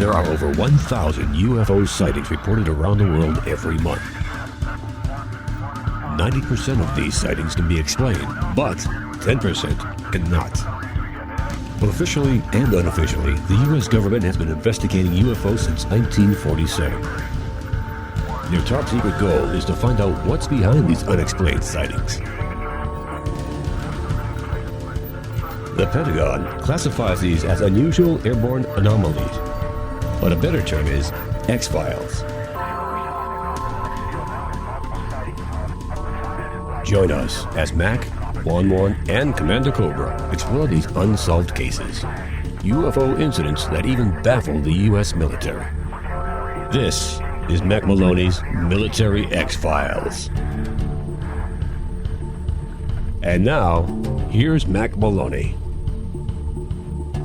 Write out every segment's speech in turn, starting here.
There are over 1,000 UFO sightings reported around the world every month. 90% of these sightings can be explained, but 10% cannot. Officially and unofficially, the U.S. government has been investigating UFOs since 1947. Their top secret goal is to find out what's behind these unexplained sightings. The Pentagon classifies these as unusual airborne anomalies, but a better term is X-Files. Join us as Mack, Juan-Juan and Commander Cobra explore these unsolved cases, UFO incidents that even baffle the U.S. military. This is Mack Maloney's Military X-Files. And now, here's Mack Maloney.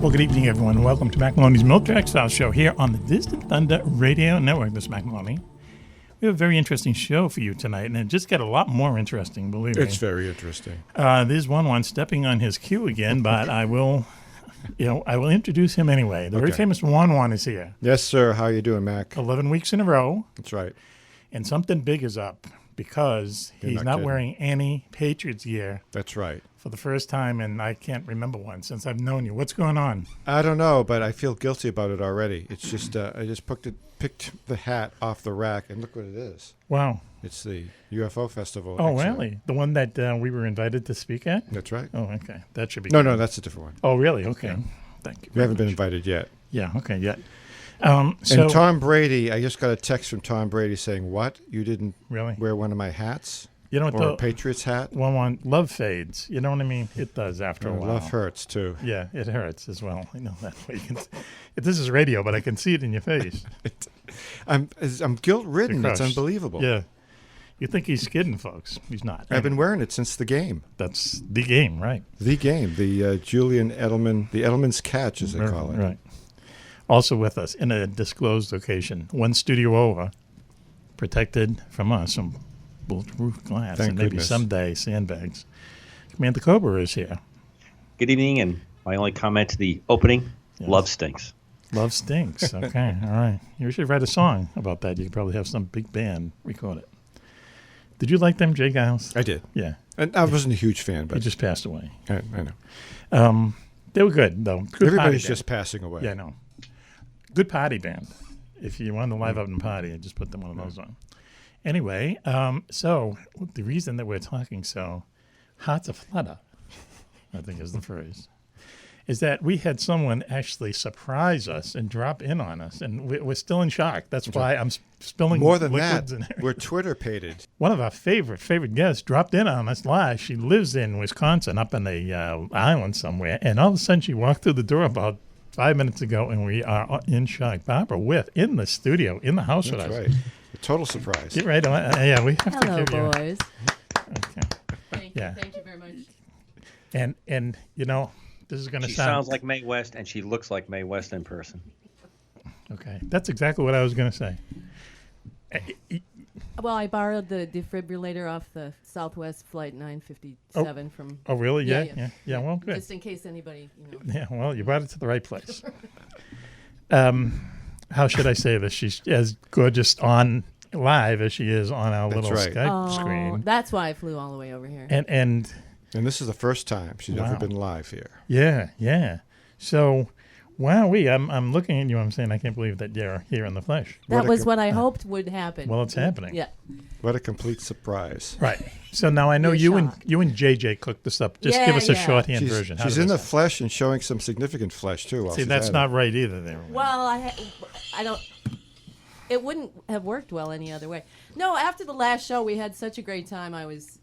Well, good evening, everyone. Welcome to Mack Maloney's Military X-Files show here on the Distant Thunder Radio Network. This is Mack Maloney. We have a very interesting show for you tonight, and it just got a lot more interesting, believe me. It's very interesting. There's Juan-Juan stepping on his cue again, but I will introduce him anyway. The very famous Juan-Juan is here. Yes, sir. How you doing, Mac? 11 weeks in a row. That's right. And something big is up because he's not wearing any Patriots gear. That's right. For the first time, and I can't remember one since I've known you. What's going on? I don't know, but I feel guilty about it already. It's just I just picked the hat off the rack, and look what it is. Wow. It's the UFO Festival. Oh, really? The one that we were invited to speak at? That's right. Oh, okay. That should be No, that's a different one. Oh, really? Okay. Yeah. Thank you. We haven't been invited yet. Yeah, okay, yet. And Tom Brady, I just got a text from Tom Brady saying, what? You didn't really wear one of my hats? You know what, or a Patriots hat? One, love fades. You know what I mean? It does after a while. Love hurts, too. Yeah, it hurts as well. I know that way. This is radio, but I can see it in your face. I'm guilt-ridden. It's unbelievable. Yeah. You think he's kidding, folks. He's not. I've been wearing it since the game. That's the game, right? The game. The Julian Edelman, the Edelman's catch, as they call it. Right. Also with us in a disclosed location, one studio over, protected from us, from bulletproof glass, Thank and maybe goodness. someday sandbags. Commander Cobra is here. Good evening, and my only comment to the opening, love stinks. Love stinks. Okay, all right. You should write a song about that. You could probably have some big band record it. Did you like them, Jay Giles? I did. Yeah. And I wasn't a huge fan, but he just passed away. I know. They were good, though. Good Everybody's just passing away. Yeah, I know. Good party band. If you want to live up and party, I just put them one of those on. Anyway, so the reason that we're talking so hearts aflutter, I think is the phrase, is that we had someone actually surprise us and drop in on us, and we're still in shock. That's why I'm spilling more than liquids that. in there. We're Twitter-pated. One of our favorite guests dropped in on us live. She lives in Wisconsin, up in the island somewhere, and all of a sudden she walked through the door about 5 minutes ago, and we are in shock. Barbara in the studio, in the house with us. That's right. A total surprise. Get right on. Yeah, we have Hello, to give you. boys. Okay. Thank you. Thank you very much. And you know, this is going to She sound. sounds like Mae West, and she looks like Mae West in person. Okay, that's exactly what I was going to say. Well, I borrowed the defibrillator off the Southwest Flight 957 from. Oh, really? Yeah. Well, good. Just in case anybody, Yeah. Well, you brought it to the right place. How should I say this? She's as gorgeous on live as she is on our little right. Skype screen. That's why I flew all the way over here. And this is the first time she's ever been live here. Yeah. So, I'm looking at you. I'm saying I can't believe that you're here in the flesh. That was what I hoped would happen. Well, it's happening. Yeah. What a complete surprise. Right. So now I know you and JJ cooked this up. Just give us a shorthand version. She's in the flesh and showing some significant flesh too. See, that's not right either. There. Well, I don't. It wouldn't have worked well any other way. No, after the last show, we had such a great time. I was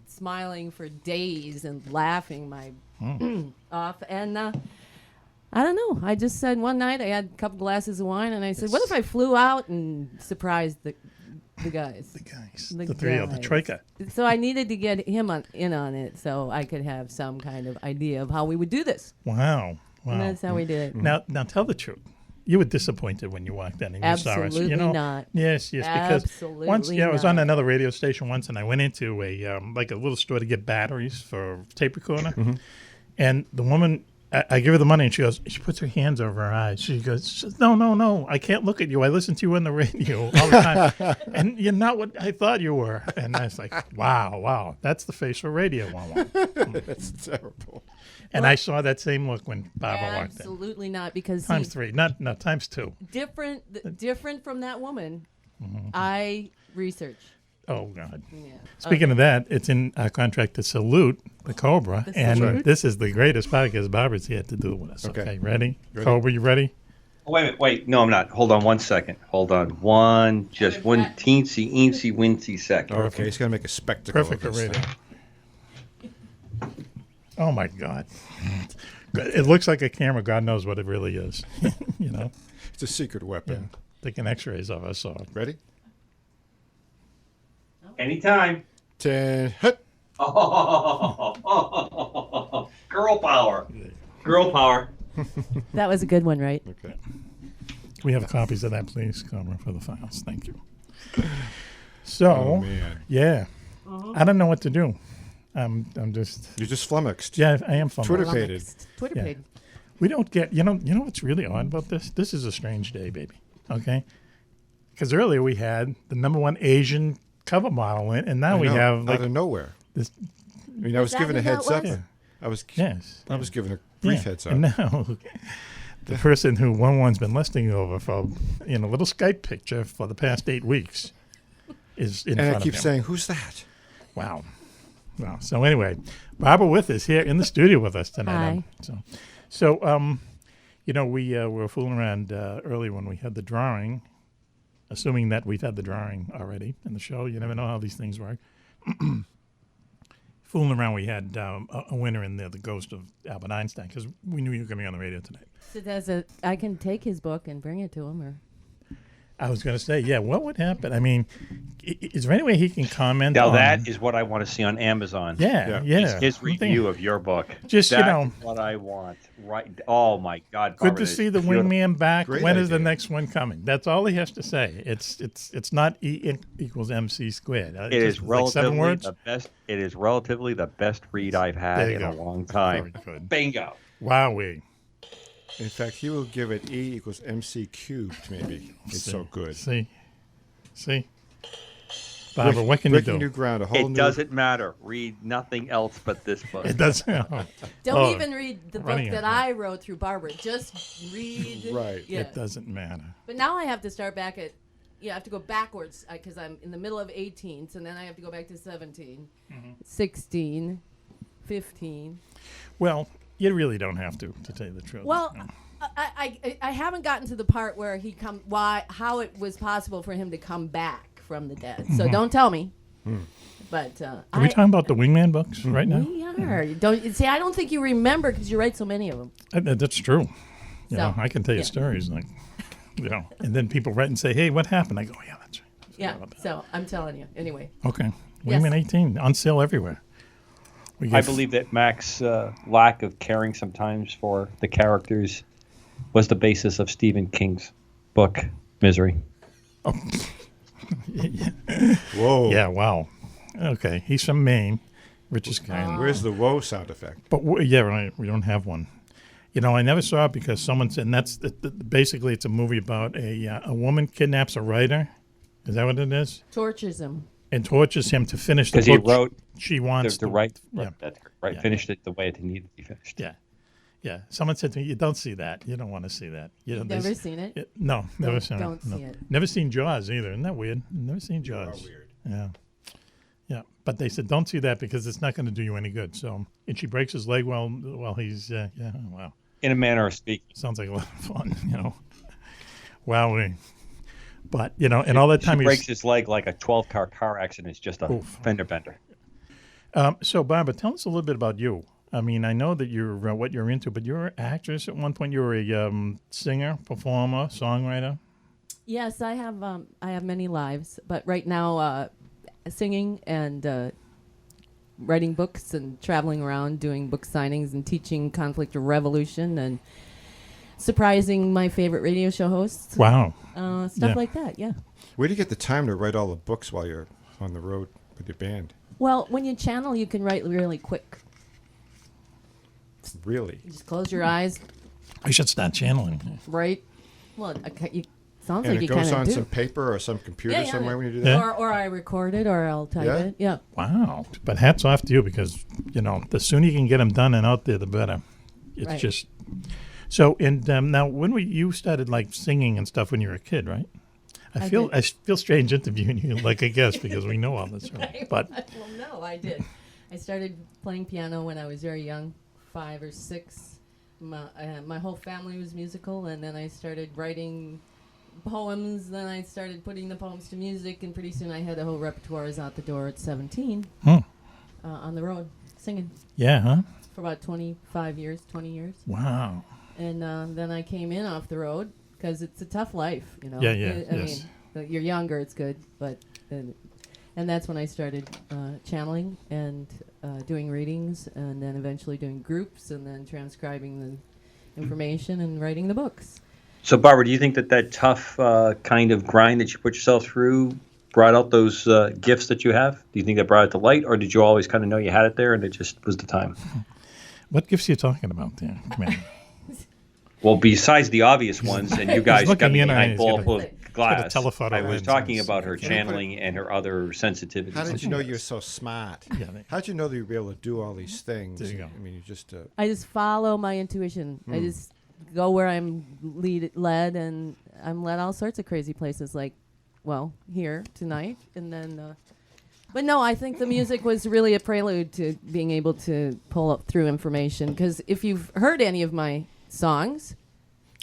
smiling for days and laughing my off. And I don't know. I just said one night I had a couple glasses of wine, and I said, "What if I flew out and surprised the guys?" The trio, the troika. So I needed to get him in on it, so I could have some kind of idea of how we would do this. Wow. And that's how we did it. Now tell the truth. You were disappointed when you walked in and you saw us. Absolutely not. Yes, because Absolutely once, I was not. on another radio station once, and I went into a little store to get batteries for tape recorder, and the woman I give her the money, and she puts her hands over her eyes. She goes, no, I can't look at you. I listen to you on the radio all the time, and you're not what I thought you were. And I was like, wow, that's the face for radio, Juan-Juan. That's terrible. And I saw that same look when Barbara walked in. Absolutely not, because Times 3, not times 2. different from that woman. I research. Oh, God. Yeah. Speaking of that, it's in our contract to salute the Cobra, and salute. this is the greatest podcast Barbara's here to do with us. Okay, ready? Cobra, you ready? Oh, wait. No, I'm not. Hold on 1 second. Hold on. One teensy, wincy second. Okay, he's going to make a spectacle Perfect for of this radio. thing. Oh, my God. It looks like a camera. God knows what it really is. You know? It's a secret weapon. Taking x-rays of us. So. Ready? Anytime. 10, hut. Girl power. Girl power. That was a good one, right? Okay. We have copies of that, please, Cobra, for the files. Thank you. So, Oh, man. yeah. I don't know what to do. I'm just... You're just flummoxed. Yeah, I am from Twitter faded. Twitter Yeah. paid. We don't get, you know what's really odd about this? This is a strange day, baby. Okay? Because earlier we had the #1 Asian cover model in, and now we have like out of nowhere. this. I mean, I was that given a how it heads up. works? Yes. I was given a brief Yeah. heads up. And now the person who Juan-Juan's been listing over for in a little Skype picture for the past 8 weeks is in And front I keep of him. saying, "Who's that?" Wow. So anyway, Barbara with us here in the studio with us tonight. Hi. So we were fooling around early when we had the drawing, assuming that we've had the drawing already in the show. You never know how these things work. Fooling around, we had a winner in there, the ghost of Albert Einstein, because we knew you were going to be on the radio tonight. So I can take his book and bring it to him, or I was going to say, what would happen? I mean, is there any way he can comment Now on... that is what I want to see on Amazon. Yeah. His review of your book. Just, That's what I want. Right. Oh my God. Good Barbara, to it's see the beautiful. Wingman back. Great When is the idea. next one coming? That's all he has to say. It's not E equals MC squared. It is like 7 relatively words. the best. It is relatively the best read I've There had you in go. a long time. Very good. Bingo. Wowee. In fact, he will give it E equals MC cubed. Maybe it's so good. See, Barbara, what can you Breaking do? new ground. A whole It new. doesn't matter. Read nothing else but this book. It does. don't even read the book running that it. I wrote through Barbara. Just read. Right. Yeah. It doesn't matter. But now I have to start back at. I have to go backwards because I'm in the middle of 18, so then I have to go back to 17, 16, 15. Well, you really don't have to tell you the truth. Well, I haven't gotten to the part where how it was possible for him to come back from the dead. So don't tell me. But are we talking about the Wingman books right now? we are. Don't see. I don't think you remember because you write so many of them. That's true. You know, So, I can tell you yeah. stories like, and then people write and say, "Hey, what happened?" I go, "Yeah, that's right." I forgot Yeah. about that." So I'm telling you. Anyway. Okay, Yes. Wingman 18 on sale everywhere. We I get- believe that Mack's lack of caring sometimes for the characters was the basis of Stephen King's book Misery. Whoa. Yeah, wow. Okay, he's from Maine, richest guy. Where's the whoa sound effect? But right, we don't have one. You know, I never saw it because someone said, and that's basically it's a movie about a woman kidnaps a writer. Is that what it is? Tortures him. And tortures him to finish the Because he book wrote she wants the right. Yeah, That's right. Yeah. Finished it the way it needed to be finished. yeah. Someone said to me, "You don't see that. You don't want to see that. You know, You've never seen it? No, never seen don't it. No. see it. Never seen Jaws either. Isn't that weird? Never seen Jaws. weird. Yeah. But they said don't see that because it's not going to do you any good. So, and she breaks his leg while he's wow. In a manner of speaking. Sounds like a lot of fun, you know. Wowee. But, you know, and all that time He breaks his leg like a 12-car accident. It's just a Oof. fender bender. So, Barbara, tell us a little bit about you. I mean, I know that you're what you're into, but you're an actress at one point. You were a singer, performer, songwriter. Yes, I have many lives, but right now, singing and writing books and traveling around doing book signings and teaching conflict or revolution and surprising my favorite radio show hosts. Wow. Stuff Yeah. like that, yeah. Where do you get the time to write all the books while you're on the road with your band? Well, when you channel, you can write really quick. Really? You just close your eyes, I should start channeling. right? Well, sounds And like it you goes kind on of do. some paper or some computer Yeah, yeah, somewhere yeah. when you do that? Yeah. Or I record it, or I'll type Yeah? it. Yeah. Wow. But hats off to you because, the sooner you can get them done and out there, the better. It's Right. just. So, and now when you started like singing and stuff when you were a kid, right? I feel strange interviewing you, like I guess, because we know all this. Right? But Well, no, I did. I started playing piano when I was very young, 5 or 6. My whole family was musical, and then I started writing poems. Then I started putting the poems to music, and pretty soon I had a whole repertoire. I was out the door at 17, on the road singing yeah, huh? for about 25 years, 20 years. Wow. And then I came in off the road because it's a tough life, Yeah, I yes. mean, you're younger, it's good, but and that's when I started channeling and doing readings, and then eventually doing groups, and then transcribing the information and writing the books. So, Barbara, do you think that tough kind of grind that you put yourself through brought out those gifts that you have? Do you think that brought it to light, or did you always kind of know you had it there and it just was the time? What gifts are you talking about there, Commander? Well, besides the obvious ones, and you guys got looking me in behind on bowl it. full of glass, got a telephoto I was lens talking on about it. her Can you put channeling and her other sensitivities. How did you know you're so smart? Yeah, How'd you know that you'd be able to do all these things? There you go. I mean, you just... I just follow my intuition. I just go where I'm led, and I'm led all sorts of crazy places, like, well, here tonight, and then. But no, I think the music was really a prelude to being able to pull up through information. Because if you've heard any of my songs,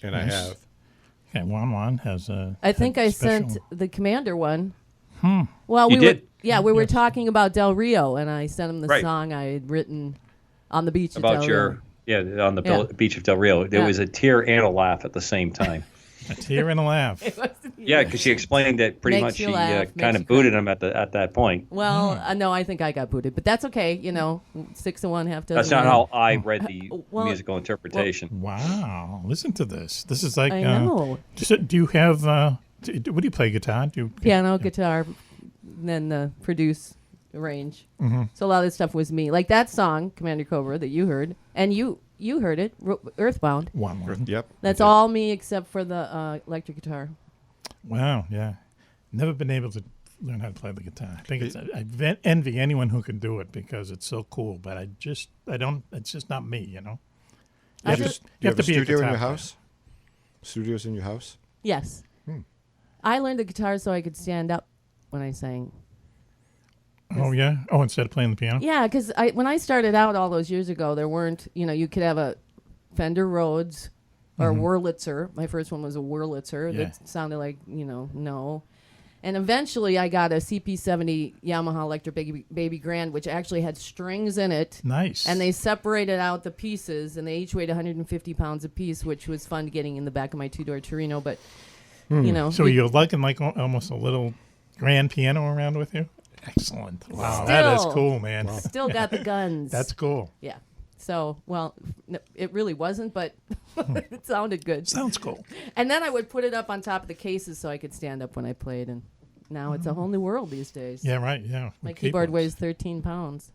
And I Yes. have. Okay, Juan-Juan has a. I think I special- sent the Commander one. Well, You we were did? we were Yes. talking about Del Rio, and I sent him the Right. song I had written on the beach About at Del your Rio. on the Yeah. beach of Del Rio. There Yeah. was a tear and a laugh at the same time. A tear and a laugh. Yeah, because she explained that pretty Makes much you she laugh, makes kind you of booted cry. him at that point. Well, no, I think I got booted, but that's okay. 6 of one, half dozen. That's not how I read the Well, musical interpretation. Wow. Listen to this. This is like. I know. Do you have. What do you play? Guitar? Do you, Piano, guitar, and then produce, arrange. Mm-hmm. So a lot of this stuff was me. Like that song, Commander Cobra, that you heard, and you heard it, Earthbound. Juan-Juan. Yep. That's I did. all me except for the electric guitar. Wow, yeah. Never been able to learn how to play the guitar. I think I envy anyone who can do it because it's so cool, but I don't, it's just not me, You I have just- to, Do you have a be studio in guitar your player. house? Studios in your house? Yes. I learned the guitar so I could stand up when I sang. Oh, yeah? Oh, instead of playing the piano? Yeah, because when I started out all those years ago, there weren't, you could have a Fender Rhodes or Wurlitzer. My first one was a Wurlitzer Yeah. that sounded like, no. And eventually I got a CP70 Yamaha Electric Baby Grand, which actually had strings in it. Nice. And they separated out the pieces, and they each weighed 150 pounds a piece, which was fun getting in the back of my two-door Torino. But, So you're liking like almost a little grand piano around with you? Excellent. Wow, that is Still. cool, man. still got the guns. That's cool. Yeah. So, well, it really wasn't, but it sounded good. Sounds cool. And then I would put it up on top of the cases so I could stand up when I played. And now it's a whole new world these days. Yeah, right, yeah. My with keyboard keyboards. weighs 13 pounds.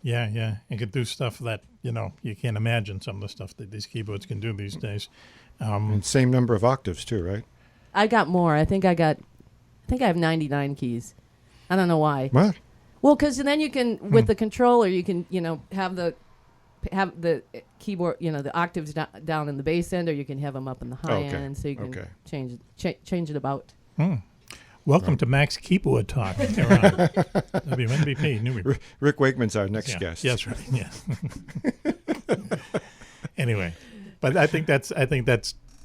Yeah, yeah. It could do stuff that, you can't imagine some of the stuff that these keyboards can do these days. And same number of octaves, too, right? I got more. I think I have 99 keys. I don't know why. What? Well, because then you can, with the controller, you can, have the keyboard, the octaves down in the bass end, or you can have them up in the high Okay. end, so you can Okay. change it about. Welcome to Max Keyboard Talk. Here on WNBP. Rick Wakeman's our next Yeah. guest. Yes, right. Yeah. Anyway, but I think that's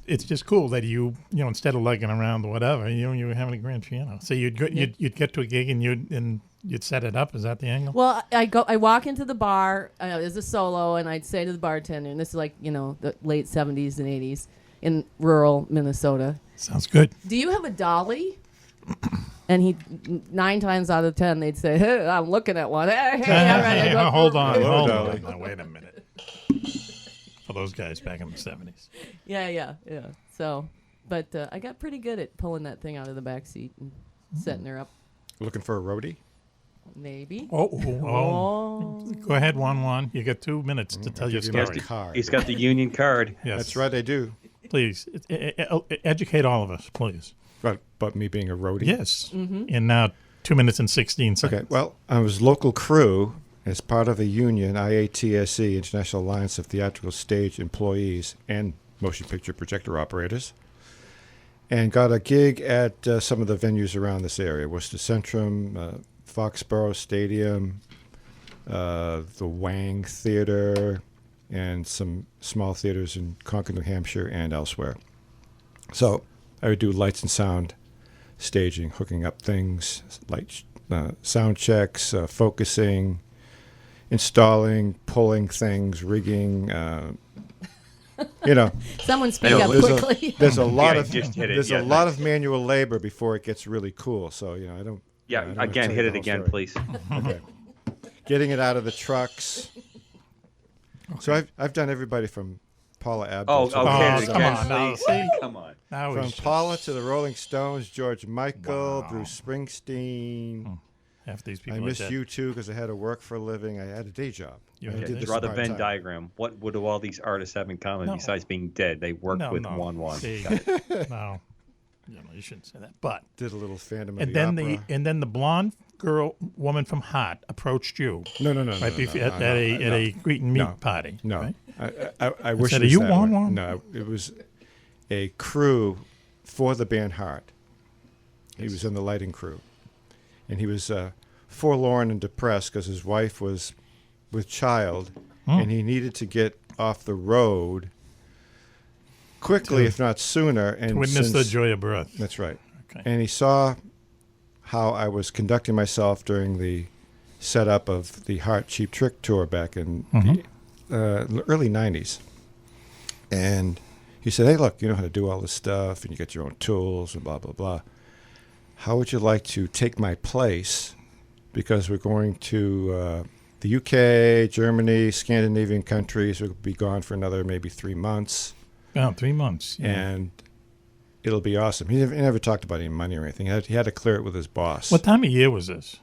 it's just cool that you instead of lugging around or whatever, you were having a grand piano. So you'd get to a gig and you'd set it up. Is that the angle? Well, I walk into the bar as a solo, and I'd say to the bartender, and this is like the late 70s and 80s in rural Minnesota, Sounds good. do you have a dolly? And 9 times out of 10 they'd say, hey, I'm looking at one. Hey, all right, Hold on. Hello, Hold darling. on. Now, wait a minute. For those guys back in the 70s. Yeah. So, but I got pretty good at pulling that thing out of the back seat and setting her up. Looking for a roadie? Maybe. Oh. Go ahead, Juan-Juan. You got 2 minutes to tell your give you my story. card. He's got the union card. Yes. That's right, I do. Please, educate all of us, please. But me being a roadie? Yes. In now 2 minutes and 16 seconds. Okay, well, I was local crew as part of a union, IATSE, International Alliance of Theatrical Stage Employees and Motion Picture Projector Operators, and got a gig at some of the venues around this area, Worcester Centrum, Foxborough Stadium, the Wang Theater, and some small theaters in Concord, New Hampshire, and elsewhere. So I would do lights and sound staging, hooking up things, sound checks, focusing, installing, pulling things, rigging. Someone speak up quickly. There's a lot a lot of manual labor before it gets really cool. So I don't. Yeah, I don't wanna again, tell hit you it the whole again, story. please. Okay. Getting it out of the trucks. So I've done everybody from Paula Abdul. Oh, to- okay. come on, now, please. see? Come on. Now From he's Paula to the Rolling Stones, George Michael, Wow. Bruce Springsteen. half these I people are miss dead. you too because I had to work for a living. I had a day job. You I had a did day this Draw the part-time. Venn diagram. What do all these artists have in common No. besides being dead? They worked with Juan-Juan. See, no, you shouldn't say that. But Did a little Phantom of and the then Opera. then the blonde woman from Hot approached you No, right before at a greet and meet No. party. No, right? I wish said, it "Are was you that way." Juan-Juan? No, it was a crew for the band Heart. He was in the lighting crew, and he was forlorn and depressed because his wife was with child, and he needed to get off the road quickly, if not sooner. And Witness the since- joy of birth. That's right. Okay. And he saw how I was conducting myself during the setup of the Heart Cheap Trick tour back in the early 90s. And he said, hey, look, you know how to do all this stuff, and you get your own tools and blah, blah, blah. How would you like to take my place? Because we're going to the UK, Germany, Scandinavian countries. We'll be gone for another maybe 3 months. About 3 months. Yeah. And it'll be awesome. He never talked about any money or anything. He had to clear it with his boss. What time of year was this?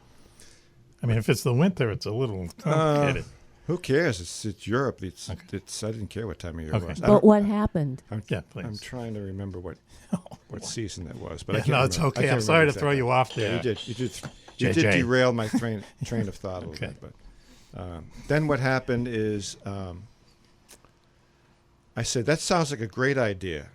I mean, if it's the winter, it's a little complicated. Who cares? It's Europe. It's Okay. I didn't care what time of year Okay. it was. But what happened? Yeah, please. I'm trying to remember what season that was, but I Yeah, can't no, it's remember. I okay. can't I'm sorry to remember throw exactly. you off Yeah, there. you did JJ. derail my train of thought a little Okay. bit. But then what happened is I said, that sounds like a great idea.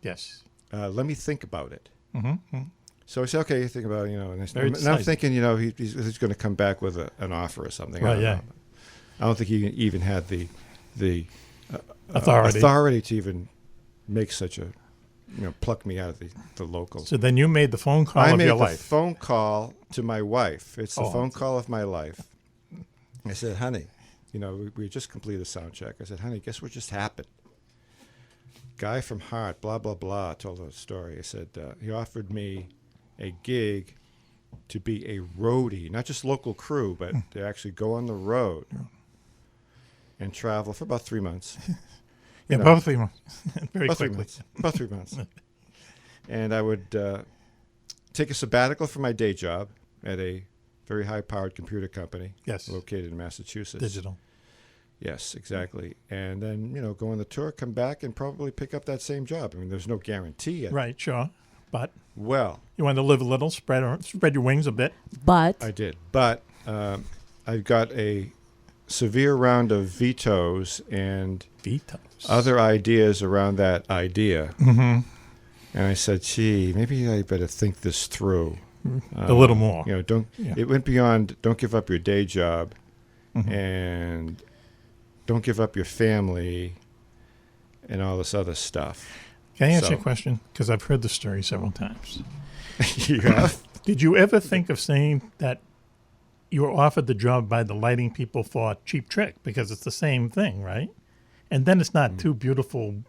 Yes. Let me think about it. Mm-hmm. So I said, okay, you think about it, and Very I'm decisive. thinking, he's going to come back with an offer or something. I Right, don't yeah. know. I don't think he even had the Authority. authority to even make such a, pluck me out of the locals. So then you made the phone call I of made your the life. phone call to my wife. It's the Oh. phone call of my life. I said, honey, we just completed a sound check. I said, honey, guess what just happened? Guy from Heart, blah, blah, blah, told her the story. I said, he offered me a gig to be a roadie, not just local crew, but to actually go on the road and travel for about 3 months. Yeah, know. both 3 months. Very About 3 quickly. months. About 3 months. And I would take a sabbatical from my day job at a very high-powered computer company Yes. located in Massachusetts. Digital. Yes, exactly. And then, go on the tour, come back, and probably pick up that same job. I mean, there's no guarantee yet. Right, sure. But Well, you wanted to live a little, spread your wings a bit. But I did. But I got a severe round of vetoes and Vetoes. other ideas around that idea. Mm-hmm. And I said, gee, maybe I better think this through. A little more. Don't. Yeah. It went beyond. Don't give up your day job, Mhm. and don't give up your family, and all this other stuff. Can I ask you So- a question? Because I've heard the story several times. You have? Did you ever think of saying that you were offered the job by the lighting people for Cheap Trick? Because it's the same thing, right? And then it's not two beautiful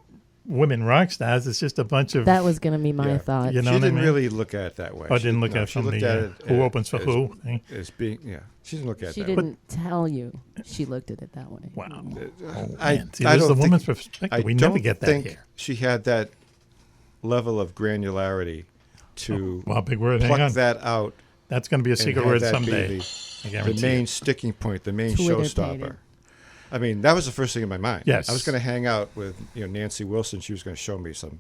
women rock stars. It's just a bunch of... that was going to be my Yeah. thought. You know She what I didn't mean? really look at it that way. Or didn't look no, at it she from looked the at it who as- opens for as- who thing. As being, she didn't look at it She that way. didn't tell you she looked at it that way. Wow. I, Man, see, I there's don't the think, woman's perspective. I We don't never get that think here. she had that level of granularity to Well, big word. Hang pluck on. that out That's going to be a and secret have word that be someday. I the guarantee main it. sticking point, the main Twitter showstopper. pated. I mean, that was the first thing in my mind. Yes. I was going to hang out with Nancy Wilson. She was going to show me some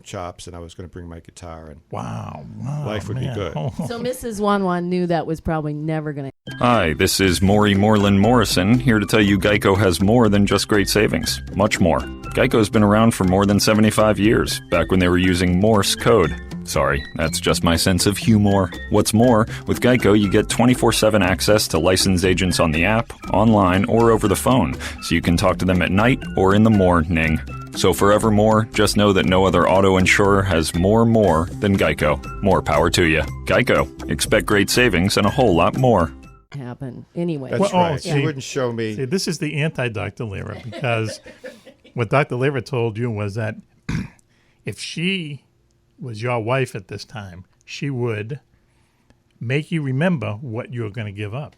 chops, and I was going to bring my guitar, and Wow. Life would be man. good. Oh. So Mrs. Juan-Juan knew that was probably never going to. Hi, this is Maury Moreland Morrison, here to tell you Geico has more than just great savings. Much more. Geico's been around for more than 75 years, back when they were using Morse code. Sorry, that's just my sense of humor. What's more, with Geico you get 24/7 access to licensed agents on the app, online, or over the phone, so you can talk to them at night or in the morning. So forevermore, just know that no other auto insurer has more than Geico. More power to you. Geico. Expect great savings and a whole lot more. Happen anyway. that's Well, right. see- She wouldn't show me. See, this is the anti-Dr. Liira, because what Dr. Liira told you was that if she was your wife at this time, she would make you remember what you were going to give up.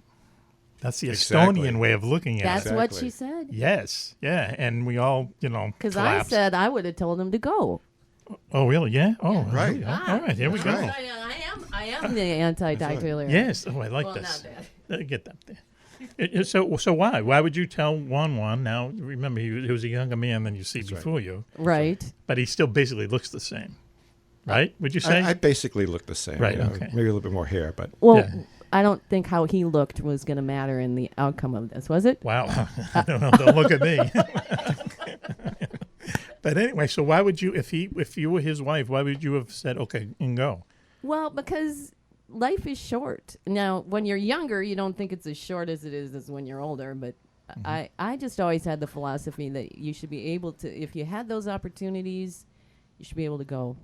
That's the Exactly. Estonian way of looking at That's it. what Exactly. she said. Yes, yeah, and we all, Because I collapsed. said I would have told him to go. Oh, really? Yeah. Oh, Right. yeah. All right. Here we go. right. I am the anti-Dr. Liira. Yes. Oh, I like Well, this. not that. Get that there. So why? Why would you tell Juan-Juan? Now, remember, he was a younger man than you see before you, Right. but he still basically looks the same, right? Would you say? I basically look the same. Right, okay. Maybe a little bit more hair, but Well, Yeah. I don't think how he looked was going to matter in the outcome of this, was it? Wow. I don't know. Don't look at me. But anyway, so why would you, if you were his wife, why would you have said, okay, and go? Well, because life is short. Now, when you're younger, you don't think it's as short as it is as when you're older. But I just always had the philosophy that you should be able to, if you had those opportunities, you should be able to go.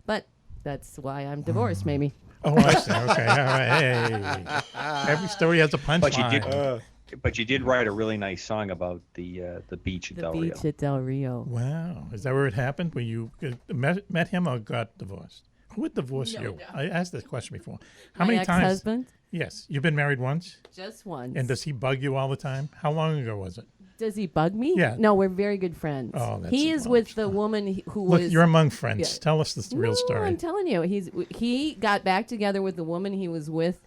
But that's why I'm divorced, maybe. Oh, I see. Okay. All right. Hey. Every story has a punchline. But you did. But you did write a really nice song about the beach at The Del beach Rio. at Del Rio. Wow. Is that where it happened? Where you met him or got divorced? Who would divorce you? I asked this question before. How My many times? ex-husband, Yes. You've been married once? just once. And does he bug you all the time? How long ago was it? Does he bug me? Yeah. No, we're very good friends. Oh, that's he a is lot. with the woman who Look, was. you're among friends. yeah. Tell us the real No, story. I'm telling you, he got back together with the woman he was with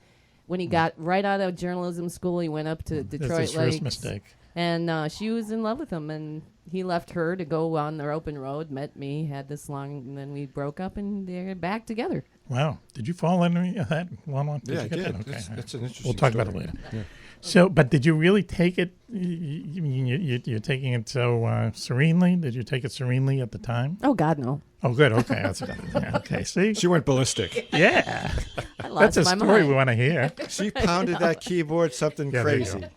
when he got right out of journalism school. He went up to That's Detroit his Lakes, first mistake. and she was in love with him, and he left her to go on their open road. Met me, had this long, and then we broke up, and they're back together. Wow. Did you fall into that one? yeah, I you get did. that? Okay. That's an interesting. We'll talk about it story. later. Yeah. So, but did you really take it? You're taking it so serenely? Did you take it serenely at the time? Oh God, no! Oh, good. Okay. That's yeah, okay. See? She went ballistic. Yeah. I lost That's a my story mind. we want to hear. She pounded that keyboard something Yeah, there you crazy. go.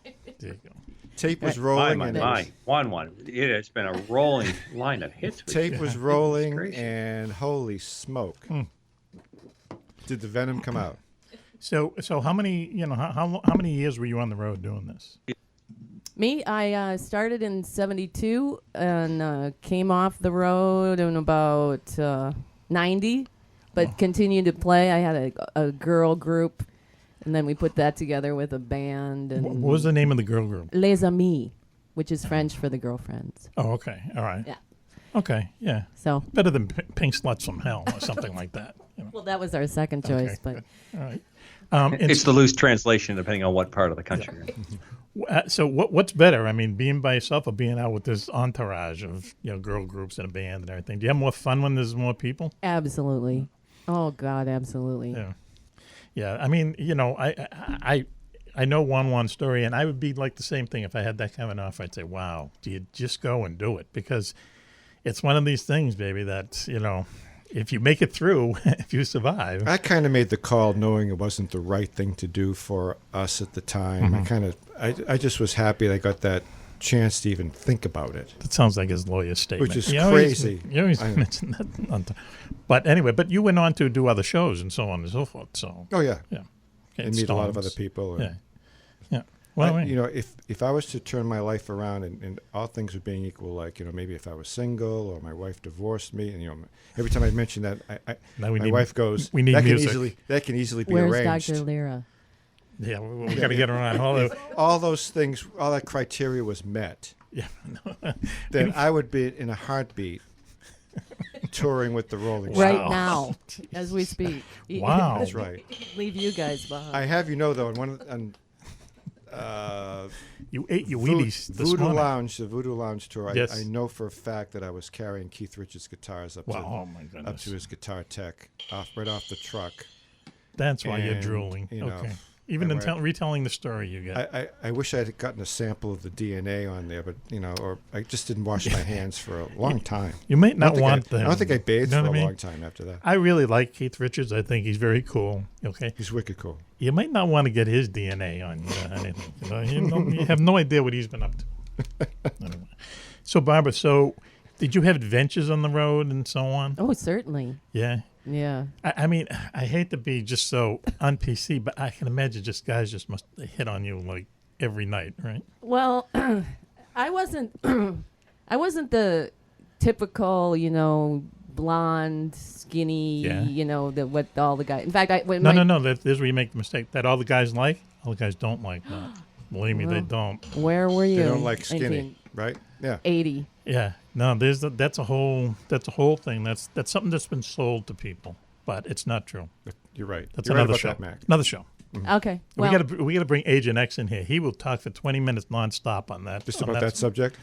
There you go. Tape was rolling. and Juan-Juan. It's been a rolling line of hits. with Tape you. was rolling, gracious. and holy smoke! Did the venom come out? So how many? How many years were you on the road doing this? Me, I started in '72 and came off the road in about '90, but continued to play. I had a girl group, and then we put that together with a band. And What was the name of the girl group? Les Amis, which is French for the girlfriends. Oh, okay. All right. Yeah. Okay. Yeah. So, Better than Pink Sluts from Hell or something like that. well, that was our second choice, but All right. It's the loose translation, depending on what part of the country you're in. So what's better? I mean, being by yourself or being out with this entourage of girl groups and a band and everything? Do you have more fun when there's more people? absolutely. Oh God, absolutely. Yeah. Yeah. I mean, I know one story, and I would be like the same thing if I had that kind of an offer. I'd say, wow, do you just go and do it? Because it's one of these things, baby, that if you make it through, if you survive. I kind of made the call knowing it wasn't the right thing to do for us at the time. I just was happy I got that chance to even think about it. That sounds like his lawyer's statement. Which is You always- crazy. You always I know. mention that. But anyway, you went on to do other shows and so on and so forth. So Oh yeah, yeah, and meet a lot of Storms. other people. And Yeah, yeah. Well, if I was to turn my life around and all things were being equal, like maybe if I was single or my wife divorced me, and every time I mention that, Now we my need- wife goes, we need that music." can easily be Where's arranged. Dr. Liira? yeah, we got to get around all the. All those things, all that criteria was met. Yeah, Then I would be in a heartbeat touring with the Rolling Stones. Right now, as we speak. Wow. That's right. Leave you guys behind. I have on You ate your Wheaties this Voodoo morning. Lounge, the Voodoo Lounge tour. Yes. I know for a fact that I was carrying Keith Richards' guitars up Wow, oh my to goodness. his guitar tech, right off the truck. That's why you're And, drooling. you know, Okay. Even I in went- retelling the story you get. I wish I had gotten a sample of the DNA on there, but or I just didn't wash my hands for a long time. You might not I want I them. don't think I bathed You know for what I a mean? long time after that. I really like Keith Richards. I think he's very cool. Okay. He's wicked cool. You might not want to get his DNA on you or anything. You have no idea what he's been up to. Anyway. So, Barbara, did you have adventures on the road and so on? Oh, certainly. Yeah. Yeah. I mean, I hate to be just so un-PC, but I can imagine guys just must hit on you like every night, right? Well, I wasn't the typical, blonde, skinny, Yeah. what all the guys. In fact, No. There's where you make the mistake. That all the guys like, all the guys don't like that. Believe me, they don't. Where were you? They don't like skinny, right? Yeah. 80. Yeah. No, that's a whole thing. That's something that's been sold to people, but it's not true. You're right. That's You're right another about show. that, Mac. Another show. Okay. Well, We gotta bring Agent X in here. He will talk for 20 minutes nonstop on that. Just on about that subject?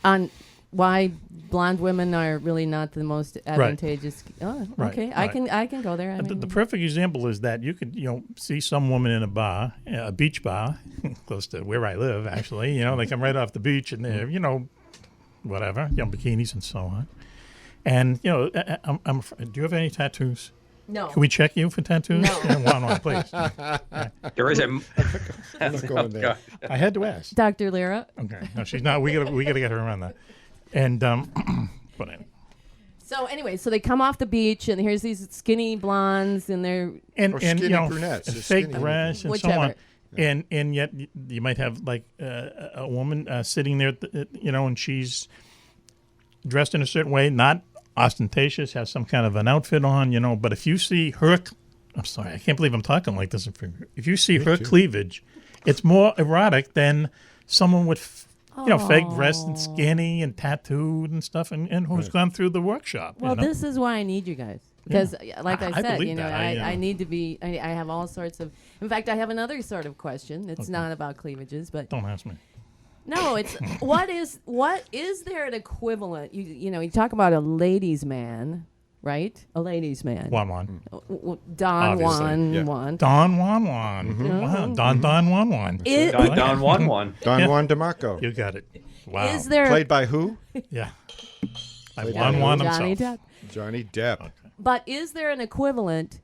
on why blonde women are really not the most advantageous. Oh, Right, okay. right. I can go there. I The mean, perfect example is that you could, see some woman in a bar, a beach bar, close to where I live, actually. They come right off the beach and they're, whatever, bikinis and so on. And, do you have any tattoos? no. Can we check you for tattoos? No. Yeah, one, please. There is a. I'm not going there. I had to ask. Dr. Liira. Okay. No, she's not. We gotta get her around that. And, but anyway. So anyway, so they come off the beach, and here's these skinny blondes, and they're And Or and skinny brunettes, and or fake skinny- breasts and so Whichever. on. And yet you might have like a woman sitting there, and she's dressed in a certain way, not ostentatious, has some kind of an outfit on, But if you see her, I'm sorry, I can't believe I'm talking like this. If you see her cleavage, it's more erotic than someone with. Fake breasts and skinny and tattooed and stuff, and who's gone through the workshop. well. This is why I need you guys because, like I said, believe that. I need to be. I have all sorts of. In fact, I have another sort of question. It's not about cleavages, but Don't ask me. no, it's what is there an equivalent? You talk about a ladies' man, right? A ladies' man. Juan. Don Obviously, Juan yeah. Juan. Don Juan. Wow. Don Juan. Is, Don Juan. Don Juan DeMarco. You got it. Wow. is there Played by who? Yeah. By Played Juan by Juan Johnny himself. Depp? Johnny Depp. But is there an equivalent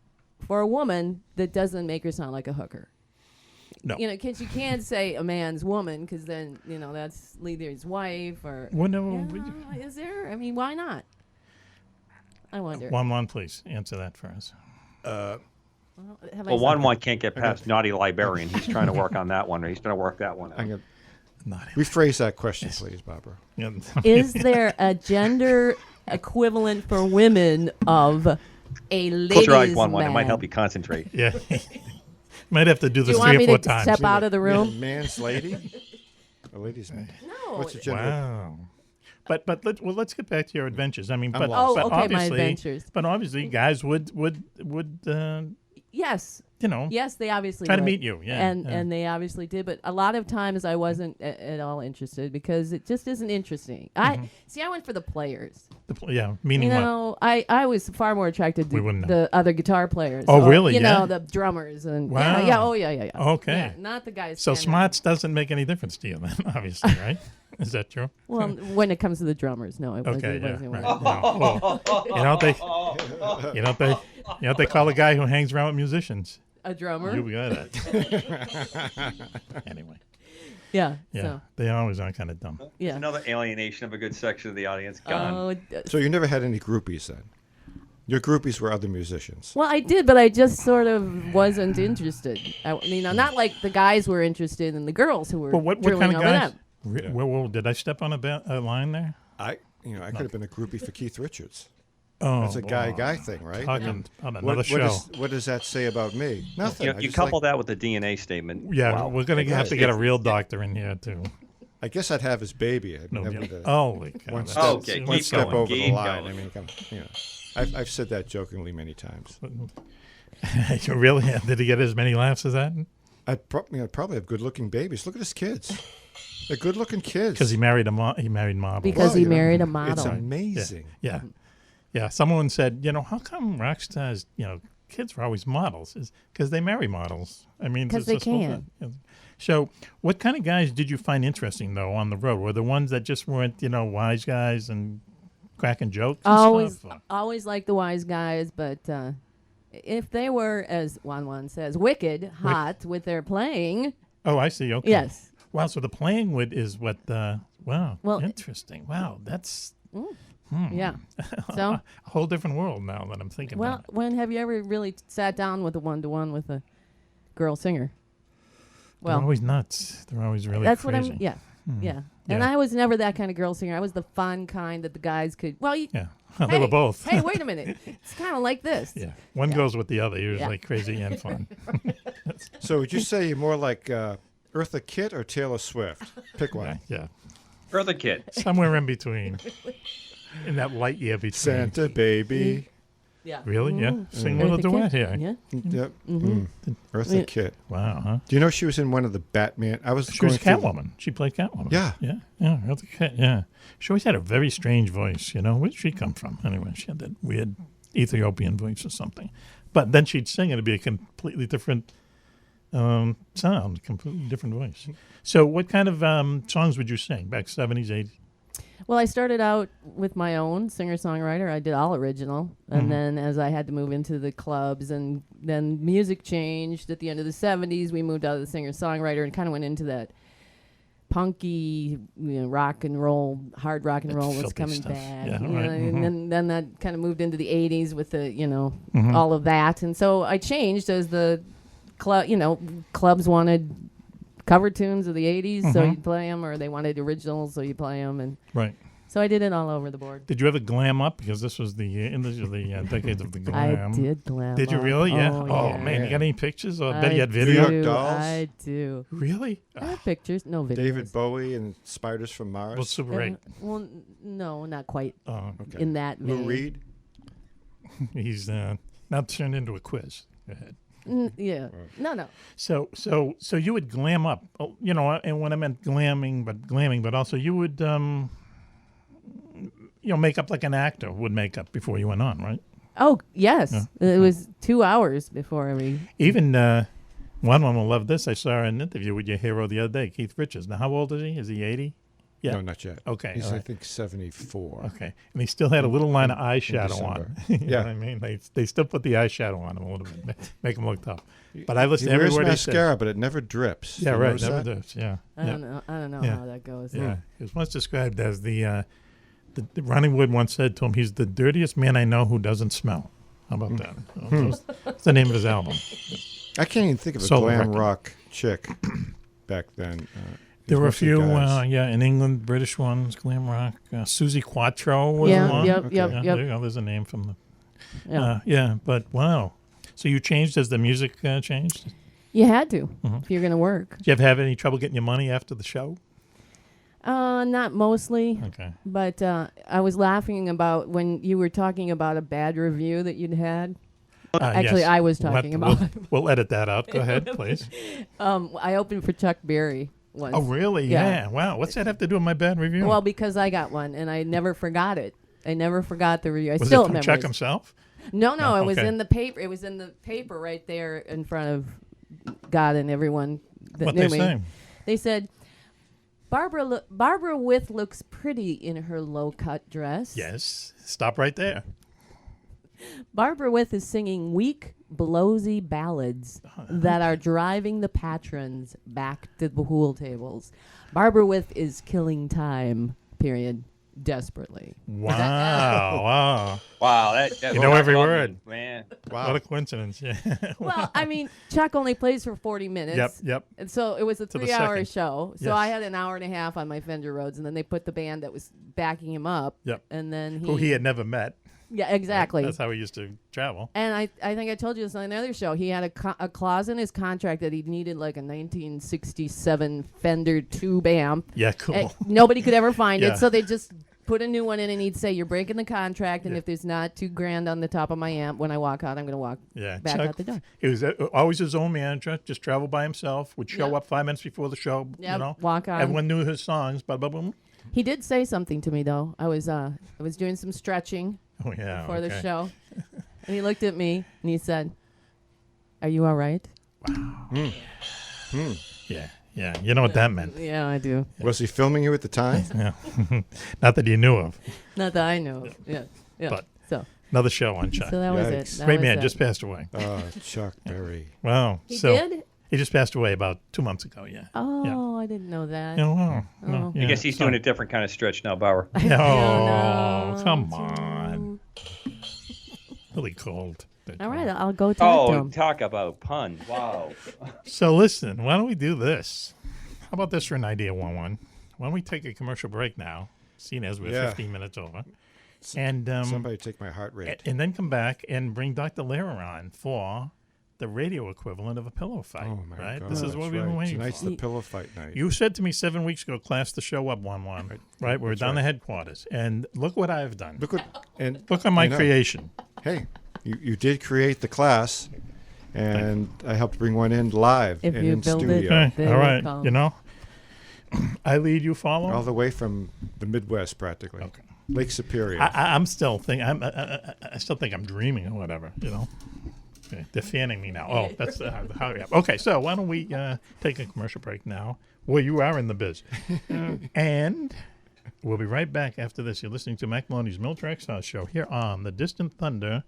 for a woman that doesn't make her sound like a hooker? No. Because you can't say a man's woman because then that's either his wife or. Well, no, Yeah, is there? I mean, why not? I wonder. Juan, please answer that for us. Have I Well, said- Juan can't get past naughty librarian. He's trying to work on that one. Or he's trying to work that one out. I'm gonna Not rephrase that question, please, Barbara. Is there a gender equivalent for women of a ladies' Close your eyes, Juan. man? It might help you concentrate. Yeah. Might have to do Do this you want 3 me or 4 to times. step out of the room? Man's lady? A lady's man. No. What's the gender? Wow. But let's get back to your adventures. I mean, but, lost. but Oh, okay, my obviously, adventures. But obviously, guys would Yes. Yes, they obviously try to would. meet you. Yeah. And they obviously did, but a lot of times I wasn't at all interested because it just isn't interesting. Mm-hmm. I went for the players. Meaning what? I was far more attracted We to wouldn't know. the other guitar players. Oh, really? You Yeah? know, the drummers and Wow. yeah. Okay. Yeah, not the guys. So standing- smarts doesn't make any difference to you then, obviously, right? Is that true? Well, when it comes to the drummers, no, it wasn't. Okay, it yeah, wasn't right. one. No. Well, you know what they call a guy who hangs around with musicians. A drummer. You got it. Anyway, Yeah. yeah, So, they always are kind of dumb. yeah. Another alienation of a good section of the audience. Gone. Oh, So you never had any groupies then? Your groupies were other musicians. well, I did, but I just sort of wasn't interested. Not like the guys were interested in the girls who were Well, what drilling kind of over guys? them. Whoa, did I step on a line there? I could have been a groupie for Keith Richards. Oh, That's a guy thing, right? Talking on another What, show. what does that say about me? Nothing. I You just couple like- that with the DNA statement. Yeah, Wow. we're gonna have to It's- get a real doctor in here too. I guess I'd have his baby. I'd No, never yeah. the- Holy cow. one that's- step, Okay, one keep step going, over the keep line. going. I mean, I've said that jokingly many times. You really? Did he get as many laughs as that? I'd probably have good-looking babies. Look at his kids. They're good-looking kids. Because he married models. Because he you know, married a It's model. amazing. Yeah. Yeah. Someone said, how come rock stars, kids are always models? Is because they marry models. I mean, 'Cause it's they just whole can. thing. So, what kind of guys did you find interesting though on the road? Were the ones that just weren't, wise guys and cracking jokes? And Always, stuff? always like the wise guys, but if they were, as Juan-Juan says, wicked hot with their playing, Oh, I see. Okay. yes. Wow. So the playing wood is what? Wow. Well, interesting. Wow. That's Yeah. So, a whole different world now that I'm thinking well, about it. when have you ever really sat down with a one-to-one with a girl singer? They're Well, always nuts. They're always really that's crazy. what I'm. Yeah. Yeah. And Yeah. I was never that kind of girl singer. I was the fun kind that the guys could. Well, you. Yeah. They were both. Hey, wait a minute. It's kind of like this. Yeah. One goes with the other, usually Yeah. crazy and fun. So would you say you're more like Eartha Kitt or Taylor Swift? Pick one. Yeah. Eartha Kitt. Somewhere in between. In that light year between. Santa baby. Yeah. Really? Yeah. Sing a little duet here. Yeah. Yep. Eartha Kitt. Wow, huh? Do you know she was in one of the Batman? I was She was going through- Catwoman. She played Catwoman. Yeah. Yeah. Yeah. Really yeah. She always had a very strange voice, Where did she come from? Anyway, she had that weird Ethiopian voice or something. But then she'd sing, it'd be a completely different sound, completely different voice. So what kind of songs would you sing back 70s, 80s? Well, I started out with my own singer-songwriter. I did all original. And then as I had to move into the clubs and then music changed at the end of the 70s, we moved out of the singer-songwriter and kind of went into that punky, rock and roll, hard rock and roll was filthy coming stuff. back. Yeah, you know, right. and then that kind of moved into the 80s with the, all of that. And so I changed as the clubs wanted cover tunes of the 80s, so you'd play them, or they wanted originals, so you play them. And Right. so I did it all over the board. Did you ever glam up? Because this was the decades of the glam. I did glam. Did you up. really? Yeah. Oh, Oh, man, you got any pictures? Or I bet you had do, video? York Dolls? I do. Really? I have pictures, no videos. David Bowie and Spiders from Mars. Well, Super 8. Well, no, not quite Oh, Okay. in that Lou vein. Reed. he's now turned into a quiz. Go ahead. Yeah. No. So you would glam up, and when I meant glamming, but also you would, make up like an actor would make up before you went on, right? Oh, yes. It was 2 hours before we. Even one will love this. I saw an interview with your hero the other day, Keith Richards. Now, how old is he? Is he 80? Yeah. No, not yet. Okay, He's, all I right. think, 74. Okay, and he still had a little line of eyeshadow on. December. You know Yeah. what I mean? They still put the eyeshadow on him a little bit, make him look tough. But I He listened to wears every word he said. mascara, but it never drips. Yeah, You right. notice Never that? does. Yeah. I yeah. don't know Yeah. how that goes. Yeah, he was once described as the Ronnie Wood once said to him, "He's the dirtiest man I know who doesn't smell." How about that? That's the name of his album. I can't even think of a Solo glam record. rock chick back then. There were a mostly few, guys. in England, British ones, glam rock. Susie Quattro was Yeah, one. yep, Okay. yep, Yeah, yep. there you go. There's a name from the. Yeah. But wow. So you changed as the music changed? You had to if you're going to work. Did you ever have any trouble getting your money after the show? Not mostly. Okay. But I was laughing about when you were talking about a bad review that you'd had. Actually, yes. I was We'll have talking to- about. We'll edit that out. Go ahead, please. I opened for Chuck Berry once. Oh, really? Yeah. Yeah. Wow. What's that have to do with my bad review? Well, because I got one, and I never forgot it. I never forgot the review. I was still it from remember Chuck it. himself? No, No, it was okay. in the paper. It was in the paper right there in front of God and everyone that What knew they me. say? They said, Barbara With looks pretty in her low-cut dress. Yes. Stop right there. Barbara With is singing weak, blowsy ballads that are driving the patrons back to the pool tables. Barbara With is killing time, period, desperately. Wow. Wow. Wow, that You know every word. man. What a coincidence. Yeah. Well, I mean, Chuck only plays for 40 minutes. Yep. And so it was a To the 3-hour second. show. So Yes. I had an hour and a half on my Fender Rhodes, and then they put the band that was backing him up. Yep. And then Who he had never met. Yeah, exactly. That's how we used to travel. And I think I told you this on another show. He had a clause in his contract that he needed like a 1967 Fender tube amp. Yeah, cool. And nobody could ever find Yeah. it, so they just put a new one in, and he'd say, "You're breaking the contract, and if there's not $2,000 on the top of my amp when I walk out, I'm going to walk back Chuck, out the door." He was always his own manager. Just traveled by himself. Would show up 5 minutes before the show. Yep, You know, walk on. Everyone knew his songs. Blah blah blah. He did say something to me though. I was doing some stretching Oh yeah. before the okay. show, and he looked at me and he said, "Are you all right?" Yeah, yeah. You know what that meant. Yeah, I do. Was he filming you at the time? Yeah. Not that you knew of. Not that I know. Yeah. But so Another show on Chuck. that was it. Yikes. That Great was man, it. just passed away. Oh, Chuck Berry. Wow. He so did? He just passed away about 2 months ago. Yeah. Oh, I didn't know that. Oh, wow. No, Oh. yeah, I guess he's so- doing a different kind of stretch now, Bauer. No, no. come on. Really cold. All right, I'll go talk to Oh, him. talk about pun. Wow. So listen, why don't we do this? How about this for an idea, Juan-Juan? Why don't we take a commercial break now, seeing as we're Yeah. 15 minutes over, and Somebody take my heart rate. and then come back and bring Dr. Liira on for the radio equivalent of a pillow fight. Oh my right? God! This is what that's we've been right. waiting Tonight's for. the pillow fight night. You said to me 7 weeks ago, class the show up, Juan-Juan. Right? We're That's down the right. headquarters, and look what I've done. Look what and Look on my I know. creation. Hey, you did create the class, and I helped bring one in live If and you in build it, studio, Okay, They all will right. come. You know, I lead, you follow. all the way from the Midwest, practically. Okay. Lake Superior. I'm still thinking. I still think I'm dreaming or whatever. You know, okay, they're fanning me now. Oh, that's how. Yeah. Okay, so why don't we take a commercial break now? Well, you are in the biz, and we'll be right back after this. You're listening to Mack Maloney's Military Exile Show here on the Distant Thunder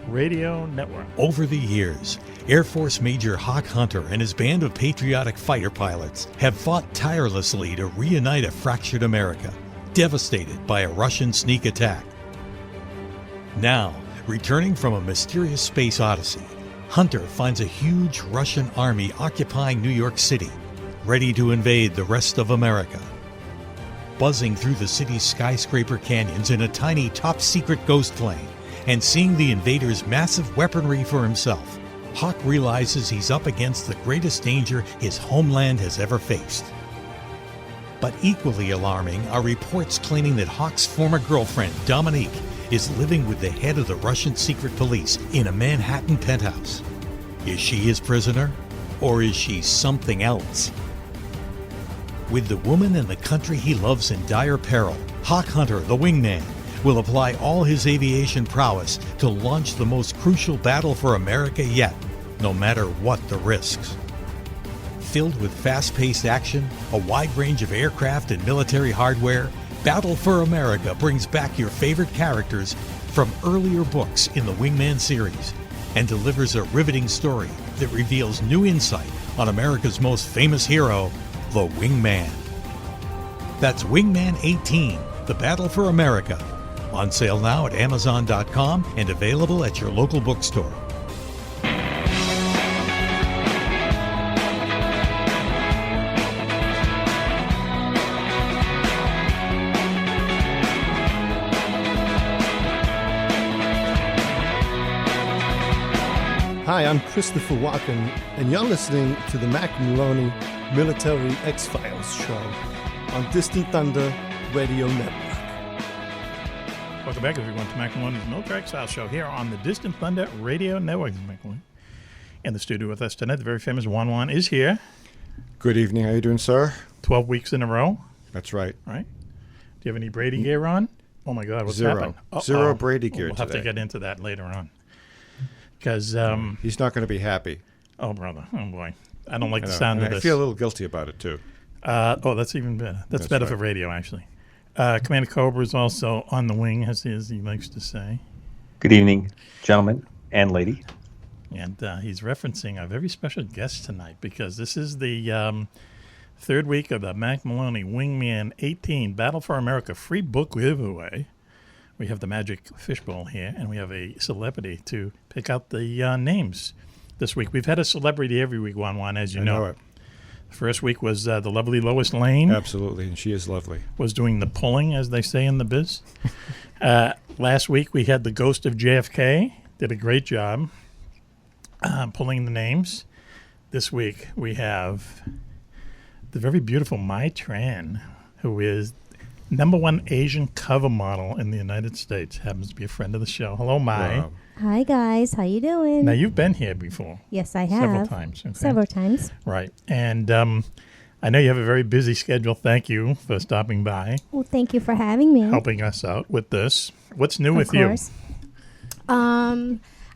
Radio Network. Over the years, Air Force Major Hawk Hunter and his band of patriotic fighter pilots have fought tirelessly to reunite a fractured America, devastated by a Russian sneak attack. Now, returning from a mysterious space odyssey, Hunter finds a huge Russian army occupying New York City, ready to invade the rest of America. Buzzing through the city's skyscraper canyons in a tiny top-secret ghost plane and seeing the invaders' massive weaponry for himself, Hawk realizes he's up against the greatest danger his homeland has ever faced. But equally alarming are reports claiming that Hawk's former girlfriend, Dominique, is living with the head of the Russian secret police in a Manhattan penthouse. Is she his prisoner, or is she something else? With the woman and the country he loves in dire peril, Hawk Hunter, the Wingman, will apply all his aviation prowess to launch the most crucial battle for America yet, no matter what the risks. Filled with fast-paced action, a wide range of aircraft and military hardware, Battle for America brings back your favorite characters from earlier books in the Wingman series and delivers a riveting story that reveals new insight on America's most famous hero, the Wingman. That's Wingman 18, The Battle for America. On sale now at Amazon.com and available at your local bookstore. Hi, I'm Christopher Walken, and you're listening to the Mack Maloney Military X-Files show on Distant Thunder Radio Network. Welcome back, everyone, to Mack Maloney's Military Exile Show here on the Distant Thunder Radio Network. Mack Maloney. In the studio with us tonight, the very famous Juan-Juan is here. Good evening. How you doing, sir? 12 weeks in a row, That's right. right? Do you have any Brady gear on? Oh, my God, what's Zero. happened? Uh-oh. Zero Brady gear We'll have to today. get into that later on. Because, He's not going to be happy. oh, brother, oh, boy. I don't like I the know. sound And of I this. feel a little guilty about it, too. That's even better. That's better right. for radio, actually. Commander Cobra is also on the wing, as he likes to say. Good evening, gentlemen and lady. And he's referencing a very special guest tonight because this is the third week of the Mack Maloney Wingman 18 Battle for America free book giveaway. We have the magic fishbowl here, and we have a celebrity to pick out the names this week. We've had a celebrity every week, Juan-Juan, as you I know it. The first week was the lovely Lois Lane. Absolutely, and she is lovely. Was doing the pulling, as they say in the biz. Last week we had the Ghost of JFK. Did a great job pulling the names. This week we have the very beautiful Tran, who is #1 Asian cover model in the United States. Happens to be a friend of the show. Hello, Mai. Wow. Hi guys, how you doing? Now you've been here before. Yes, I have. Several times. Okay. Several times. Right. And I know you have a very busy schedule. Thank you for stopping by, Well, thank you for having me. helping us out with this. What's new Of with course.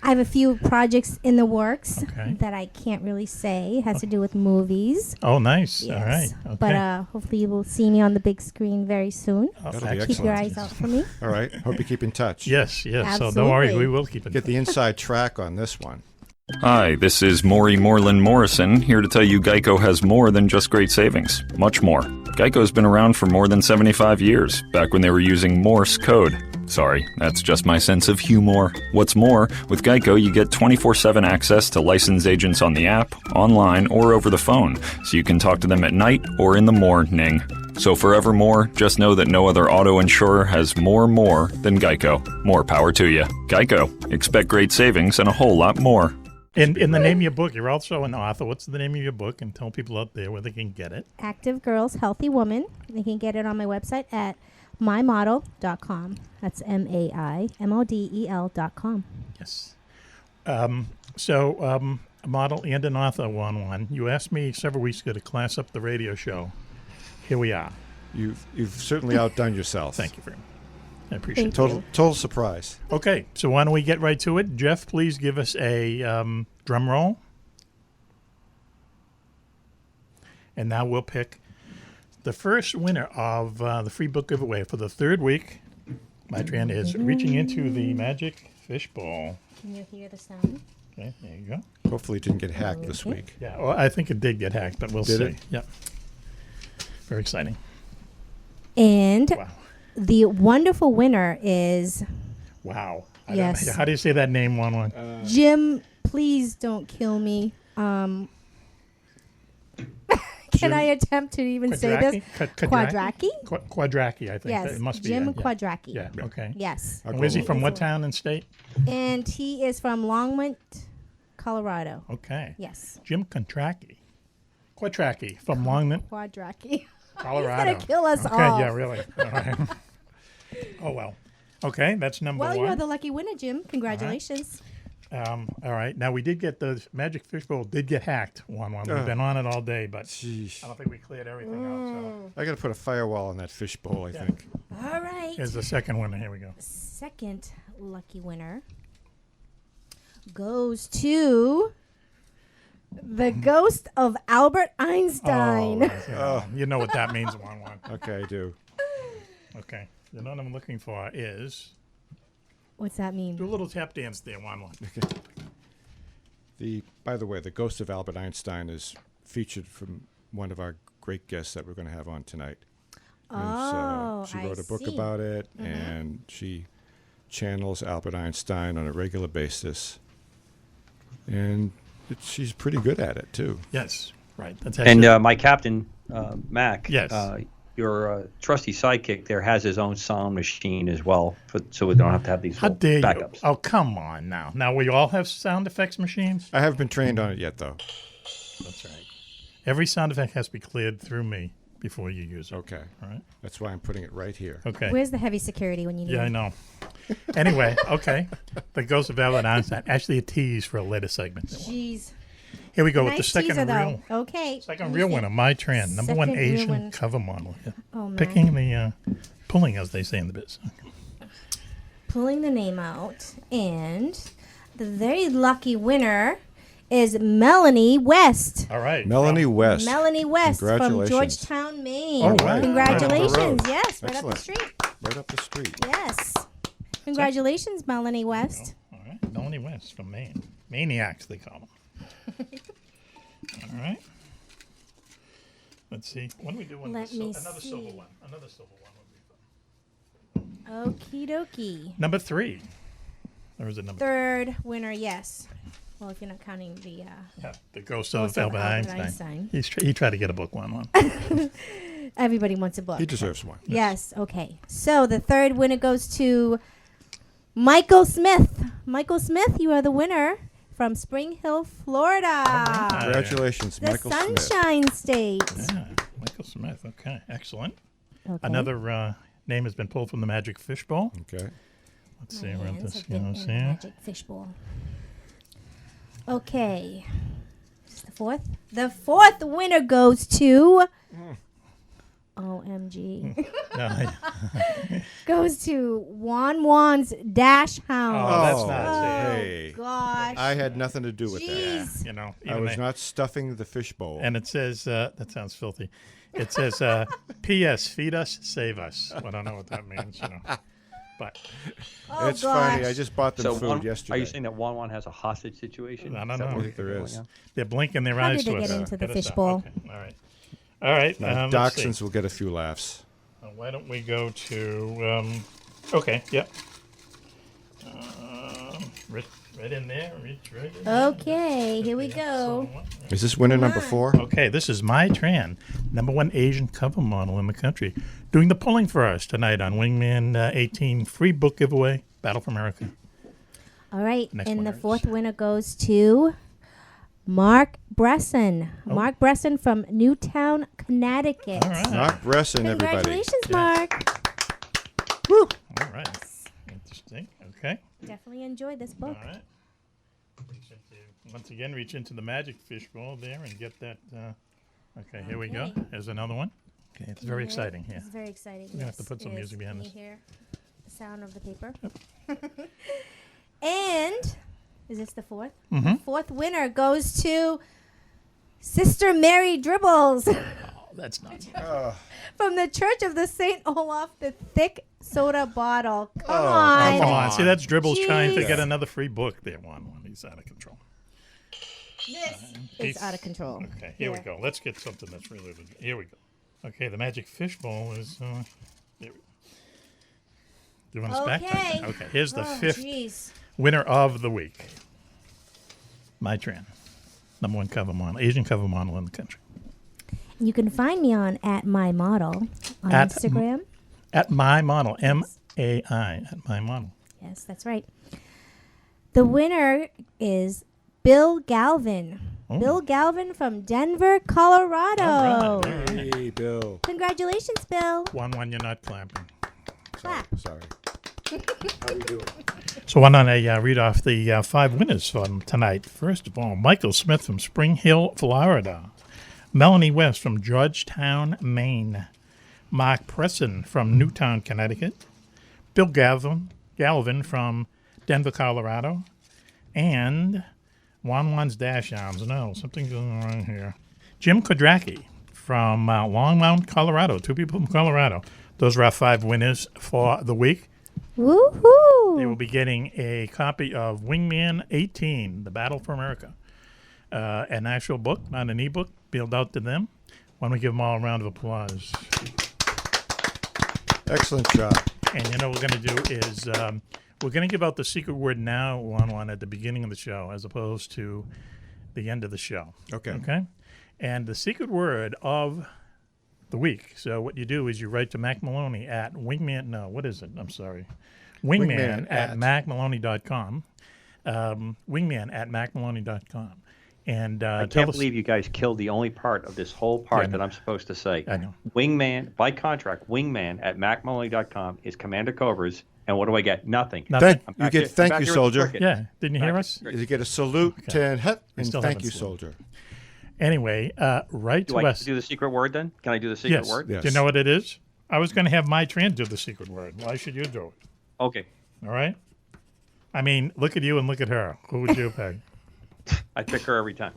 I have a few projects in the works Okay. that I can't really say. It has to do with movies. you? Oh, nice. Yes. All right. Okay. But hopefully you will see me on the big screen very soon. Oh, That'll be excellent. Keep your excellent. eyes out for me. All right. Hope you keep in touch. Yes, yes. So don't worry, Absolutely. we will keep it. Get the inside track on this one. Hi, this is Maury Moreland Morrison, here to tell you Geico has more than just great savings. Much more. Geico's been around for more than 75 years, back when they were using Morse code. Sorry, that's just my sense of humor. What's more, with Geico, you get 24/7 access to licensed agents on the app, online, or over the phone, so you can talk to them at night or in the morning. So forevermore, just know that no other auto insurer has more than Geico. More power to you. Geico. Expect great savings and a whole lot more. In the name of your book, you're also an author. What's the name of your book? And tell people out there where they can get it. Active Girls, Healthy Woman. They can get it on my website at mymodel.com. That's MAIMODEL.com. Yes. So, a model and an author, Juan-Juan. You asked me several weeks ago to class up the radio show. Here we are. You've certainly outdone yourself. Thank you very much. I appreciate it. Total surprise. Okay, so why don't we get right to it? Jeff, please give us a drum roll. And now we'll pick the first winner of the free book giveaway for the third week. Tran is reaching into the magic fishbowl. Can you hear the sound? Okay, there you go. Hopefully it didn't get hacked this week. Yeah, well, I think it did get hacked, but we'll Did see. it? Yeah. Very exciting. And Wow. the wonderful winner is Wow. I Yes. don't know. How do you say that name, Juan-Juan? Jim. Please don't kill me. Can I attempt to even say this? Quadracki? Quadracki, I think. Yes, It must be. Jim yeah. Quadracki. Yeah, okay. Yes. I'll And go where's he with- from? What town and state? And he is from Longmont, Colorado. Okay. Yes. Jim Quadracki from Longmont, Quadracki. Colorado. He's gonna kill us okay, all. yeah, really. All right. Oh, well. Okay, that's number Well, one. you're the lucky winner, Jim. Congratulations. All right. Now, we did get the Magic Fishbowl did get hacked, Juan-Juan. We've been on it all day, but Jeez. I don't think we cleared everything out. So I got to put a firewall on that fishbowl, I think. All right. here's the second winner. Here we go. Second lucky winner goes to the ghost of Albert Einstein. Oh, you know what that means, Juan-Juan. Okay, I do. Okay. The one I'm looking for is... What's that mean? Do a little tap dance there, Juan-Juan. By the way, the ghost of Albert Einstein is featured from one of our great guests that we're going to have on tonight. Oh, she I wrote a book see. about it, and she channels Albert Einstein on a regular basis. And she's pretty good at it, too. Yes. Right. That's And actually- my captain, Mac, Yes. your trusty sidekick there has his own sound machine as well, so we don't have to have these How little dare you? backups. Oh, come on now. Now, we all have sound effects machines? I haven't been trained on it yet, though. That's right. Every sound effect has to be cleared through me before you use it. Okay. All right. That's why I'm putting it right here. Okay. Where's the heavy security when you need Yeah, I it? know. Anyway, okay. The Ghost of Albert Einstein. Actually, a tease for a later segment. Jeez. Here we go with the Nice second teaser, real, though. Okay. second Let me real see. winner, Tran, #1 Second real Asian winner. cover model. Yeah. Oh, man. Picking the pulling, as they say in the biz. Pulling the name out. And the very lucky winner is Melanie West. All right. Melanie West. Melanie West from Congratulations. Georgetown, Maine. Oh, right. Congratulations. Right up the road. Yes, right up the Excellent. street. Right up the street. Yes. Congratulations, Melanie West. All right. Melanie West from Maine. Maniacs, they call them. All right. Let's see. What do we do? Let me another see. silver one. Another silver one would be fun. Okie dokie. Number 3. Or is it number Third winner, yes. Well, if you're not counting the Yeah, the Ghost Ghost of of Albert Albert Einstein. Einstein. He tried to get a book one. everybody wants a book. He deserves one. Yes, okay. So the third winner goes to Michael Smith. Michael Smith, you are the winner from Spring Hill, Florida. Congratulations, The Michael Smith. Sunshine State. Yeah, Michael Smith. Okay, excellent. Okay. Another name has been pulled from the Magic Fishbowl. Okay. Let's see My where hands this have been goes in a here. magic fishbowl. Okay. This is the fourth. The fourth winner goes to... OMG. No, Goes to Juan-Juan's Dash Hound. Oh, that's Oh, not hey. Gosh. I had nothing to do with that. Jeez. you know. I even was they- not stuffing the fishbowl. And it says, that sounds filthy. It says, P.S. Feed us, save us. Well, I don't know what that means, you know. But Oh, It's funny. I gosh. just bought them So, food yesterday. are you saying that Juan has a hostage situation? I don't Is that know. what I think there you're is. going on? they're blinking their How eyes did they to us. get into the Hit us up. fishbowl? Okay, all right. All right. Now, Let's see. Dachshunds will get a few laughs. Why don't we go to, okay, yep. Right in there. Reach right in there. Okay, here we Yeah, go. so- Is this winner number 4? Okay, this is my Tran, #1 Asian cover model in the country, doing the pulling for us tonight on Wingman 18 free book giveaway, Battle for America. All right, Next and the winner is- fourth winner goes to Mark Bresson. Mark Bresson from Newtown, Connecticut. All right. Mark Bresson, everybody. Congratulations, Yeah. Mark. Woo. All right. Interesting. Okay. Definitely enjoyed this book. All right. Once again, reach into the magic fishbowl there and get that. Okay, here we go. Okay. There's another one. Okay, it's very exciting here. It's very exciting. gonna have to yes, put some it music is. behind Can this. you hear the sound of the paper? And is this the fourth? Mm-hmm. The fourth winner goes to Sister Mary Dribbles Oh, that's not. from the Church of the St. Olaf, the thick soda bottle. Come Oh, on. Come on. See, that's Dribbles trying to Jeez. get another free book there, Juan. He's out of control. This He's- is out of control. Okay, here we go. Let's get something that's really legit. Here we go. Okay, the magic fishbowl is. Here we go. Do you want us back? Okay. Okay, here's the Oh, fifth jeez. winner of the week. My Tran, #1 cover model, Asian cover model in the country. You can find me on @mymodel on At Instagram. At my model, MAI, at my model. Yes, that's right. The winner is Bill Galvin. Oh. Bill Galvin from Denver, Colorado. All right. Hey, Bill. Congratulations, Bill. Juan, you're not clapping. Clap. Sorry. So why don't I read off the 5 winners from tonight? First of all, Michael Smith from Spring Hill, Florida. Melanie West from Georgetown, Maine. Mark Presson from Newtown, Connecticut. Bill Galvin from Denver, Colorado. And Juan-Juan's Dash Arms. No, something's going wrong here. Jim Kodraki from Longmount, Colorado. 2 people from Colorado. Those are our 5 winners for the week. Woohoo! They will be getting a copy of Wingman 18, The Battle for America. An actual book, not an ebook, mailed out to them. Why don't we give them all a round of applause? Excellent job. And you know what we're going to do is we're going to give out the secret word now, Juan, at the beginning of the show, as opposed to the end of the show. Okay. Okay? And the secret word of the week. So what you do is you write to Mack Maloney at Wingman. No, what is it? I'm sorry. Wingman at mackmaloney.com. Wingman at mackmaloney.com. And I tell can't us. believe you guys killed the only part of this whole part Yeah, I that know. I'm supposed to say. I know. Wingman, by contract, Wingman at mackmaloney.com is Commander Cobra's. And what do I get? Nothing. Nothing. Thank, I'm you back get here- thank back you, here at the soldier. circuit. Yeah, didn't you hear Back us? here. You get a salute, Okay. 10 hut, and still thank haven't you, salute. soldier. Anyway, write Do to I us. do the secret word then? Can I do the secret Yes. word? Yes. Do you know what it is? I was going to have my Tran do the secret word. Why should you do it? Okay. All right? I mean, look at you and look at her. Who would you pick? I pick her every time.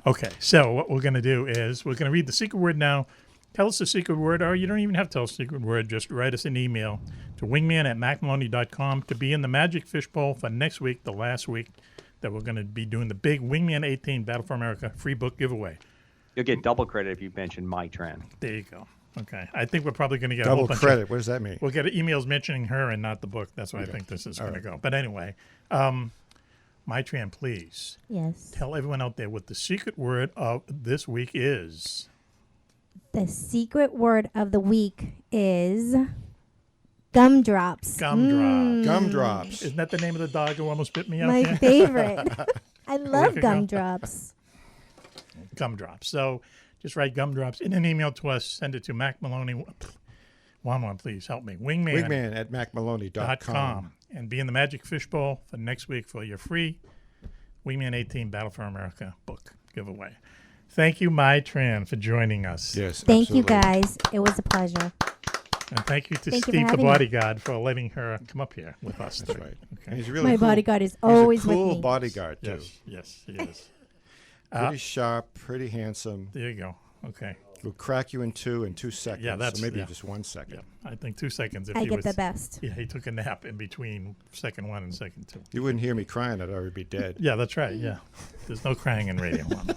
Okay, so what we're going to do is we're going to read the secret word now. Tell us the secret word, or you don't even have to tell us the secret word. Just write us an email to wingman at mackmaloney.com to be in the Magic Fishbowl for next week, the last week that we're going to be doing the big Wingman 18 Battle for America free book giveaway. You'll get double credit if you mention my Tran. There you go. Okay, I think we're probably going to get a Double whole bunch credit. What does that mean? We'll get emails mentioning her and not the book. That's why I think this is going to go. But anyway, my Tran, please Yes. tell everyone out there what the secret word of this week is. The secret word of the week is Gumdrops. Gumdrops. Gumdrops. Isn't that the name of the dog who almost bit me out My there? favorite. I love you go. gumdrops. Gumdrops. So just write gumdrops in an email to us. Send it to Mack Maloney. Juan-Juan, please help me. Wingman at mackmaloney.com. And be in the Magic Fishbowl for next week for your free Wingman 18 Battle for America book giveaway. Thank you, my Tran, for joining us. Yes, Thank you, absolutely. guys. It was a pleasure. And thank you to Thank you for Steve, the having me. bodyguard, for letting her come up here with us. That's today. right. Okay. And he's really My cool. bodyguard is He's always a cool with me. bodyguard, too. Yes, he is. Pretty sharp, pretty handsome. There you go. Okay. Will crack you in 2 seconds. Yeah, that's- so maybe yeah. just 1 second. Yeah, I think 2 seconds. If I he get was, the best. Yeah, he took a nap in between second one and second two. You wouldn't hear me crying, I'd already be dead. Yeah, that's right. Yeah. There's no crying in radio. Mom.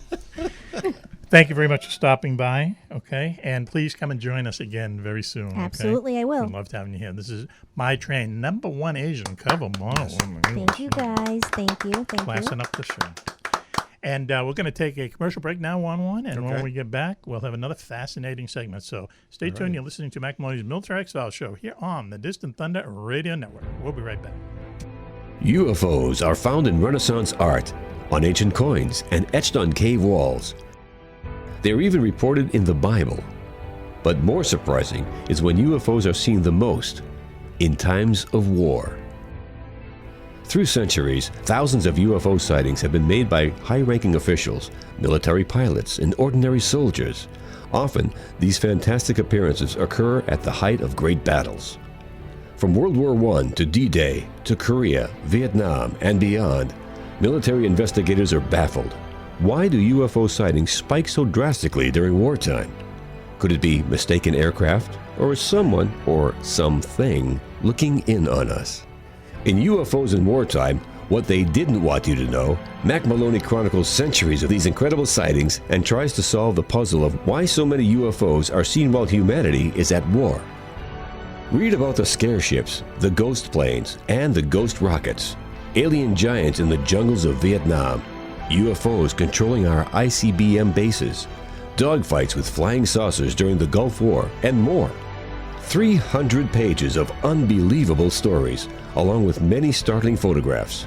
Thank you very much for stopping by. Okay. And please come and join us again very soon. Okay? Absolutely, I will. We'd love to have you here. This is My Train, #1 Asian cover model. Thank you, guys. Thank you. Thank Classing you. up the show. And we're going to take a commercial break now, Juan-Juan, and when Okay. we get back, we'll have another fascinating segment. So stay tuned. You're listening to Mack Maloney's Military X-Files show here on the Distant Thunder Radio Network. We'll be right back. UFOs are found in Renaissance art, on ancient coins, and etched on cave walls. They are even reported in the Bible. But more surprising is when UFOs are seen the most in times of war. Through centuries, thousands of UFO sightings have been made by high-ranking officials, military pilots, and ordinary soldiers. Often, these fantastic appearances occur at the height of great battles. From World War I to D-Day to Korea, Vietnam, and beyond, military investigators are baffled. Why do UFO sightings spike so drastically during wartime? Could it be mistaken aircraft, or is someone or something looking in on us? In UFOs in Wartime, What They Didn't Want You to Know, Mack Maloney chronicles centuries of these incredible sightings and tries to solve the puzzle of why so many UFOs are seen while humanity is at war. Read about the scare ships, the ghost planes, and the ghost rockets, alien giants in the jungles of Vietnam, UFOs controlling our ICBM bases, dogfights with flying saucers during the Gulf War, and more. 300 pages of unbelievable stories, along with many startling photographs.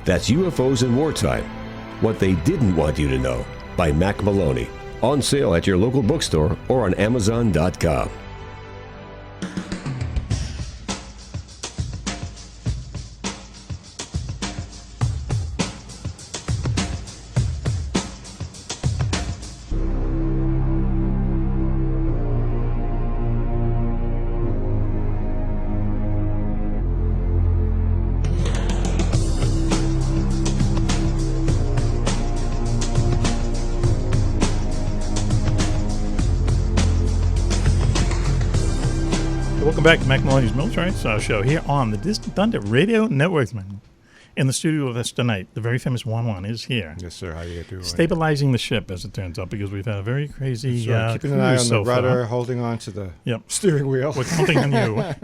That's UFOs in Wartime, What They Didn't Want You to Know, by Mack Maloney. On sale at your local bookstore or on Amazon.com. Welcome back to Mack Maloney's Military X-Files show here on the Distant Thunder Radio Network. In the studio with us tonight, the very famous Juan-Juan is here. Yes, sir. How you doing? Stabilizing the ship, as it turns out, because we've had a very crazy Keeping an eye on cruise the so far. rudder, holding on to the Yep. steering wheel. We're counting on you.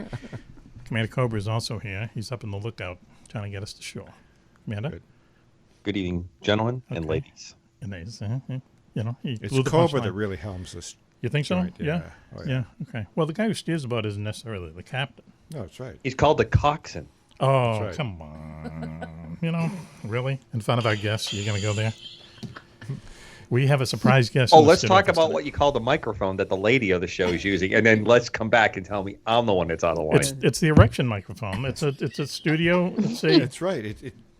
Commander Cobra is also here. He's up in the lookout trying to get us to shore. Commander? Good. Good evening, gentlemen and Okay. ladies. And he's, you know, he It's blew the Cobra punchline. that really helms this. You think so? joint, Yeah. yeah. Oh, yeah. yeah. Okay. Well, the guy who steers the boat isn't necessarily the captain. No, that's right. He's called the coxswain. Oh, right. come on. You know, really? In front of our guests, you're going to go there? We have a surprise guest. Oh, in the let's studio talk with us about today. what you call the microphone that the lady of the show is using, and then let's come back and tell me I'm the one that's out of line. It's the erection microphone. It's a studio. That's right.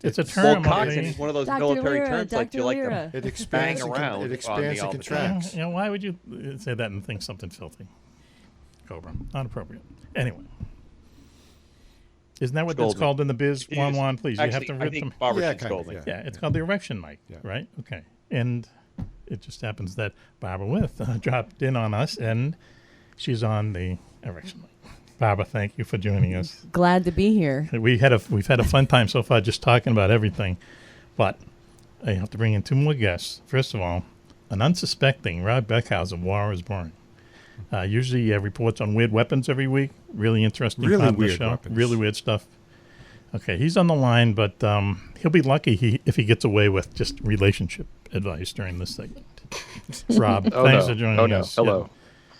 It's a Well, term. of coxswain the- is one of those Dr. military Lyra, terms like Dr. you like Lyra. them. It expands, Bang and, around it on expands me and all the time. contracts. You know, why would you say that and think something filthy? Cobra. Not appropriate. Anyway. Isn't that what that's Scold me. called in the biz? It is. Juan, please. Actually, you have to I rip think them. Barbara Yeah, should kind scold of, me. Yeah, it's called the erection mic, Yeah. right? Okay. And it just happens that Barbara With dropped in on us, and she's on the erection mic. Barbara, thank you for joining us. Glad to be here. We've had a fun time so far just talking about everything, but I have to bring in two more guests. First of all, an unsuspecting Rob Beckhouse of War is Born. Usually reports on weird weapons every week. Really interesting Really part of the weird show. weapons. Really weird stuff. Okay, he's on the line, but he'll be lucky if he gets away with just relationship advice during this segment. Rob, Oh, thanks no. for joining Oh, no. us. Hello. Yeah.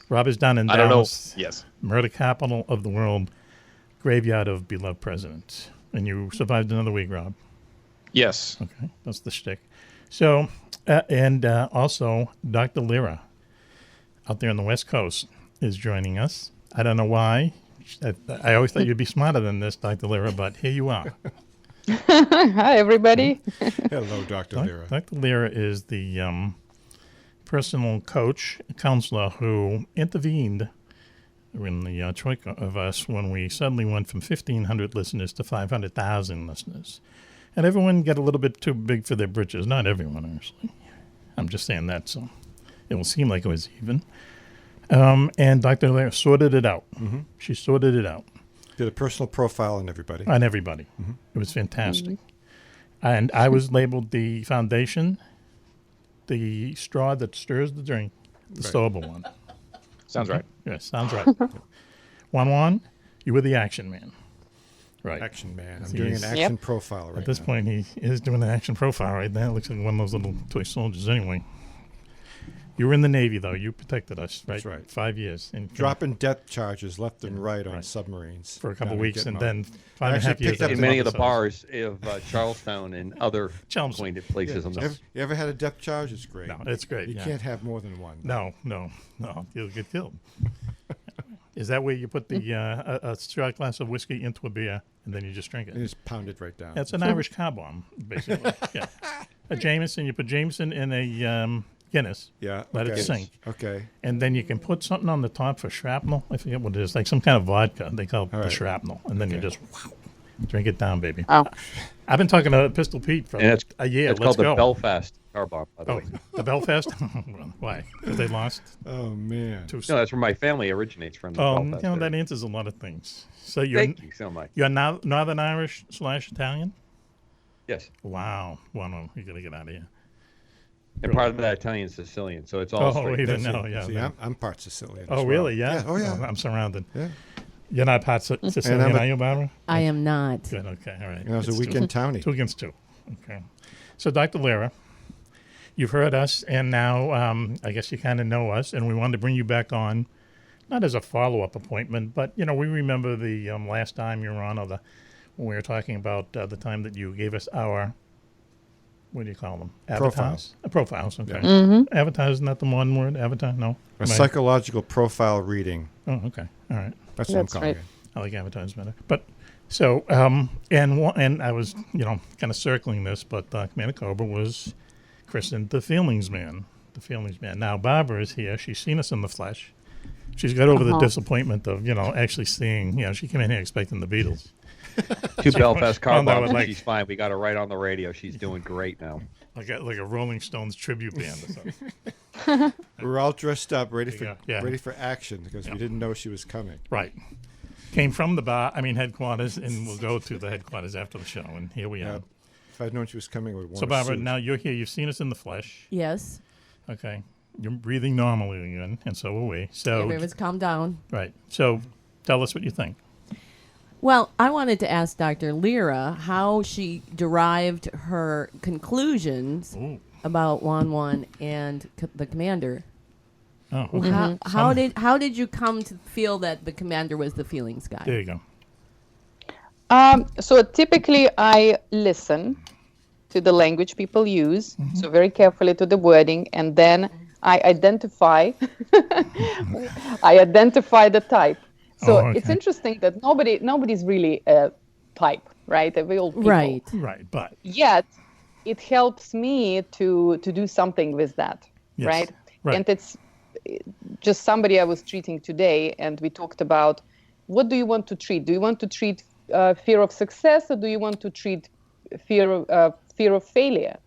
Rob is down in I don't know. Dallas, Yes. murder capital of the world. Graveyard of Beloved Presidents. And you survived another week, Rob. Yes. Okay, that's the shtick. So, also, Dr. Liira, out there on the West Coast, is joining us. I don't know why. I always thought you'd be smarter than this, Dr. Liira, but here you are. Hi, everybody. Hello, Dr. Liira. Dr. Liira is the personal coach, counselor who intervened in the troika of us when we suddenly went from 1,500 listeners to 500,000 listeners. And everyone got a little bit too big for their britches. Not everyone, actually. I'm just saying that, so it will seem like it was even. And Dr. Liira sorted it out. Mm-hmm. She sorted it out. Did a personal profile on everybody. On everybody. Mm-hmm. It was fantastic. Mm-hmm. And I was labeled the foundation, the straw that stirs the drink, the sober one. Sounds right. Yes, sounds right. Juan-Juan, you were the action man. Right. Action man. I'm doing an action profile right now. At this point, he is doing an action profile right now. It looks like one of those little toy soldiers anyway. You were in the Navy, though. You protected us, right? That's right. 5 years. Dropping depth charges left and right on submarines. For a couple of weeks, and then 5.5 years. In many of the bars of Charlestown and other pointed places. Yeah. You ever had a depth charge? It's great. No, it's great. You can't have more than one. No. You'll get killed. Is that where you put the a shot glass of whiskey into a beer, and then you just drink it? And just pound it right down. That's an Irish car bomb, basically. Yeah. A Jameson, you put Jameson in a Guinness. Yeah. Let it sink. Okay. And then you can put something on the top for shrapnel. I forget what it is. Like some kind of vodka. They call it the shrapnel. And then you just drink it down, baby. Oh. I've been talking to Pistol Pete for a year. It's called the Belfast car bomb, by the way. The Belfast? Why? Because they lost? Oh, man. No, that's where my family originates from. Belfast that answers a lot of things. So thank you so much. You're now Northern Irish / Italian? Yes. Wow. Well, you got to get out of here. And part of that Italian Sicilian, so it's all straight. Even now, yeah. See, I'm part Sicilian. Oh, really? Yeah? Oh, yeah. I'm surrounded. Yeah. You're not part Sicilian, are you, Barbara? I am not. Good, okay, all right. I was a weekend townie. 2 against 2. Okay. So, Dr. Liira, you've heard us, and now I guess you kind of know us, and we wanted to bring you back on, not as a follow-up appointment, but, we remember the last time you were on, when we were talking about the time that you gave us our, what do you call them? Profiles. Profiles, okay. Yeah. Mm-hmm. Avatar, isn't that the one word? Avatar? No? A psychological profile reading. Oh, okay. All right. That's what I'm calling it. I like avatars better. But so, and I was, kind of circling this, but Commander Cobra was christened the Feelings Man. The Feelings Man. Now, Barbara is here. She's seen us in the flesh. She's got over the disappointment of, actually seeing, she came in here expecting the Beatles. 2 Belfast car bombs, and she's fine. We got her right on the radio. She's doing great now. Like a Rolling Stones tribute band or something. We were all dressed up, ready for action, because we didn't know she was coming. Right. Came from the headquarters, and we'll go to the headquarters after the show, and here we are. If I'd known she was coming, I would have worn So, Barbara, a suit. now you're here. You've seen us in the flesh. Yes. Okay. You're breathing normally again, and so are we. So everyone's calm down. Right. So tell us what you think. Well, I wanted to ask Dr. Liira how she derived her conclusions about Juan-Juan and the commander. Oh, okay. How did you come to feel that the commander was the feelings guy? There you go. So typically I listen to the language people use, so very carefully to the wording, and then I identify the type. So it's interesting that nobody's really a type, right? We're all people. Right, but yet it helps me to do something with that, right? And it's just somebody I was treating today, and we talked about what do you want to treat? Do you want to treat fear of success, or do you want to treat fear of failure?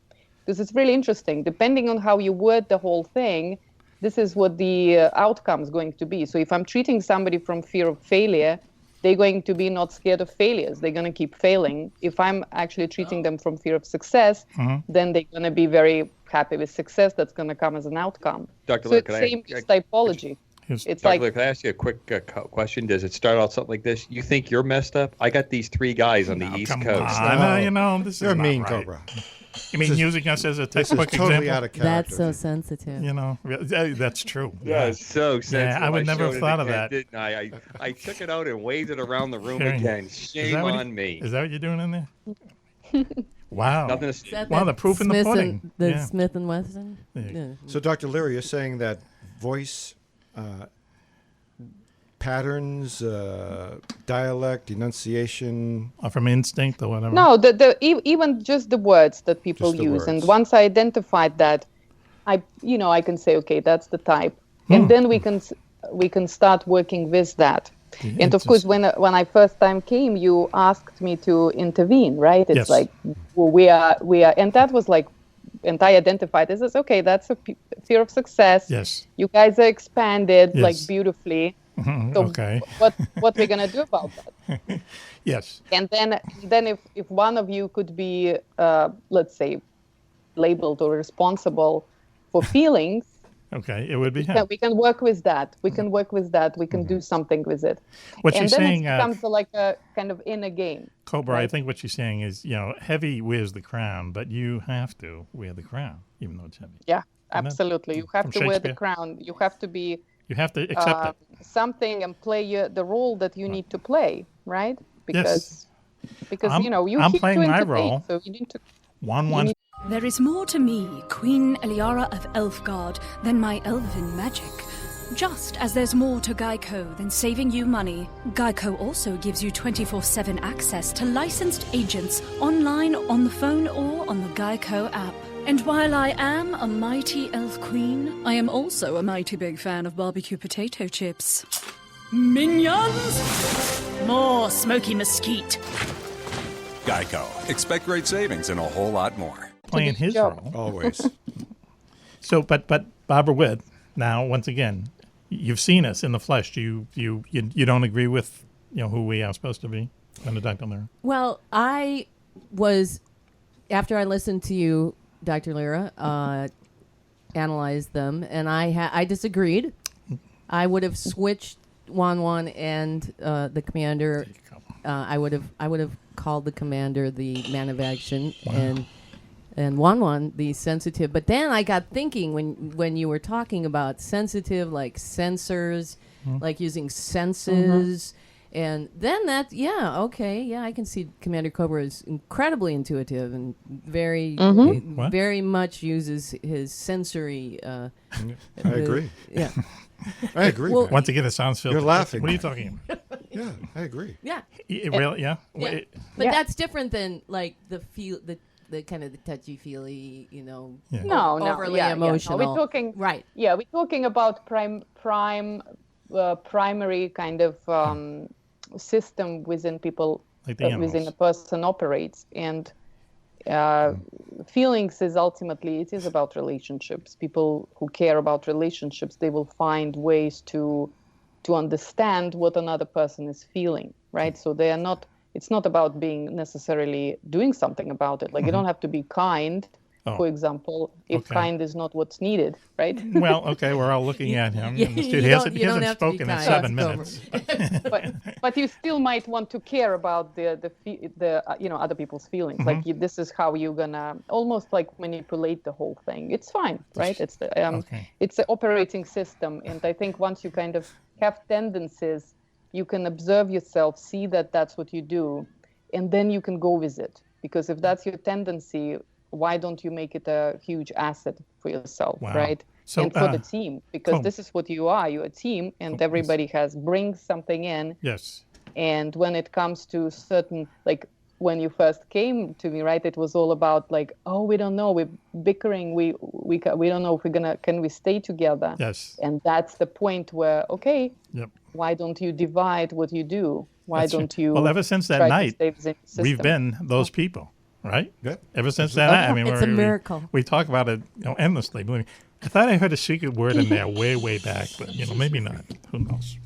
Because it's really interesting. Depending on how you word the whole thing, this is what the outcome is going to be. So if I'm treating somebody from fear of failure, they're going to be not scared of failures. They're going to keep failing. If I'm actually treating them from fear of success, then they're going to be very happy with success that's going to come as an outcome. Dr. So it's same typology. It's Dr. Liira, can I ask you a quick question? Does it start out something like this? You think you're messed up? I got these 3 guys on the East Coast. This you're is a mean right. Cobra. You mean using us as a textbook totally example? out of character. That's so sensitive. You know, that's true. Yeah, it's so sensitive. Yeah, I would never have showed it thought of again, that. Didn't I? I took it out and waved it around the room Hearing- again. Is Shame that what on me. Is that what you're doing in there? Wow. Nothing Is that Wow, that the proof in the Smith pudding. And, the Yeah. Smith and Wesson? Yeah. Yeah. So, Dr. Liira, you're saying that voice patterns, dialect, enunciation. Or from instinct or whatever. No, even just the words that people Just the use. And words. once I identified that, I can say, okay, that's the type, and then we can start working with that. And of course, when I first time came, you asked me to intervene, right? It's Yes. like well, we are, and that was like, and I identified this as okay. That's a fear of success. Yes. You guys are expanded like Yes. beautifully. Mhm, So okay. what we're gonna do about that? Yes. And then if one of you could be, let's say, labeled or responsible for feelings, Okay, it would be him. then we can work with that. We can work with that. We can do something with it. What and she's then saying, it becomes like a kind of inner game. Cobra, I right? think what she's saying is, heavy wears the crown, but you have to wear the crown, even though it's heavy. Yeah, And that- absolutely. You have from to wear the Shakespeare. crown. You have to be You have to accept it. something and play the role that you need to play, right? Because I'm- you I'm keep playing to my entertain, role. so you need to. Juan-Juan. There is more to me, Queen Liira of Elfgard, than my elven magic. Just as there's more to Geico than saving you money, Geico also gives you 24/7 access to licensed agents online, on the phone, or on the Geico app. And while I am a mighty elf queen, I am also a mighty big fan of barbecue potato chips. Minions! More smoky mesquite. Geico. Expect great savings and a whole lot more. Playing his role. Always. So, but Barbara Witt, now, once again, you've seen us in the flesh. You don't agree with, who we are supposed to be under Dr. Liira? Well, I was, after I listened to you, Dr. Liira, analyze them, and I disagreed. I would have switched Juan-Juan and the commander. I would have called the commander the man of action, and Juan-Juan the sensitive. But then I got thinking when you were talking about sensitive, like sensors, like using senses. And then I can see Commander Cobra is incredibly intuitive and very, very much uses his sensory. I agree. Yeah, I agree. Well, man. Once again, it sounds filthy. You're laughing. What are you talking about? Yeah, I agree. yeah. Really? Yeah. Yeah. But that's different than like the kind of the touchy feely, No, overly yeah, emotional. Yeah. No, we're talking right. Yeah, we're talking about primary kind of system within people, Like the within animals. a person operates, and feelings is ultimately it is about relationships. People who care about relationships, they will find ways to understand what another person is feeling, right? So they are not. It's not about being necessarily doing something about it. Like you don't have to be kind, for example, if kind is not what's needed, right? Well, okay, we're all looking at him. Yeah, in the you studio. He don't hasn't have to be spoken in kind. 7 Yes, minutes. But you still might want to care about the other people's feelings. Like this is how you're gonna almost like manipulate the whole thing. It's fine, right? It's the it's the operating system, and I think once you kind of have tendencies, you can observe yourself, see that that's what you do, and then you can go with it. Because if that's your tendency, why don't you make it a huge asset for yourself, right? So, and for the team, because this is what you are. You're a team, and everybody brings something in. Yes. And when it comes to certain, like when you first came to me, right, it was all about like, oh, we don't know, we're bickering, we don't know if can we stay together? Yes. And that's the point where, okay, Yep. why don't you divide what you do? Why That's don't you? Well, ever since that try to night, stay within the we've system? been those people, right? Yeah. Ever since that night, I mean, It's a miracle. We talk about it endlessly. Believe me. I thought I heard a secret word in there way back, but maybe not. Who knows?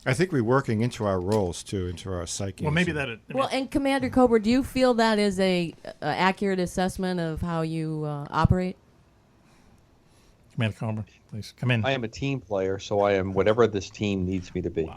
I think we're working into our roles too, into our psyche. Well, maybe that. Well, and Commander Cobra, do you feel that is a accurate assessment of how you operate? Commander Cobra, please come in. I am a team player, so I am whatever this team needs me to be.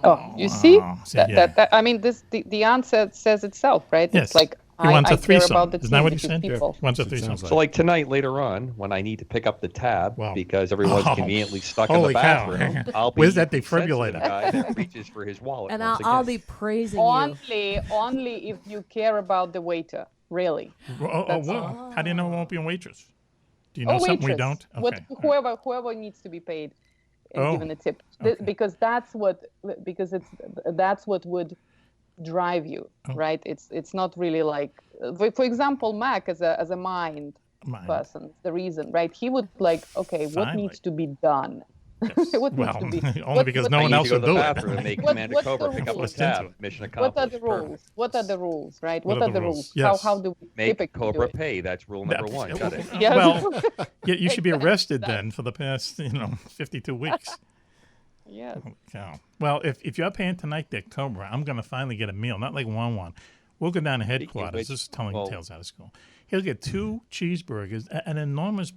Oh, you see? See, yeah. That I mean, the answer says itself, right? Yes. It's like He wants a I care threesome. about the Isn't that team, what he which is said? people. He wants a threesome. So like tonight later on, when I need to pick up the tab because everyone's Oh. conveniently stuck in Holy the cow. bathroom, I'll be Where's that the sensitive defibrillator? guy that reaches for his wallet. And once I'll again. be praising you. Only if you care about the waiter, really. Well, how do you know it won't be a waitress? Do you know waitress. something we don't? Okay. Whoever needs to be paid and given a tip, because that's what would drive you, right? It's not really like, for example, Mack as a mind person, the reason, right? He would like, okay, what Finally. needs to be done? What needs to be only because no one else will do it. And make Commander Cobra pick up the tab. Mission accomplished. What are the rules? What are the rules, right? What are the rules? Yes. How do we Make typically Cobra do it? pay. That's rule number one. Got it. Yes. Well, you should be arrested then for the past 52 weeks. Yes. Holy cow. Well, if you're paying tonight, there, Cobra, I'm going to finally get a meal. Not like Juan-Juan. We'll go down to headquarters. This is telling tales out of school. He'll get 2 cheeseburgers, an enormous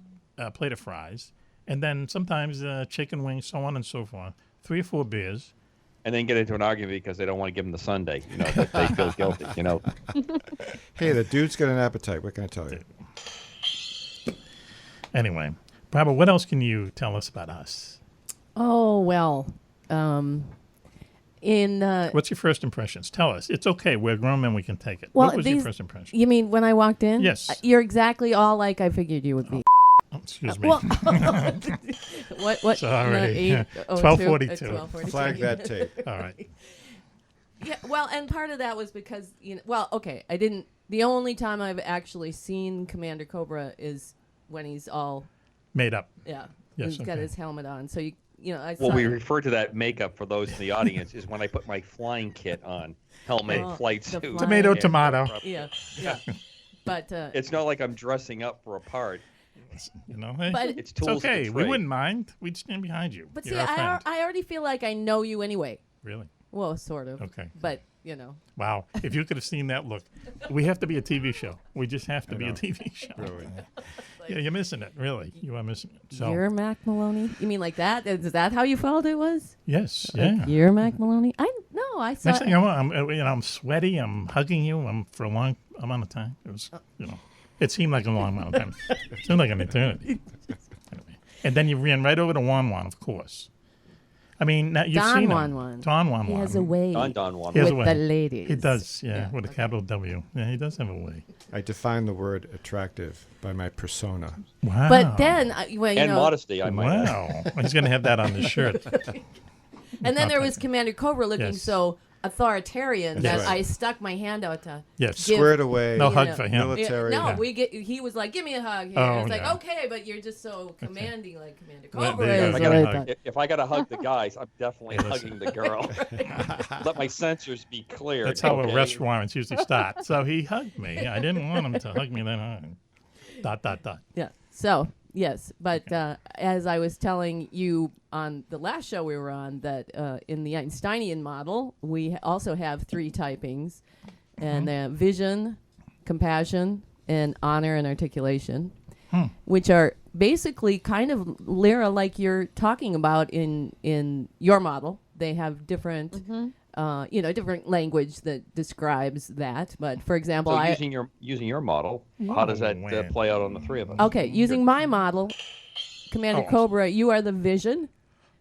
plate of fries, and then sometimes chicken wings, so on and so forth. 3 or 4 beers. And then get into an argument because they don't want to give him the Sunday. That they feel guilty. Hey, the dude's got an appetite. What can I tell you? Anyway, Barbara, what else can you tell us about us? Oh, well, what's your first impressions? Tell us. It's okay. We're grown men. We can take it. well, What was your first impression? You mean when I walked in? Yes. You're exactly all like I figured you would be. Oh, excuse me. Well, what? Sorry. 12:42. Flag that tape. All right. Yeah, well, and part of that was because, I didn't, the only time I've actually seen Commander Cobra is when he's all made up. Yeah. Yes, He's got his helmet on. So, I saw Well, we refer to that makeup for those in the audience is when I put my flying kit on, helmet, flight the suit. Tomato, tomato. Yeah. But it's not like I'm dressing up for a part. Hey, But it's tools. okay. Of the We trade. wouldn't mind. We'd stand behind you. But You're see, our friend. I already feel like I know you anyway. Really? Well, sort of. Okay. But, Wow. If you could have seen that look. We have to be a TV show. We just have to be a TV show. Really. Yeah, you're missing it. Really. You are missing it. So. You're Mack Maloney? You mean like that? Is that how you felt it was? Yes. Like, Yeah. you're Mack Maloney? I saw. Next thing I know, I'm sweaty. I'm hugging you. I'm for a long amount of time. It was, it seemed like a long amount of time. It seemed like an eternity. Anyway. And then you ran right over to Juan-Juan, of course. I mean, now you've seen him. Juan-Juan. Don Juan-Juan. He has a way. Don Juan. He has a with way. the ladies. He does, with a capital W. Yeah, he does have a way. I define the word attractive by my persona. Wow. But then, And modesty, I might add. Wow. He's going to have that on his shirt. And then there was Commander Cobra looking Yes. so authoritarian That's that right. I stuck my hand out to Yes. give, Squared away. No hug for him. Military. No, Yeah. he was like, give me a hug. Here. Oh, It's like, yeah. okay, but you're just so commanding like Commander Well, Cobra there you is. go. If I Gotta Like hug. that. If I got to hug the guys, I'm definitely Listen. hugging the girl. Let my sensors be clear. That's how okay? arrest warrants usually start. So he hugged me. I didn't want him to hug me that hard. ... Yeah. So, yes. But as I was telling you on the last show we were on, that in the Einsteinian model, we also have 3 typings. And vision, compassion, and honor and articulation, which are basically kind of Liira, like you're talking about in your model. They have different, different language that describes that. But for example, So using your model, how does that play out on the 3 of us? Okay, using my model, Commander Cobra, you are the vision,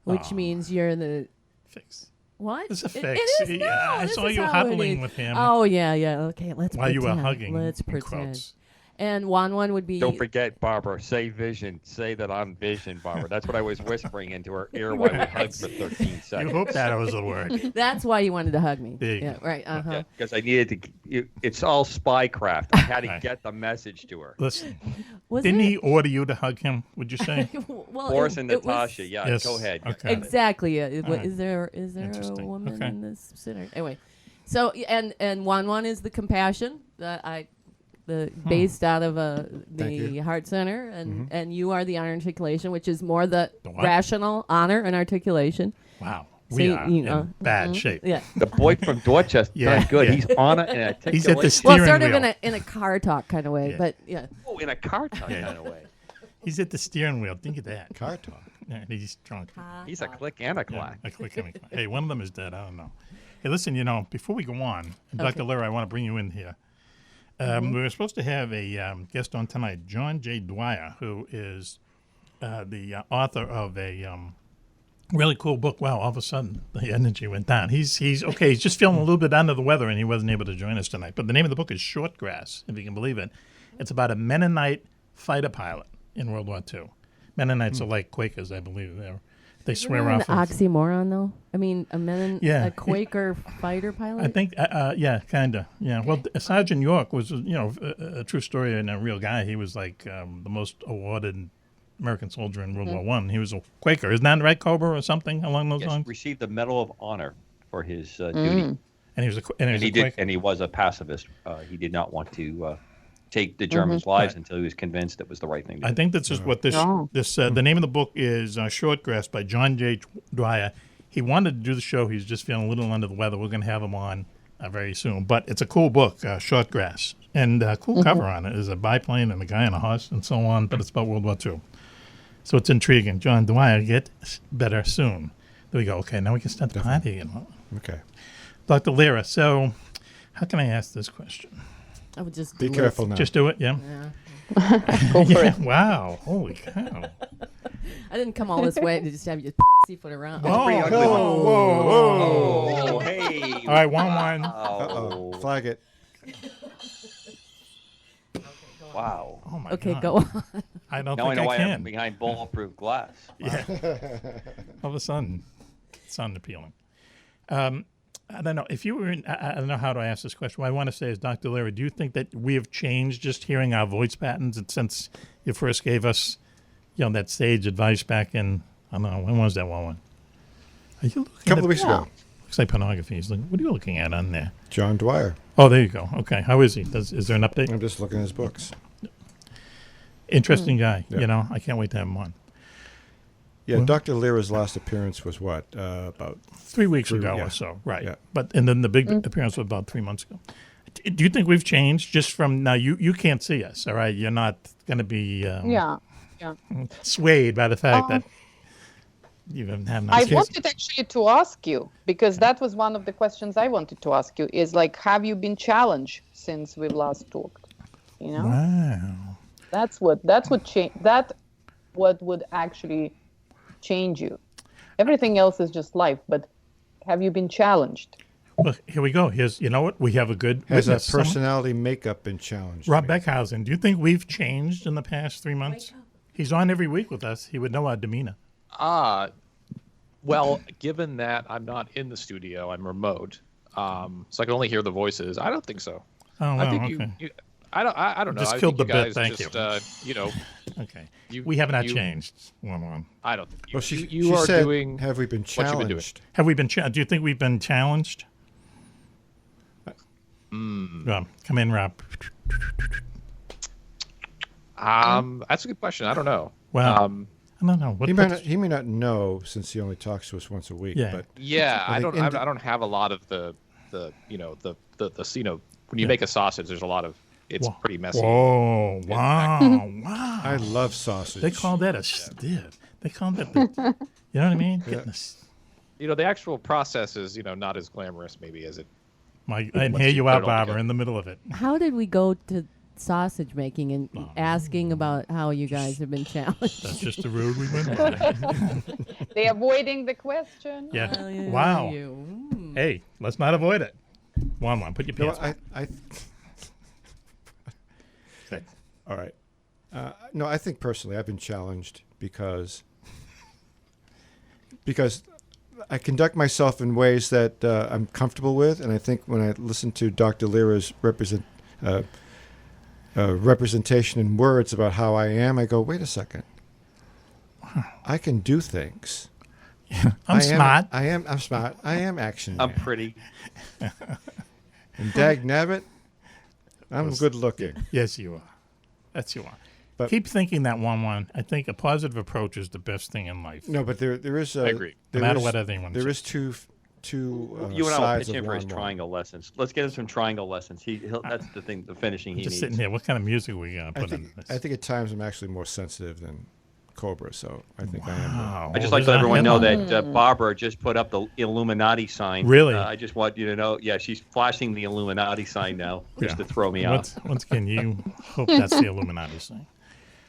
which means you're the fix. What? It's a It fix. is, no, I this saw is you how it huddling is. with him. Oh yeah. Okay, let's While pretend. you were hugging Let's in pretend. quotes. And Juan-Juan would be. Don't forget, Barbara, say vision. Say that I'm vision, Barbara. That's what I was whispering into her ear while we hugged for 13 seconds. You hope that was the word. That's why you wanted to hug me. There you Yeah, go. right. Uh-huh. Because I needed to. It's all spycraft. I had to get the message to her. Listen, Was didn't it? he order you to hug him, would you say? Well, Boris and it was- Natasha. Yeah, Yes. go ahead. Okay. Exactly. Yeah. All right. Is there a Interesting. woman Okay. in this center? Anyway, so and Juan-Juan is the compassion that based out of the heart center, and you are the honor and articulation, which is more the what? rational honor and articulation. Wow. So We you- are you know, in bad shape. Yeah. The boy from Dorchester, Yeah, done good. yeah. He's on it and articulation. He's at the Well, steering sort of wheel. in a car talk kind of way, Yeah. but yeah. Oh, in a car talk Yeah. kind of way. He's at the steering wheel. Think of that. Car talk. Yeah, he's drunk. He's a click and a Yeah, clack. a click and a clack. Hey, one of them is dead. I don't know. Hey, listen, before we go on, and Dr. Liira, I want to bring you in here. We were supposed to have a guest on tonight, John J. Dwyer, who is the author of a really cool book. Wow, all of a sudden the energy went down. He's okay. He's just feeling a little bit under the weather, and he wasn't able to join us tonight. But the name of the book is Shortgrass, if you can believe it. It's about a Mennonite fighter pilot in World War II. Mennonites are like Quakers, I believe. They swear off. An oxymoron, though. I mean, a Quaker fighter pilot. I think, yeah, kind of, yeah. Well, Sergeant York was, a true story and a real guy. He was like the most awarded American soldier in World War One. He was a Quaker, isn't that right, Cobra, or something along those lines? Received the Medal of Honor for his duty. And he was he was a pacifist. He did not want to take the Germans' lives until he was convinced it was the right thing to do. I think that's just what this the name of the book is Shortgrass by John J. Dwyer. He wanted to do the show. He's just feeling a little under the weather. We're going to have him on very soon. But it's a cool book, Shortgrass. And cool cover on it. There's a biplane and a guy on a horse and so on, but it's about World War II. So it's intriguing. John Dwyer, get better soon. There we go. Okay, now we can start the party again. Okay. Dr. Liira, so how can I ask this question? I would just be careful now. Just do it, yeah? Go for it. Wow. Holy cow. I didn't come all this way to just have you foot around. Whoa. Hey. All right, 1-1. Uh-oh. Flag it. Wow. Oh, my Okay, God. go on. I don't now think I know I why can. I'm behind bulletproof glass. Yeah. All of a sudden, it's unappealing. I don't know if you were in. I don't know how to ask this question. What I want to say is, Dr. Liira, do you think that we have changed just hearing our voice patterns since you first gave us, that sage advice back in, I don't know, when was that one? Are you looking a couple of weeks ago. Looks like pornography. He's like, what are you looking at on there? John Dwyer. Oh, there you go. Okay, how is he? Is there an update? I'm just looking at his books. Interesting guy. Yeah. I can't wait to have him on. Yeah, Dr. Liira's last appearance was what? About 3 weeks ago or so, right? Yeah. But and then the big appearance was about 3 months ago. Do you think we've changed just from now? You can't see us, all right? You're not going to be swayed by the fact that you haven't had I wanted actually to ask you, because that was one of the questions I wanted to ask you, is like, have you been challenged since we last talked? Wow. That's what would actually change you. Everything else is just life, but have you been challenged? Well, here we go. Here's, you know what? We have a good Has witness. that personality makeup been challenged? Rob Beckhausen, do you think we've changed in the past 3 months? He's on every week with us. He would know our demeanor. Well, given that I'm not in the studio, I'm remote, so I can only hear the voices. I don't think so. Oh, wow, I think okay. I don't know. Just I killed think the you bit. guys Thank just, you. Okay. We have not changed. I don't think Well, you are said, doing. have we been what you've been doing. challenged? Have we been? Do you think we've been challenged? Come in, Rob. That's a good question. I don't know. Well, I don't know. He may not know, since he only talks to us once a week. Yeah. But I don't have a lot of the when you make a sausage, there's a lot of it's pretty messy. Whoa! Wow! Wow! I love sausage. They call that a stiff. They call that the. You know what I mean? Yeah. The actual process is not as glamorous maybe as it. And here you are, Barbara, in the middle of it. How did we go to sausage making and asking about how you guys have been challenged? That's just the road we went on. They're avoiding the question. Yeah. Wow. Hey, let's not avoid it. Juan-Juan, put your pants on. Okay. All right. No, I think personally I've been challenged because I conduct myself in ways that I'm comfortable with, and I think when I listen to Dr. Liira's representation in words about how I am, I go, wait a second. I can do things. I'm smart. I'm smart. I am action. I'm pretty. And dag nabbit, I'm good looking. Yes, you are. That's you are. But keep thinking that, Juan-Juan. I think a positive approach is the best thing in life. No, but there is a. I agree. No matter what anyone says. There is two you and I will sides pitch of in for his one triangle lessons. Let's get him some triangle lessons. That's the thing, the finishing he just needs. sitting here. What kind of music we gonna put in this? I think at times I'm actually more sensitive than Cobra, so I think I am. I just like to let everyone know that Barbara just put up the Illuminati sign. Really? I just want you to know, she's flashing the Illuminati sign now just to throw me off. Once again, you hope that's the Illuminati sign.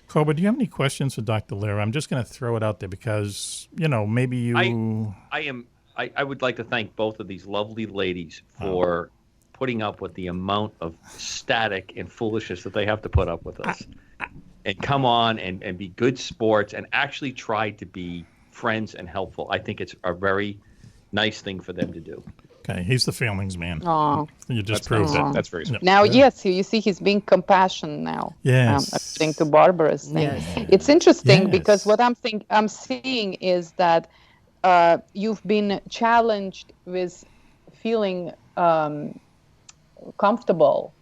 Cobra, do you have any questions for Dr. Liira? I'm just going to throw it out there because, maybe you... I would like to thank both of these lovely ladies for putting up with the amount of static and foolishness that they have to put up with us. And come on and be good sports and actually try to be friends and helpful. I think it's a very nice thing for them to do. Okay, he's the feelings man. Aww. You just proved it. That's very sweet. Now, yes, you see he's being compassionate now. Yes. According to Barbara's thing. Yes. It's interesting because what I'm seeing is that you've been challenged with feeling comfortable.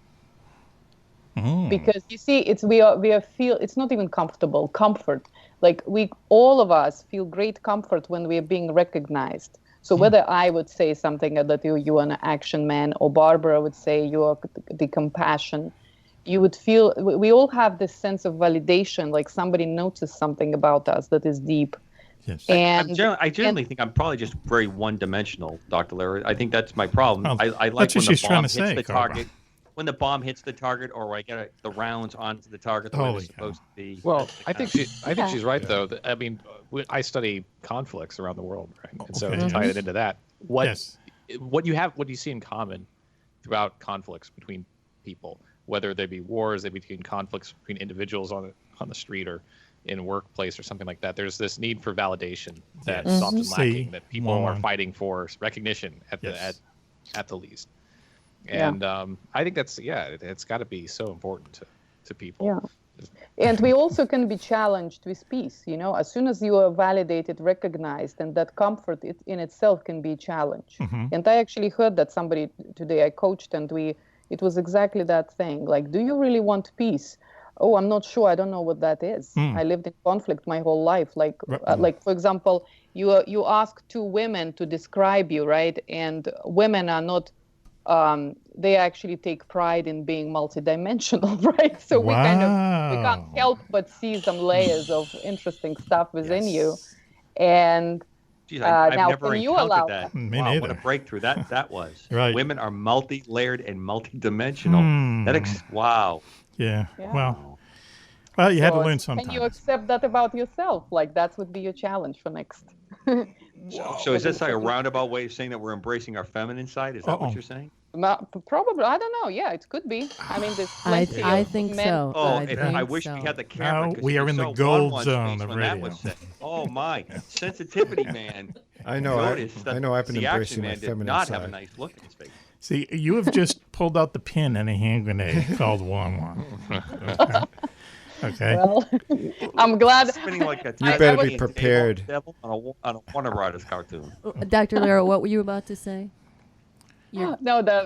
Because you see, it's not even comfortable, comfort. Like all of us feel great comfort when we are being recognized. So whether I would say something that you're an action man, or Barbara would say you're the compassion, you would feel, we all have this sense of validation, like somebody noticed something about us that is deep. Yes. And I generally think I'm probably just very one-dimensional, Dr. Liira. I think that's my problem. I like when the bomb hits the target. When the bomb hits the target, or I get the rounds onto the target the way they're supposed to be. Well, I think she's right though. I mean, I study conflicts around the world, right? And so to tie it into that, what you see in common throughout conflicts between people, whether they be wars, they be between conflicts between individuals on the street or in a workplace or something like that. There's this need for validation that's often lacking. That people are fighting for recognition at the least. And I think that's it's got to be so important to people. Yeah, and we also can be challenged with peace. As soon as you are validated, recognized, and that comfort in itself can be a challenge. And I actually heard that somebody today I coached, and it was exactly that thing. Like, do you really want peace? Oh, I'm not sure. I don't know what that is. I lived in conflict my whole life. Like for example, you ask two women to describe you, right? And women are not. They actually take pride in being multidimensional, right? So we can't help but see some layers of interesting stuff within you. And Geez, I've now, never can you encountered allow that. Me Wow, neither. what a breakthrough that was. Right. Women are multi-layered and multi-dimensional. Wow. Yeah. Well, you had to learn sometimes. Can you accept that about yourself? Like, that would be your challenge for next. So is this like a roundabout way of saying that we're embracing our feminine side? Is that what you're saying? Probably. I don't know. Yeah, it could be. I mean, there's plenty I of think men. so. Oh, I wish we had the camera. No, we are in the gold zone of radio. Oh my sensitivity, man! I know. I know. I've been embracing my feminine did not side. have a nice look in his face. See, you have just pulled out the pin in a hand grenade called Juan-Juan. Okay. Well, I'm glad. Like a you better be prepared. On a Warner Brothers cartoon. Dr. Liira, what were you about to say? No,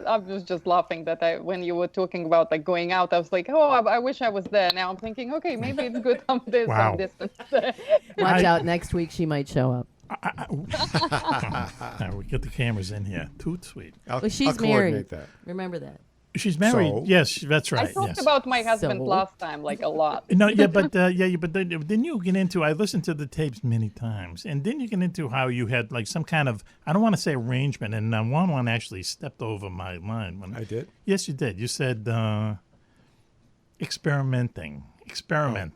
I was just laughing that when you were talking about like going out, I was like, oh, I wish I was there. Now I'm thinking, okay, maybe it's good there's some distance. Watch out, next week she might show up. Now we get the cameras in here. Toot sweet. She's married. Remember that. She's married. So? Yes, that's right. I talked about my husband last time, like a lot. No, yeah, but then you get into. I listened to the tapes many times, and then you get into how you had like some kind of, I don't want to say arrangement, and Juan-Juan actually stepped over my line when I did. Yes, you did. You said experimenting.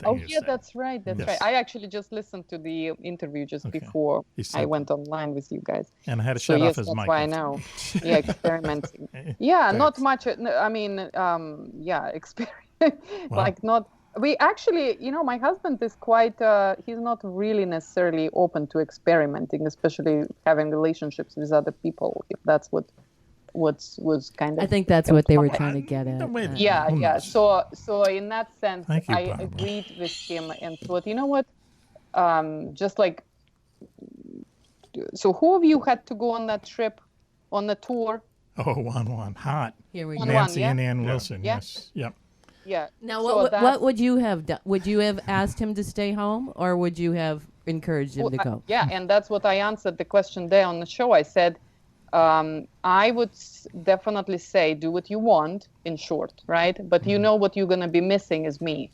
Oh yeah, that's right. That's right. I actually just listened to the interview just before I went online with you guys. And I had to shut off his mic. That's why I know. Yeah, experimenting. Yeah, not much. I mean, experiment. Like not. We actually, my husband is quite. He's not really necessarily open to experimenting, especially having relationships with other people. If that's what was kind of. I think that's what they were trying to get at. Yeah. So in that sense, I agreed with him and thought, you know what, just like. So who of you had to go on that trip, on the tour? Oh, Juan-Juan, hot. Here we go. Nancy and Ann Wilson. Yeah. Yes. Yep. Yeah. Now, what would you have done? Would you have asked him to stay home, or would you have encouraged him to go? Yeah, and that's what I answered the question there on the show. I said, I would definitely say do what you want, in short, right? But you know what you're gonna be missing is me,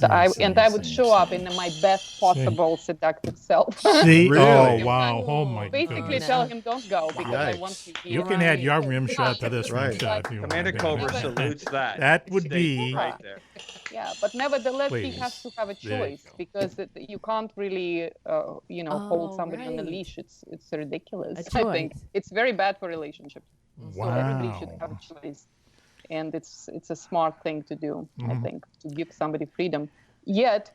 I would show up in my best possible seductive self. See, Really? oh wow, oh my Basically, goodness. tell him don't go because I want you here. You can add your rim shot to this rim shot. If you Commander want. Cobra salutes that. That would be. right there. Yeah, but nevertheless, he Please. has to have a There you choice because you can't really, hold somebody on a right. leash. It's ridiculous. A I think choice. it's very bad for relationships. So everybody should have a choice, and it's a smart thing to do. I think to give somebody freedom. Yet,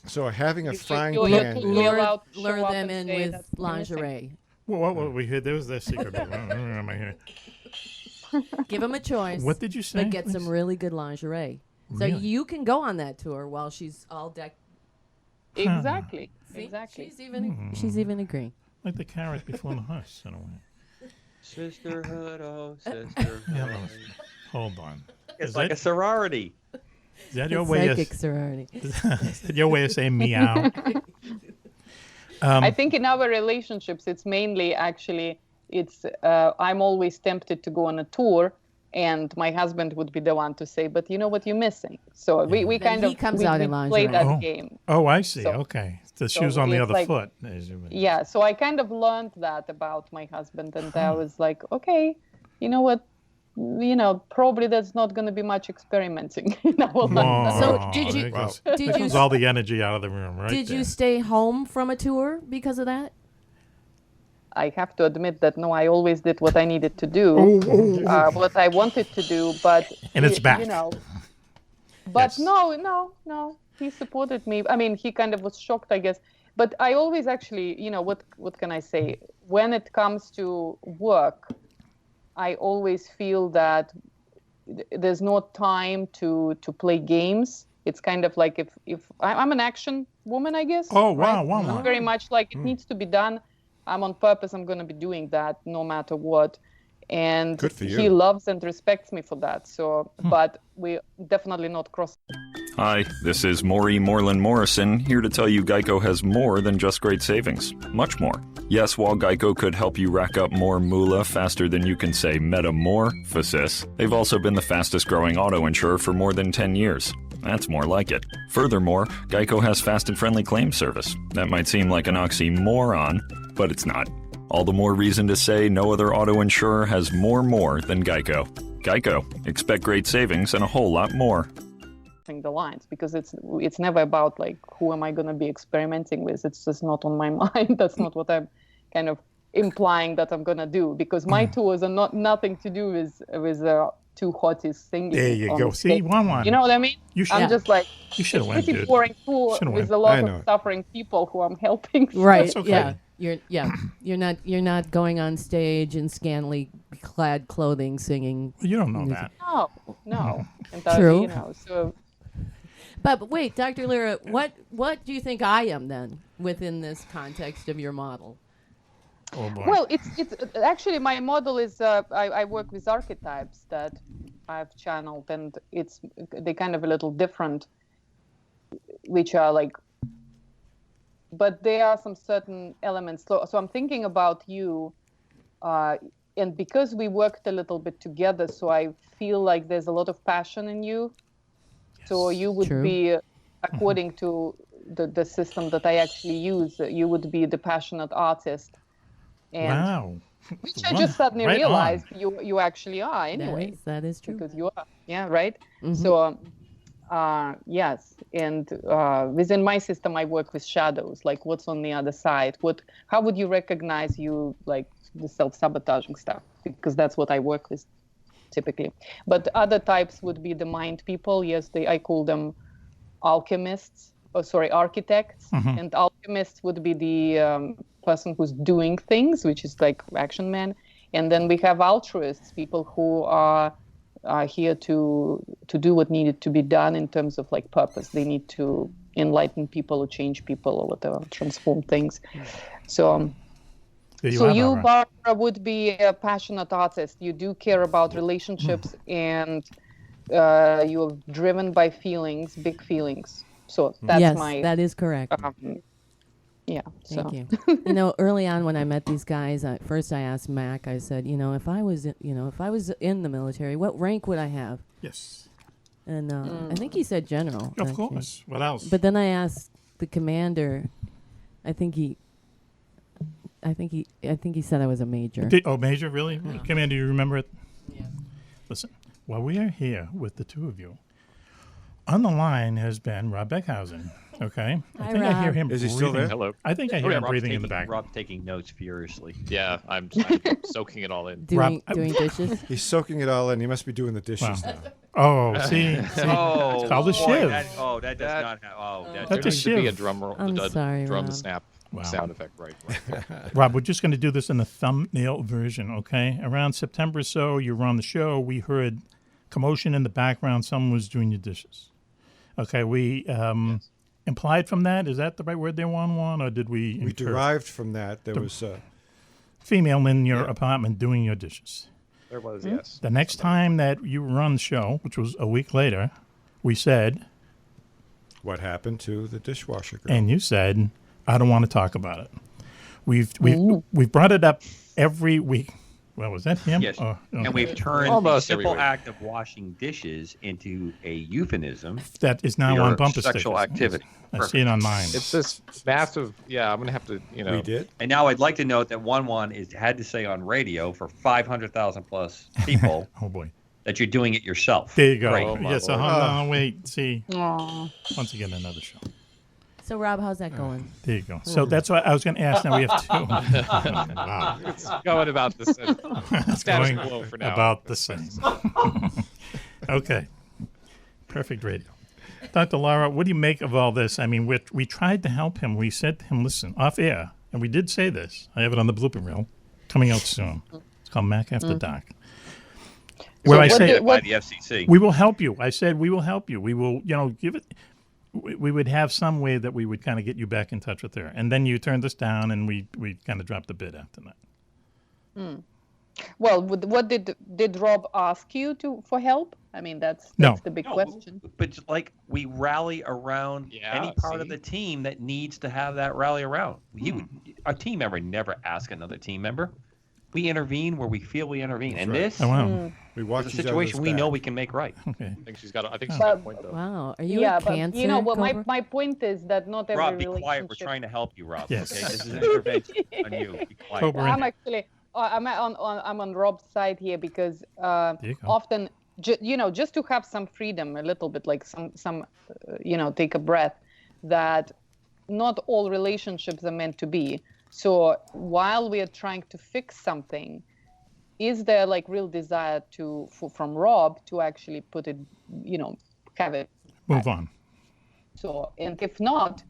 So having a frying you're pan. totally allowed to Lure show up them and in say with that's what I'm missing. lingerie. What we heard? There was that secret. Give them a choice. What did you say? But get some really good lingerie. So Really? you can go on that tour while she's all decked. Exactly. See? Exactly. She's even agreeing. Like the carrot before the horse, in a way. Sisterhood, oh sisterhood. Yeah, no, hold on. It's like a sorority. Is that your way? Psychic sorority. Is that your way of saying meow? I think in our relationships, it's mainly actually I'm always tempted to go on a tour, and my husband would be the one to say, "But you know what you're missing." So we Then kind he of comes we, out we in play lingerie. that game. Oh, I see. So- Okay, the so shoe's on the it's other like- foot. Yeah, so I kind of learned that about my husband, and I was like, okay, you know what? Probably there's not going to be much experimenting in our life. So did you- did you- Pulls all the energy out of the room, right? Did there. you stay home from a tour because of that? I have to admit that no, I always did what I needed to do, what I wanted to do, but And it's back. But no, he supported me. I mean, he kind of was shocked, I guess. But I always actually, what can I say? When it comes to work, I always feel that there's no time to play games. It's kind of like if I'm an action woman, I guess. Oh, wow, right? wow, It's wow. very much like it needs to be done. I'm on purpose. I'm going to be doing that no matter what. And Good for you. he loves and respects me for that. So, but we definitely not cross. Hi, this is Maury Moreland Morrison, here to tell you Geico has more than just great savings. Much more. Yes, while Geico could help you rack up more moolah faster than you can say metamorphosis, they've also been the fastest growing auto insurer for more than 10 years. That's more like it. Furthermore, Geico has fast and friendly claim service. That might seem like an oxymoron, but it's not. All the more reason to say no other auto insurer has more than Geico. Geico. Expect great savings and a whole lot more. The lines, because it's never about like who am I going to be experimenting with. It's just not on my mind. That's not what I'm kind of implying that I'm going to do, because my tours are nothing to do with two hotties singing. There you on go. stage. See, Juan-Juan. You know what I mean? I'm just like, You should have went, pretty dude. boring tour Should've with went. a lot I know. of suffering people who I'm helping. Right. That's okay. Yeah. You're not going on stage in scantily clad clothing singing. You don't know music. that. No. And True. So But wait, Dr. Liira, what do you think I am then within this context of your model? Oh boy. well, it's actually my model is I work with archetypes that I've channeled, and they're kind of a little different, which are like, but there are some certain elements. So I'm thinking about you, and because we worked a little bit together, so I feel like there's a lot of passion in you. So you would True. be, according to the system that I actually use, you would be the passionate artist. And Wow. which I just suddenly Right on. realized you actually are anyway. That is true. Because you are. Yeah, right? So, yes. And within my system, I work with shadows, like what's on the other side. How would you recognize you, like the self-sabotaging stuff? Because that's what I work with typically. But other types would be the mind people. Yes, I call them architects. And alchemists would be the person who's doing things, which is like action man. And then we have altruists, people who are here to do what needed to be done in terms of like purpose. They need to enlighten people or change people or whatever, transform things. So you, Barbara, would be a passionate artist. You do care about relationships, and you're driven by feelings, big feelings. So that's yes, that is correct. Yeah. Thank you. Early on when I met these guys, first I asked Mack. I said, if I was in the military, what rank would I have? Yes. And I think he said general. Of actually. course. What else? But then I asked the commander. I think he said I was a major. Major, really? Yeah. Commander, do you remember it? Yeah. Listen, while we are here with the two of you, on the line has been Rob Beckhausen. Okay, Hi, I think Rob. I hear him. Is he breathing. still there? Hello. I think I hear him Rob's breathing in taking- the back. Rob's taking notes furiously. Yeah, I'm soaking it all in. Doing dishes. He's soaking it all in. He must be doing the dishes Wow. now. Oh, see, Oh, it's called a boy, shiv. that does not have. Oh, That's There a needs to be a shiv. drum roll, I'm sorry, drum Rob. snap Wow. sound effect, right? Rob, we're just going to do this in the thumbnail version, okay? Around September or so, you were on the show. We heard commotion in the background. Someone was doing your dishes. Okay, we implied from that. Is that the right word there, Juan-Juan, or did we? We derived from that. There was female in your apartment doing your dishes. There was, yes. The next time that you were on the show, which was a week later, we said, what happened to the dishwasher girl? and you said, I don't want to talk about it. We've brought it up every week. Well, was that him? Yes. Oh, okay. And we've turned Almost the simple every week. act of washing dishes into a euphemism. That is now for on your bumper sexual stickers. activity. I see it on mine. It's this massive. Yeah, I'm gonna have to. We did. And now I'd like to note that Juan-Juan had to say on radio for 500,000 plus people Oh boy. that you're doing it yourself. There you go. Great. Oh, my Yes. Lord. Hold on. Wait. See. Aw. Once again, another show. So Rob, how's that going? There you go. So that's what I was going to ask. Now we have two. Wow. It's going about the same. It's Status going quo for now. about the same. Okay. Perfect radio. Dr. Liira, what do you make of all this? I mean, we tried to help him. We said to him, listen, off air, and we did say this. I have it on the blooper reel, coming out soon. It's called Mack After Dark. Where I say, by the FCC. we will help you. I said, we will help you. We will, give it. We would have some way that we would kind of get you back in touch with her. And then you turned us down, and we kind of dropped the bid after that. Well, what did Rob ask you for help? I mean, that's No. the big question. But like we rally around any part of the team that needs to have that rally around. A team member never ask another team member. We intervene where we feel we intervene. And this Oh, wow. We watch is a each situation other's we know back. we can make right. Okay. I think she's got a point though. Wow. Are you Yeah, a but cancer? well, Cobra? my point is that not every Rob, be relationship. quiet. We're trying to help you, Rob. Yes. Okay, this is an intervention on you. Be quiet. Cobra. I'm actually I'm on Rob's side here because you go. often just to have some freedom a little bit, like some take a breath, that not all relationships are meant to be. So while we are trying to fix something, is there like real desire from Rob to actually put it, have it Move on. So, and if not,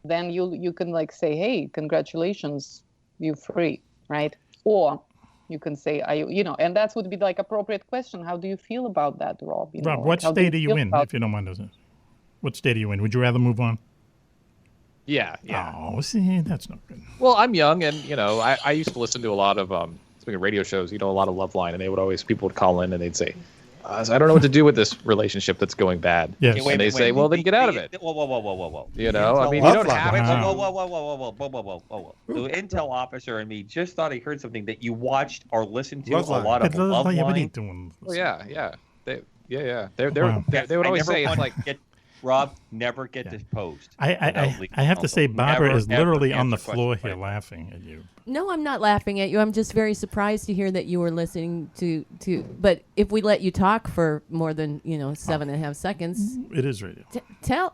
then you can like say, hey, congratulations, you're free, right? Or you can say, and that would be like appropriate question. How do you feel about that, Rob? Rob, what how do state are you feel in, about- if you don't mind us? What state are you in? Would you rather move on? Yeah. Oh, see, that's not good. Well, I'm young, and I used to listen to a lot of speaking of radio shows. A lot of Loveline, and people would call in and they'd say, so I don't know what to do with this relationship that's going bad. Yes. And they say, well, then get out of it. Whoa. I mean, you don't have to. Whoa. The intel officer and me just thought he heard something that you watched or listened to Loveline. a lot of What are you Loveline. doing? Oh, yeah. They Wow. would always say it's like, Rob, never get this posed. I have to say, Barbara is literally on the floor here laughing at you. No, I'm not laughing at you. I'm just very surprised to hear that you were listening to. But if we let you talk for more than 7.5 seconds, It is radio. tell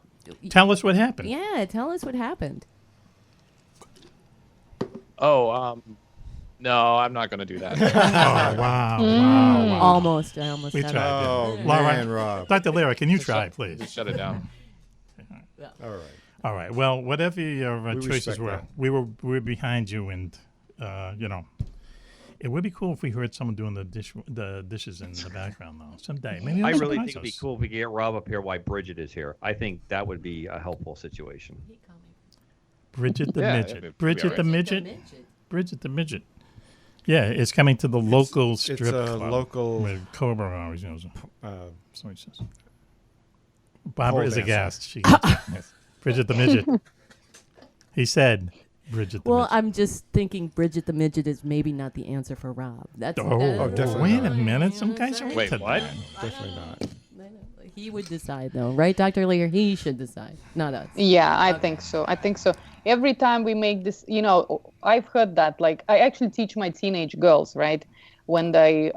us what happened. Yeah, tell us what happened. no, I'm not going to do that. Oh, wow. Almost. I almost We had tried. it. Oh, Laura, man, Rob. Dr. Lyra, can you try, please? Just shut it down. All right. All right. Well, whatever your We choices respect were, that. we were behind you, and it would be cool if we heard someone doing the dishes in the background, though. Someday, maybe. I they'll really surprise think it'd be us. cool if we could get Rob up here while Bridget is here. I think that would be a helpful situation. Bridget the Yeah, midget. it'd be Bridget the all right. midget. Bridget the midget. Yeah, it's coming to the local strip a club. local, where Cobra always knows. So he says. Barbara pole is dancer. aghast. She gets it. Bridget the midget. He said, Bridget the Well, Midget. I'm just thinking Bridget the Midget is maybe not the answer for Rob. That's definitely wait not. a minute. Some guys are Wait, into what? that. Definitely not. He would decide, though, right, Dr. Liira? He should decide, not us. Yeah, I think so. Every time we make this, I've heard that. Like, I actually teach my teenage girls, right, when they,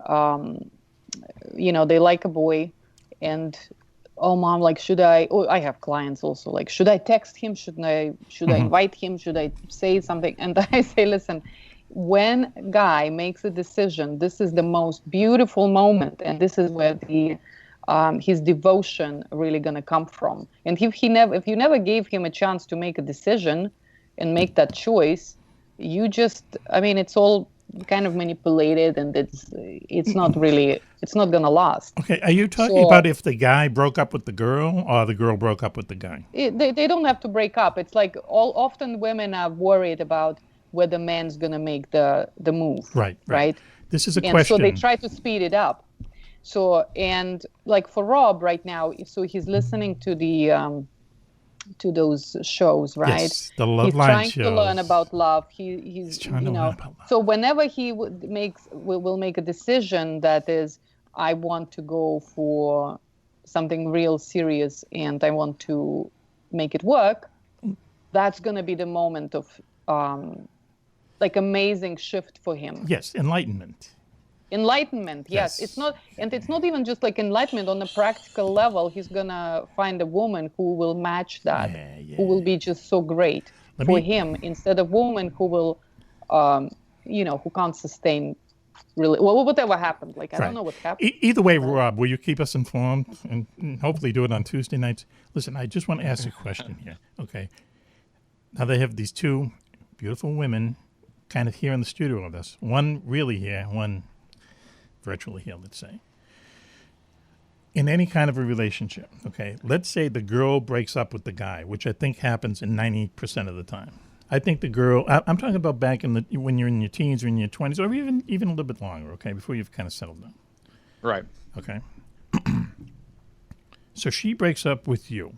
they like a boy, and oh, mom, like, should I? Oh, I have clients also. Like, should I text him? Should I invite him? Should I say something? And I say, listen, when a guy makes a decision, this is the most beautiful moment, and this is where his devotion really gonna come from. And if you never gave him a chance to make a decision and make that choice, it's all kind of manipulated, and it's not gonna last. Okay, are you talking about if the guy broke up with the girl or the girl broke up with the guy? They don't have to break up. It's like often women are worried about whether man's gonna make the move. Right. This is a question. So they try to speed it up. So, and like for Rob right now, so he's listening to to those shows, right? Yes, the love he's line trying shows. to learn about love. He's trying to learn about love. So whenever he will make a decision that is, I want to go for something real serious and I want to make it work, that's going to be the moment of amazing shift for him. Yes, enlightenment. Enlightenment, yes. It's not even just like enlightenment on a practical level. He's gonna find a woman who will match that, who will be just so great for him, instead of woman who will, who can't sustain really whatever happened. Like I don't know what happened. Either way, Rob, will you keep us informed and hopefully do it on Tuesday nights? Listen, I just want to ask a question here. Okay, now they have these two beautiful women, kind of here in the studio with us. One really here, one virtually here, let's say. In any kind of a relationship, okay, let's say the girl breaks up with the guy, which I think happens in 90% of the time. I think the girl, I'm talking about back when you're in your teens or in your 20s, or even a little bit longer, okay, before you've kind of settled down. Right. Okay. So she breaks up with you.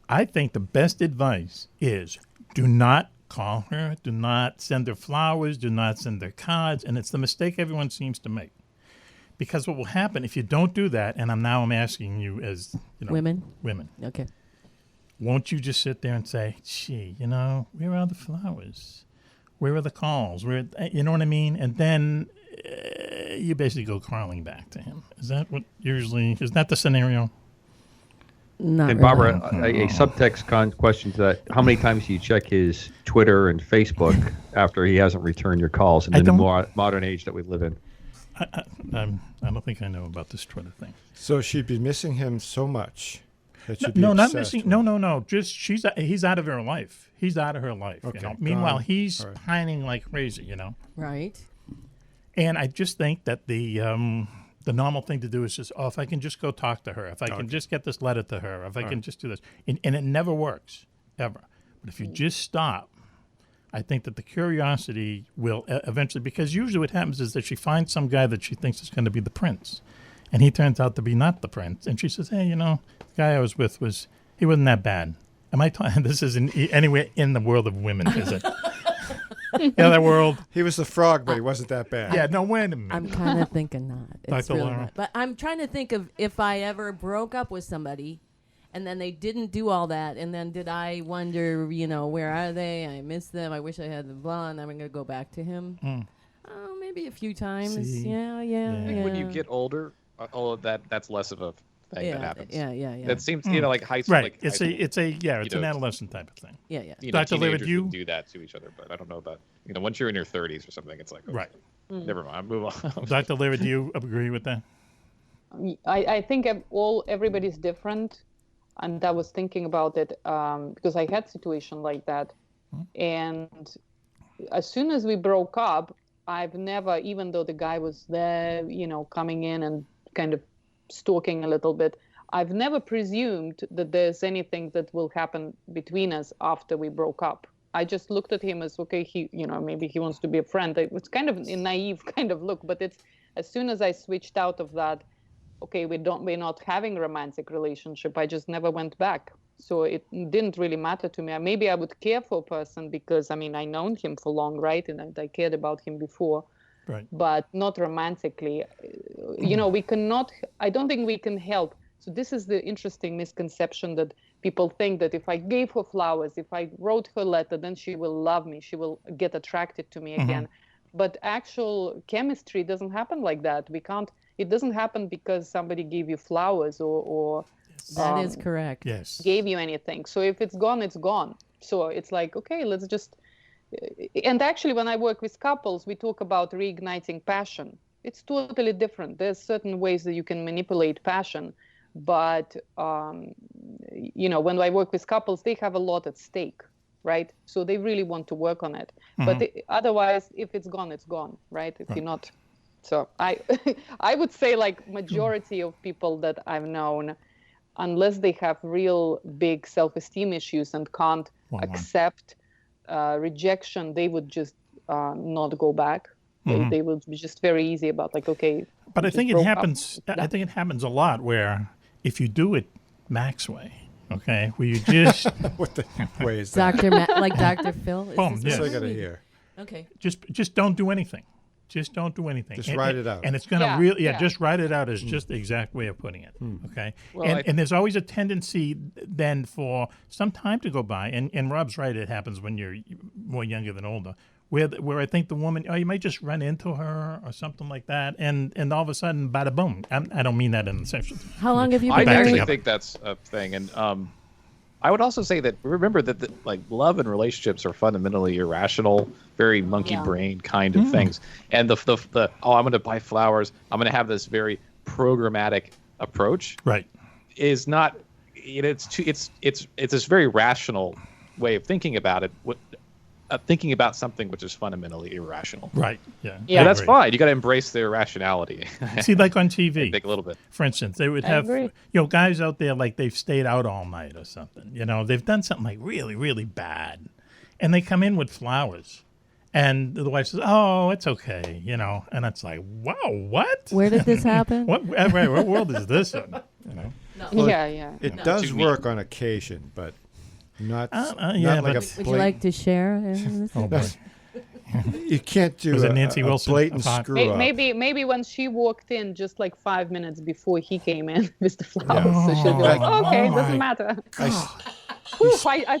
I think the best advice is do not call her, do not send her flowers, do not send her cards, and it's the mistake everyone seems to make. Because what will happen if you don't do that, and I'm asking you as, women. Okay. Won't you just sit there and say, gee, where are the flowers? Where are the calls? You know what I mean? And then you basically go crawling back to him. Is that the scenario? Not and really. Barbara, a subtext question to that: how many times do you check his Twitter and Facebook after he hasn't returned your calls in the modern age that we live in? I don't think I know about this Twitter thing. So she'd be missing him so much that she'd No, be not obsessed missing. No. Just he's out of her life. He's out of her life. Okay, Meanwhile, gone. he's All right. pining like crazy. Right. And I just think that the normal thing to do is just, if I can just go talk to her, if I can just get this letter to her, if I can just do this. And it never works, ever. But if you just stop, I think that the curiosity will eventually, because usually what happens is that she finds some guy that she thinks is going to be the prince. And he turns out to be not the prince. And she says, hey, the guy I was with he wasn't that bad. Am I talking, this isn't anywhere in the world of women, is it? In that world. He was the frog, but he wasn't that bad. Yeah, no, wait a minute. I'm kind of thinking not. It's Dr. really Liira? not. But I'm trying to think of if I ever broke up with somebody and then they didn't do all that, and then did I wonder, where are they? I miss them. I wish I had the blonde. I'm going to go back to him. Oh, maybe a few times. See? Yeah. I think when you get older, all of that's less of a thing that happens. Yeah. That seems, like high school. Right. Like it's an adolescent type of thing. Yeah. Dr. Liira, teenagers would do that to each other, but I don't know about, once you're in your 30s or something, it's like, right. Never mind, move on. Dr. Liira, do you agree with that? I think everybody's different, and I was thinking about it because I had a situation like that, and as soon as we broke up, I've never, even though the guy was there, coming in and kind of stalking a little bit, I've never presumed that there's anything that will happen between us after we broke up. I just looked at him as, okay, he, maybe he wants to be a friend. It was kind of a naive kind of look, but it's as soon as I switched out of that, okay, we're not having a romantic relationship, I just never went back. So it didn't really matter to me. Maybe I would care for a person because, I mean, I known him for long, right? And I cared about him before. Right. But not romantically. You know, we cannot, I don't think we can help. So this is the interesting misconception that people think that if I gave her flowers, if I wrote her letter, then she will love me. She will get attracted to me again. But actual chemistry doesn't happen like that. We can't, it doesn't happen because somebody gave you flowers or that is correct. Yes. Gave you anything. So if it's gone, it's gone. So it's like, okay, let's just, and actually when I work with couples, we talk about reigniting passion. It's totally different. There's certain ways that you can manipulate passion. But, you know, when I work with couples, they have a lot at stake, right? So they really want to work on it. But otherwise, if it's gone, right? If you're not. So I would say like majority of people that I've known, unless they have real big self-esteem issues and can't accept rejection, they would just not go back. They would be just very easy about like, okay. But I think it happens. I think it happens a lot where if you do it Mack's way, okay, where you just what the way is that? Like Dr. Phil. Boom. Yes. I gotta hear. Okay. Just don't do anything. Just don't do anything. Just write it out. And it's going to just write it out is just the exact way of putting it. Okay. Well, and there's always a tendency then for some time to go by. And Rob's right. It happens when you're more younger than older. Where I think the woman, you might just run into her or something like that, and all of a sudden, bada boom. I don't mean that in the sexual. How long have you been I actually married? think that's a thing, and I would also say that remember that like love and relationships are fundamentally irrational, very monkey brain kind of things. And the I'm going to buy flowers, I'm going to have this very programmatic approach. Right. Is not. It's this very rational way of thinking about it. Thinking about something which is fundamentally irrational. Right. Yeah. Yeah, that's fine. You got to embrace the irrationality. See, like on TV, think a little bit. For instance, they would have guys out there like they've stayed out all night or something. You know, they've done something like really, really bad, and they come in with flowers, and the wife says, "Oh, it's okay," you know, and it's like, "Wow, what? Where did this happen? What world is this in?" You know. Well, it does work on occasion, but. Not like a would you like to share? You can't do a Nancy Wilson blatant screw up. Maybe when she walked in just like 5 minutes before he came in with the flowers, so she'll be like, okay, doesn't matter.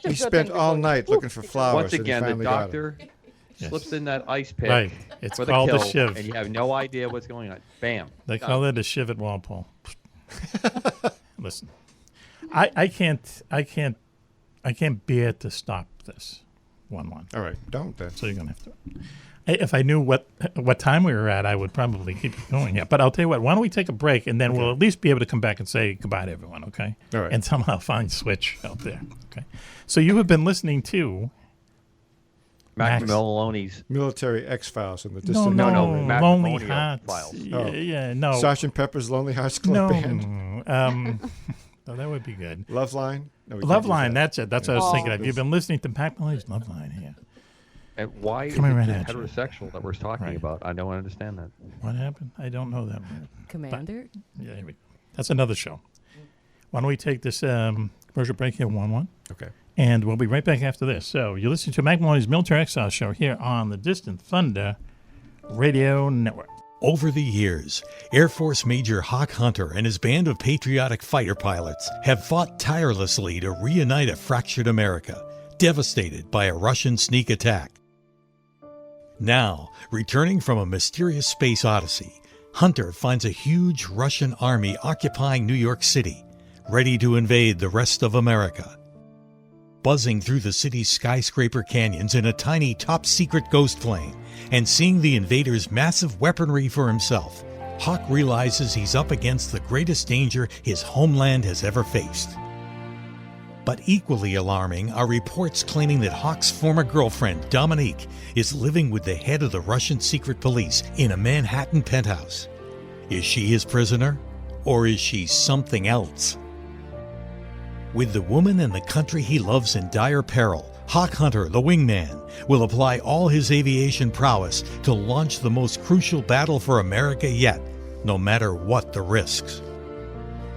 He spent all night looking for flowers. Once again, the doctor slips in that ice pick right. It's for called the a shiv. and you have no idea what's going on. Bam. They call it a shiv at Walpole. Listen, I can't bear to stop this. 1-1. All right, don't then. So you're gonna have to. If I knew what time we were at, I would probably keep going. Yeah, but I'll tell you what. Why don't we take a break and then we'll at least be able to come back and say goodbye to everyone. Okay. All right. And somehow find Switch out there. Okay. So you have been listening to Mack Maloney's Military X-Files and the distant. No, Mack Lonely Maloney Hearts. Files. Yeah, no. Sgt. Pepper's Lonely Hearts Club Band. No, that would be good. Loveline? No, Loveline, that's it. That's what I was thinking of. You've been listening to Mack Maloney's Loveline here. And why is it heterosexual that we're talking about? I don't understand that. What happened? I don't know that word. Commander? Yeah, that's another show. Why don't we take this commercial break here, 1-1? Okay. And we'll be right back after this. So you're listening to Mack Maloney's Military Exile Show here on the Distant Thunder Radio Network. Over the years, Air Force Major Hawk Hunter and his band of patriotic fighter pilots have fought tirelessly to reunite a fractured America, devastated by a Russian sneak attack. Now, returning from a mysterious space odyssey, Hunter finds a huge Russian army occupying New York City, ready to invade the rest of America. Buzzing through the city's skyscraper canyons in a tiny top-secret ghost plane, and seeing the invaders' massive weaponry for himself, Hawk realizes he's up against the greatest danger his homeland has ever faced. But equally alarming are reports claiming that Hawk's former girlfriend, Dominique, is living with the head of the Russian secret police in a Manhattan penthouse. Is she his prisoner, or is she something else? With the woman and the country he loves in dire peril, Hawk Hunter, the Wingman, will apply all his aviation prowess to launch the most crucial battle for America yet, no matter what the risks.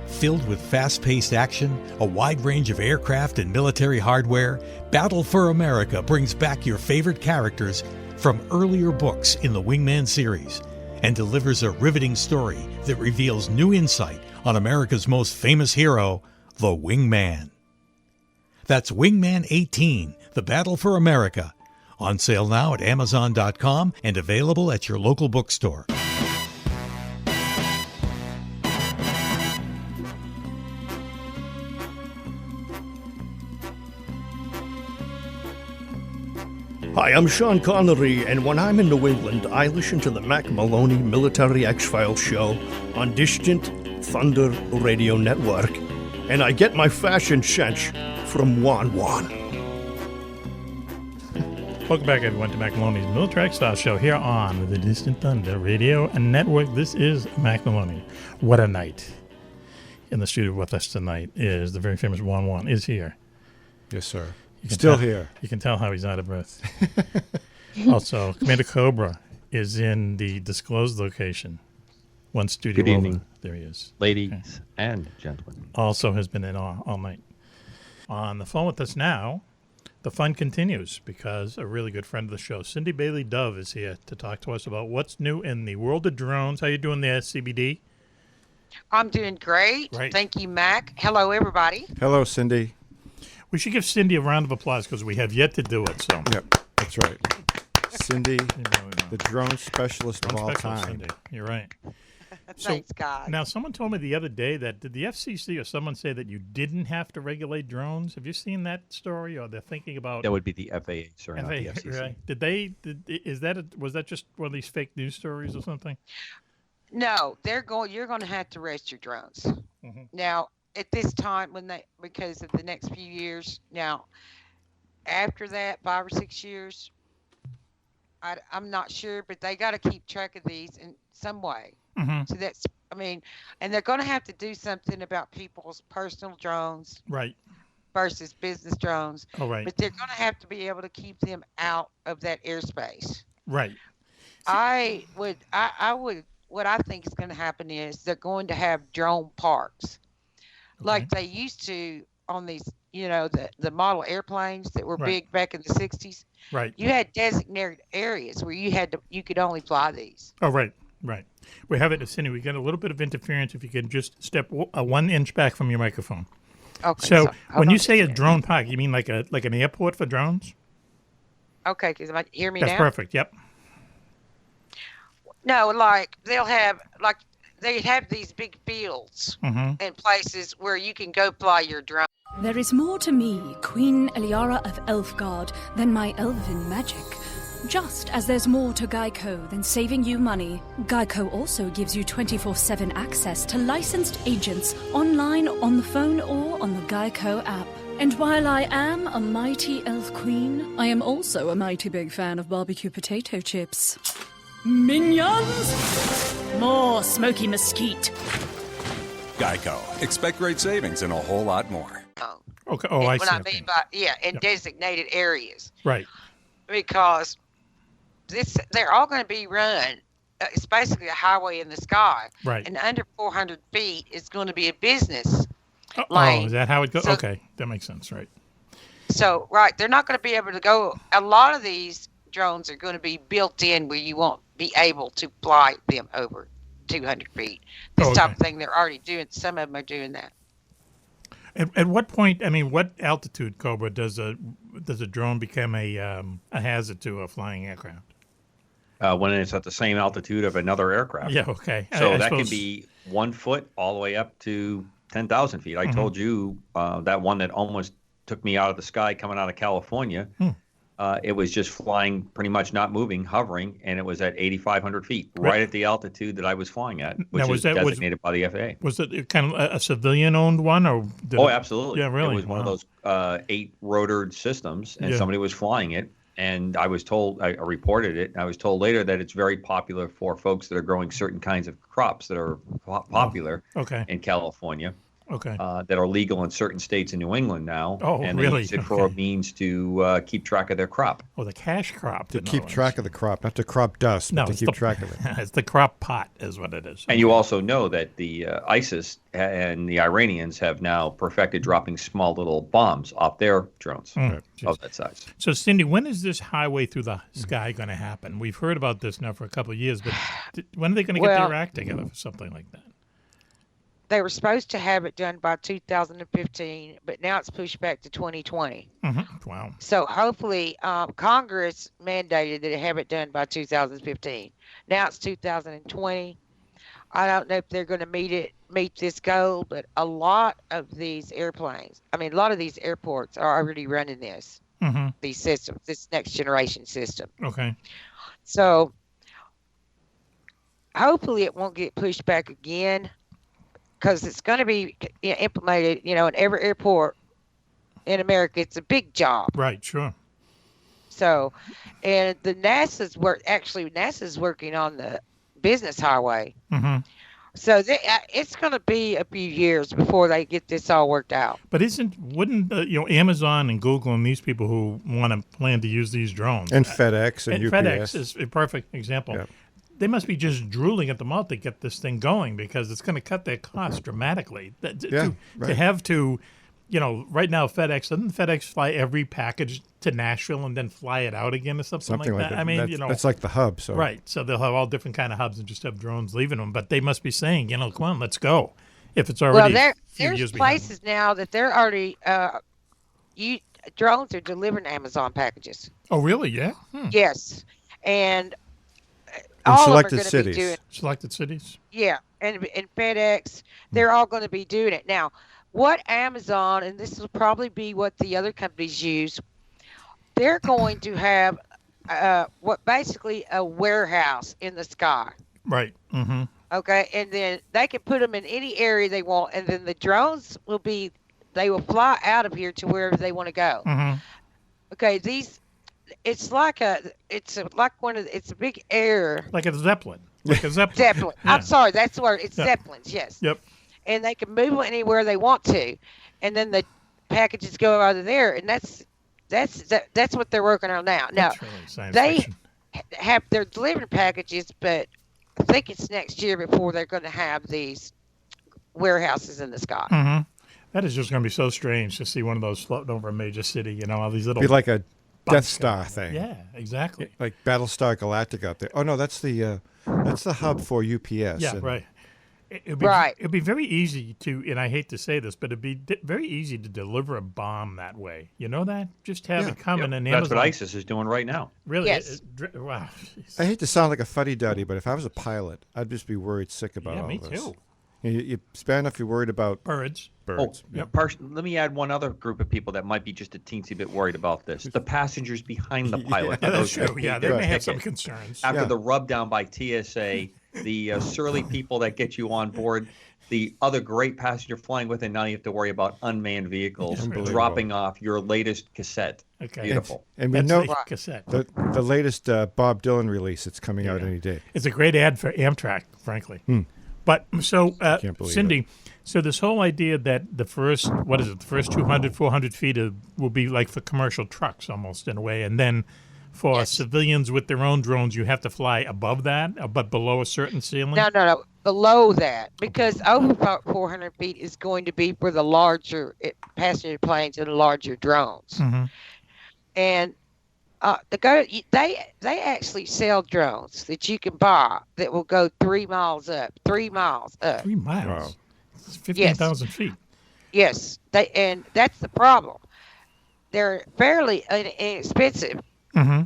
Filled with fast-paced action, a wide range of aircraft and military hardware, Battle for America brings back your favorite characters from earlier books in the Wingman series and delivers a riveting story that reveals new insight on America's most famous hero, the Wingman. That's Wingman 18, The Battle for America. On sale now at Amazon.com and available at your local bookstore. Hi, I'm Sean Connery, and when I'm in New England, I listen to the Mack Maloney Military X-Files show on Distant Thunder Radio Network, and I get my fashion sense from Juan-Juan. Welcome back, everyone, to Mack Maloney's Military X-Files show here on the Distant Thunder Radio Network. This is Mack Maloney. What a night. In the studio with us tonight is the very famous Juan-Juan is here. Yes, sir. Still here. You can tell how he's out of breath. Also, Commander Cobra is in the disclosed location. One studio Good evening. over. There he is. Ladies and gentlemen. Also has been in all night. On the phone with us now, the fun continues because a really good friend of the show, Cindy Bailey Dove, is here to talk to us about what's new in the world of drones. How you doing there, CBD? I'm doing great. Right. Thank you, Mac. Hello, everybody. Hello, Cindy. We should give Cindy a round of applause because we have yet to do it. So. Yep, that's right. Cindy, the drone specialist of all time. Cindy. You're right. Thanks, God. Now, someone told me the other day that did the FCC or someone say that you didn't have to regulate drones? Have you seen that story, or they're thinking about? That would be the FAA, sir, not the FCC. Right. Was that just one of these fake news stories or something? No, you're going to have to register your drones. Mm-hmm. Now, at this time, because of the next few years, now, after that, 5 or 6 years, I'm not sure, but they got to keep track of these in some way. Mm-hmm. So and they're going to have to do something about people's personal drones, right, versus business drones. Oh, right. But they're going to have to be able to keep them out of that airspace. Right. I would. What I think is going to happen is they're going to have drone parks, like they used to on these, the model airplanes that were big back in the 60s. Right. You had designated areas where you could only fly these. Oh, right. Right. We have it, Cindy. We get a little bit of interference. If you can just step 1 inch back from your microphone. Okay. So when you say a drone park, you mean like an airport for drones? Okay. Can you hear me now? That's perfect. Yep. No, they'd have these big fields and places where you can go fly your drone. There is more to me, Queen Liira of Elfgard, than my elven magic. Just as there's more to Geico than saving you money, Geico also gives you 24/7 access to licensed agents online, on the phone, or on the Geico app. And while I am a mighty elf queen, I am also a mighty big fan of barbecue potato chips. Minions! More smoky mesquite. Geico. Expect great savings and a whole lot more. Okay. Oh, I see. What I mean by in designated areas. Right. Because they're all going to be run. It's basically a highway in the sky. Right. And under 400 feet is going to be a business lane. Oh, is that how it goes? So, okay, that makes sense. Right. So, they're not going to be able to go. A lot of these drones are going to be built in where you won't be able to fly them over 200 feet. This type of thing they're already doing. Some of them are doing that. At what point? I mean, what altitude, Cobra, does a drone become a hazard to a flying aircraft? When it's at the same altitude of another aircraft. Yeah. Okay. So that could be 1 foot all the way up to 10,000 feet. I told you that one that almost took me out of the sky coming out of California. It was just flying, pretty much not moving, hovering, and it was at 8,500 feet, right at the altitude that I was flying at, which is designated by the FAA. Was it kind of a civilian-owned one, or? Absolutely. Yeah, really. It was one of those 8-rotored systems, and somebody was flying it. And I was told, I reported it, and I was told later that it's very popular for folks that are growing certain kinds of crops that are popular in California. that are legal in certain states in New England now. Oh, and they really? use it for a means to keep track of their crop. Oh, the cash crop. To keep track of the crop, not to crop dust, but to keep track of it. It's the crop pot is what it is. And you also know that the ISIS and the Iranians have now perfected dropping small little bombs off their drones of that size. So, Cindy, when is this highway through the sky going to happen? We've heard about this now for a couple of years, but when are they going to get their act together for something like that? They were supposed to have it done by 2015, but now it's pushed back to 2020. Mm-hmm. Wow. So hopefully Congress mandated that it have it done by 2015. Now it's 2020. I don't know if they're going to meet this goal, but a lot of these airplanes, a lot of these airports are already running these systems, this next generation system. Okay. So hopefully it won't get pushed back again, because it's going to be implemented, in every airport in America. It's a big job. Right, sure. So, and the NASA's working on the business highway. Mm-hmm. So it's going to be a few years before they get this all worked out. But wouldn't Amazon and Google and these people who want to plan to use these drones and FedEx and UPS. FedEx is a perfect example. Yeah. They must be just drooling at the mouth to get this thing going, because it's going to cut their costs dramatically. To have to, right now doesn't FedEx fly every package to Nashville and then fly it out again or something like that? That's like the hub. So right, so they'll have all different kind of hubs and just have drones leaving them. But they must be saying, come on, let's go. If it's already there's places now that they're already drones are delivering Amazon packages. Oh, really? Yeah. Yes, and in all selected of them are going to be doing selected cities. Yeah, and FedEx, they're all going to be doing it now. What Amazon, and this will probably be what the other companies use, they're going to have basically a warehouse in the sky. Right. Mm-hmm. Okay, and then they can put them in any area they want, and then the drones will fly out of here to wherever they want to go. Mm-hmm. Okay, it's a big air. Like a Zeppelin. Like a Zeppelin. Zeppelin. Yeah. I'm sorry, that's the word. It's Zeppelins, yes. Yep. And they can move them anywhere they want to, and then the packages go out of there, and that's what they're working on now. Now they're delivering packages, but I think it's next year before they're going to have these warehouses in the sky. Mm-hmm. That is just going to be so strange to see one of those floating over a major city. All these little. Be like a Death Star thing. Yeah, exactly. Like Battlestar Galactic out there. Oh no, that's the hub for UPS. Yeah, right. It'd be very easy to, and I hate to say this, but it'd be very easy to deliver a bomb that way. You know that? Just have it come in an Amazon. That's what ISIS is doing right now. Really? Yes. Wow. I hate to sound like a fuddy-duddy, but if I was a pilot, I'd just be worried sick about all me this. Too. You spare enough, you're worried about birds. Let me add one other group of people that might be just a teensy bit worried about this. The passengers behind the pilot. That's true. Yeah, they may have some concerns. After the rub down by TSA, the surly people that get you on board, the other great passenger flying with, and now you have to worry about unmanned vehicles dropping off your latest cassette. Okay. Beautiful. And we know cassette. The latest Bob Dylan release that's coming out any day. It's a great ad for Amtrak, frankly. But so, Cindy, so this whole idea that the first 200, 400 feet will be like for commercial trucks almost in a way, and then for civilians with their own drones, you have to fly above that, but below a certain ceiling? No, below that, because over 400 feet is going to be for the larger passenger planes and the larger drones. Mm-hmm. And they actually sell drones that you can buy that will go 3 miles up. 3 miles up. 3 miles? Wow. 15,000 feet. Yes, and that's the problem. They're fairly inexpensive. Mm-hmm.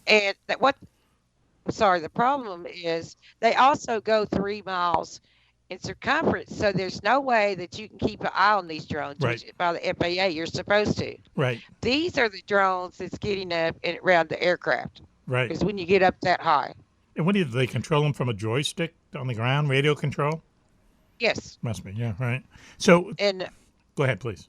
And the problem is they also go 3 miles in circumference, so there's no way that you can keep an eye on these drones. Right. Which, by the FAA, you're supposed to. Right. These are the drones that's getting up and around the aircraft. Right. Because when you get up that high. And what do they control them from a joystick on the ground, radio control? Yes. Must be, yeah, right. So, go ahead, please.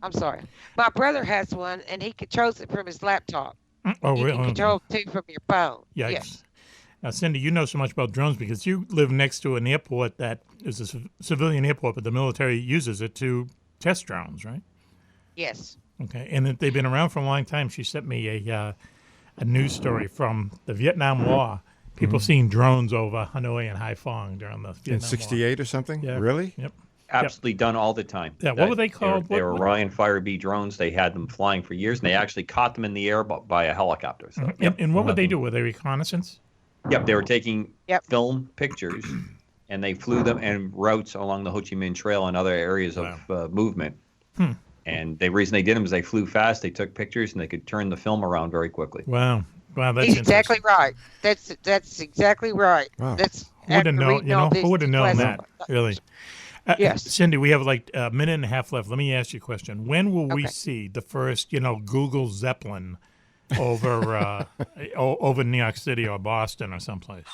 I'm sorry. My brother has one, and he controls it from his laptop. Oh, you really? can control it too from your phone. Yikes. Yes. Now, Cindy, you know so much about drones because you live next to an airport that is a civilian airport, but the military uses it to test drones, right? Yes. Okay, and they've been around for a long time. She sent me a news story from the Vietnam War. People seeing drones over Hanoi and Haiphong during the Vietnam in '68 or something. Yeah. Really? Yep. Absolutely done all the time. Yeah. What were they called? They were Orion Fire B drones. They had them flying for years, and they actually caught them in the air by a helicopter. So, And what would they do? Were they reconnaissance? Yep, they were taking film pictures, and they flew them en routes along the Ho Chi Minh Trail and other areas of movement. And the reason they did them is they flew fast, they took pictures, and they could turn the film around very quickly. Wow, that's exactly right. That's exactly right. Wow. That's who would have known? You know, who would have known that? Really. Yes. Cindy, we have like a minute and a half left. Let me ask you a question. When will we see the first, Google Zeppelin over over New York City or Boston or someplace?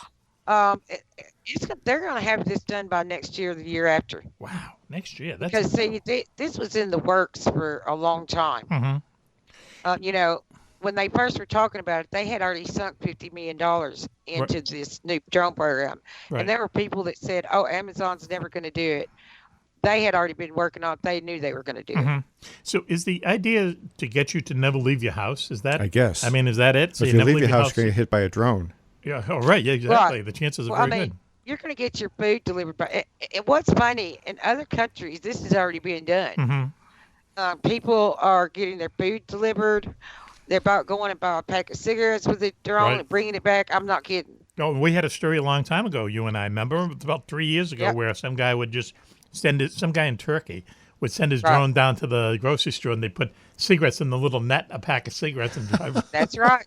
They're going to have this done by next year or the year after. Wow, next year. Because see, this was in the works for a long time. When they first were talking about it, they had already sunk $50 million into this new drone program. Right. And there were people that said, oh, Amazon's never going to do it. They had already been working on it. They knew they were going to do it. So is the idea to get you to never leave your house? Is that? I guess. I mean, is that it? So if you leave your house, you're going to get hit by a drone. Yeah. Oh, right. Yeah, exactly. Right. The chances are very good. You're going to get your food delivered by. And what's funny, in other countries, this is already being done. People are getting their food delivered. They're about going and buy a pack of cigarettes with a drone and bringing it back. I'm not kidding. No, we had a story a long time ago, you and I. Remember? It was about 3 years ago where some guy would just send it, some guy in Turkey would send his drone down to the grocery store and they put cigarettes in the little net, a pack of cigarettes, and drive. That's right.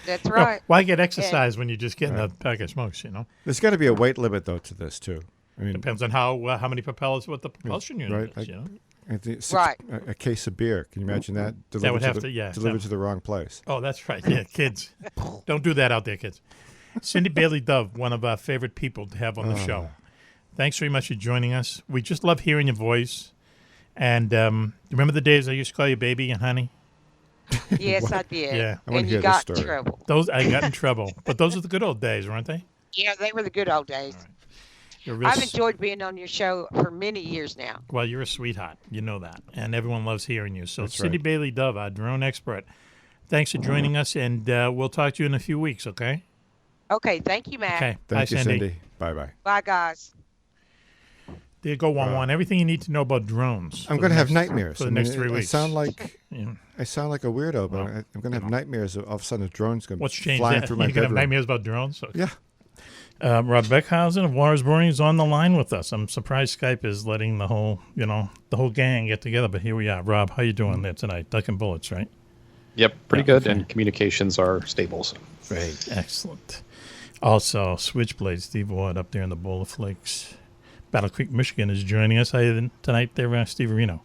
That's right. Why get exercise when you're just getting a pack of smokes, There's got to be a weight limit, though, to this, too. I mean, depends on how many propellers, what the propulsion unit is, I think right. A case of beer. Can you imagine that? That would have delivered to the wrong place. Oh, that's right. Yeah, kids. Don't do that out there, kids. Cindy Bailey Dove, one of our favorite people to have on the show. Thanks very much for joining us. We just love hearing your voice. And remember the days I used to call you baby and honey? Yes, I did. Yeah. And you got in trouble. I got in trouble. But those are the good old days, weren't they? Yeah, they were the good old days. I've enjoyed being on your show for many years now. Well, you're a sweetheart. You know that. And everyone loves hearing you. So That's Cindy right. Bailey Dove, our drone expert, thanks for joining us. And we'll talk to you in a few weeks, okay? Okay. Thank you, Matt. Okay. Thank you, Cindy. Cindy. Bye-bye. Bye, guys. There you go, Juan-Juan. Everything you need to know about drones. I'm going to have nightmares for the next 3 weeks. I sound like a weirdo, but I'm going to have nightmares of all of a sudden a drone's going to What's be changed? flying through my You're going to have bedroom. nightmares about drones? Okay. Yeah. Rob Beckhausen of Warresburg is on the line with us. I'm surprised Skype is letting the whole gang get together, but here we are. Rob, how you doing there tonight? Ducking bullets, right? Yep, pretty good, and communications are stable. So. Great, excellent. Also, Switchblade, Steve Ward up there in the Bowl of Flakes. Battle Creek, Michigan is joining us. How are you tonight there, Steve Areno?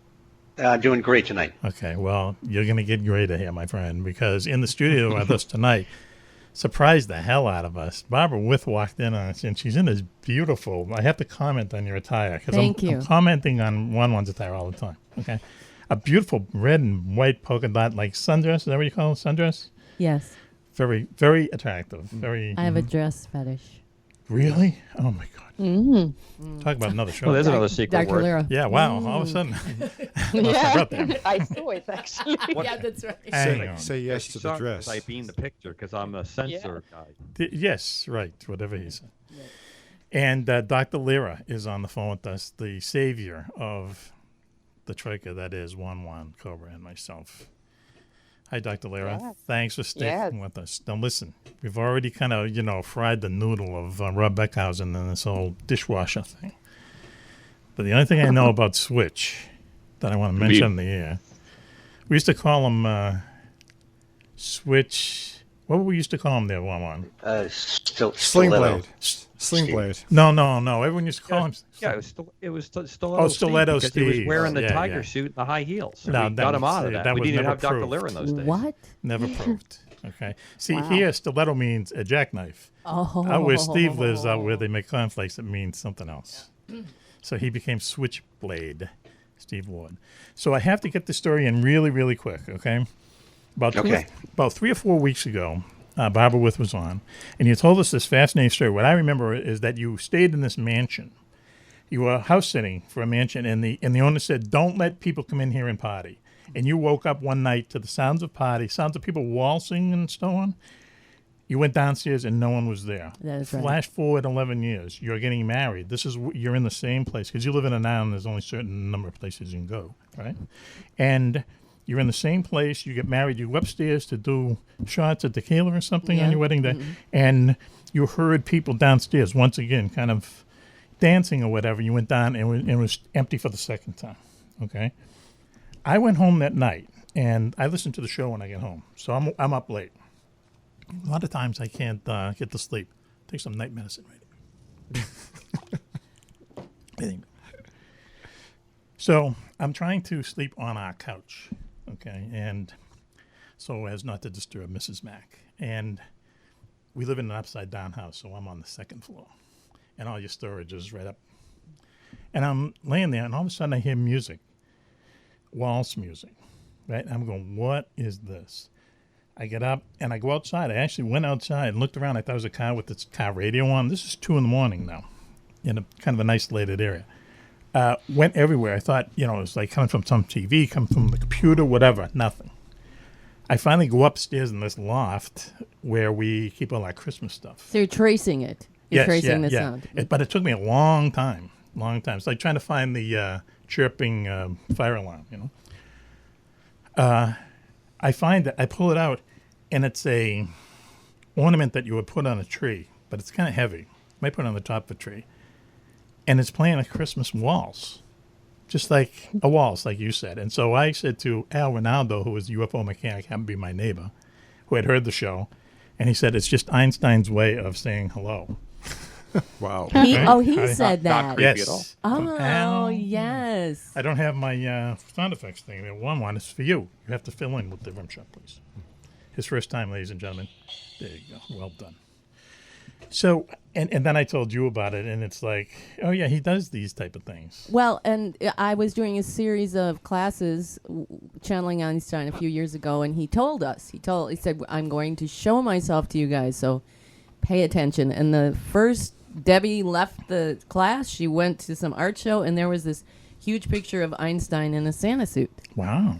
Doing great tonight. Okay, well, you're going to get greater here, my friend, because in the studio with us tonight, surprised the hell out of us. Barbara With walked in on us, and she's in this beautiful. I have to comment on your attire because I'm commenting on Juan-Juan's attire all the time. Okay, a beautiful red and white polka dot like sundress. Is that what you call it? Sundress? Yes. Very, very attractive. Very. I have a dress fetish. Really? Oh my God. Mm-hmm. Talk about another show. Well, there's another secret Dr. word. Lyra. Yeah. Wow. All of a sudden. I saw it actually. Yeah, that's right. Say yes to the dress. Typing the picture because I'm a censor guy. Yes, right. Whatever he said. And Dr. Lyra is on the phone with us, the savior of the troika that is Juan-Juan, Cobra, and myself. Hi, Dr. Lyra. Yes. Thanks for sticking with us. Now, listen, we've already kind of, fried the noodle of Rob Beckhausen and this whole dishwasher thing. But the only thing I know about Switch that I want to mention in the air, we used to call him Switch. What would we used to call him there, Juan-Juan? Sling blade. Sling blade. No. Everyone used to call him. Yeah, it was Stiletto. Oh, Stiletto Steve. Because he Steve. was wearing the Yeah, tiger yeah. suit and the high heels. So No, we got him out of that. that We was didn't even never have Dr. proved. Lyra in those days. What? Never proved. Okay. See, Wow. here, stiletto means a jackknife. Oh. Out where Steve lives, out where they make cornflakes, it means something else. So he became Switchblade, Steve Ward. So I have to get the story in really, really quick, okay? About 3 or 4 weeks ago, Barbara With was on, and you told us this fascinating story. What I remember is that you stayed in this mansion. You were house sitting for a mansion, and the owner said, "Don't let people come in here and party." And you woke up one night to the sounds of party, sounds of people waltzing and so on. You went downstairs and no one was there. That is right. Flash forward 11 years. You're getting married. You're in the same place because you live in an island. There's only a certain number of places you can go, right? And you're in the same place. You get married. You go upstairs to do shots of tequila or something on your wedding day, and you heard people downstairs once again, kind of dancing or whatever. You went down and it was empty for the second time. Okay, I went home that night and I listened to the show when I get home, so I'm up late. A lot of times I can't get to sleep. Take some night medicine, right? Anyway. So I'm trying to sleep on our couch, okay, and so as not to disturb Mrs. Mack. And we live in an upside-down house, so I'm on the second floor, and all your storage is right up. And I'm laying there, and all of a sudden I hear music, waltz music, right? I'm going, what is this? I get up and I go outside. I actually went outside and looked around. I thought it was a car with its car radio on. This is 2 a.m. now in a kind of an isolated area. Went everywhere. I thought, it was like coming from some TV, coming from the computer, whatever. Nothing. I finally go upstairs in this loft where we keep all our Christmas stuff. So you're tracing it. You're tracing the sound. But it took me a long time. It's like trying to find the chirping fire alarm, I find that I pull it out, and it's a ornament that you would put on a tree, but it's kind of heavy. You might put it on the top of a tree. And it's playing a Christmas waltz, just like a waltz, like you said. And so I said to Al Ronaldo, who was a UFO mechanic, happened to be my neighbor, who had heard the show, and he said, it's just Einstein's way of saying hello. Wow. He said that. Not creepy at all. Oh, yes. I don't have my sound effects thing. The one is for you. You have to fill in with the rim shot, please. His first time, ladies and gentlemen. There you go. Well done. So, and then I told you about it, and it's like, oh, yeah, he does these type of things. Well, and I was doing a series of classes channeling Einstein a few years ago, and he told us, he said, I'm going to show myself to you guys, so pay attention. And the first Debbie left the class, she went to some art show, and there was this huge picture of Einstein in a Santa suit. Wow.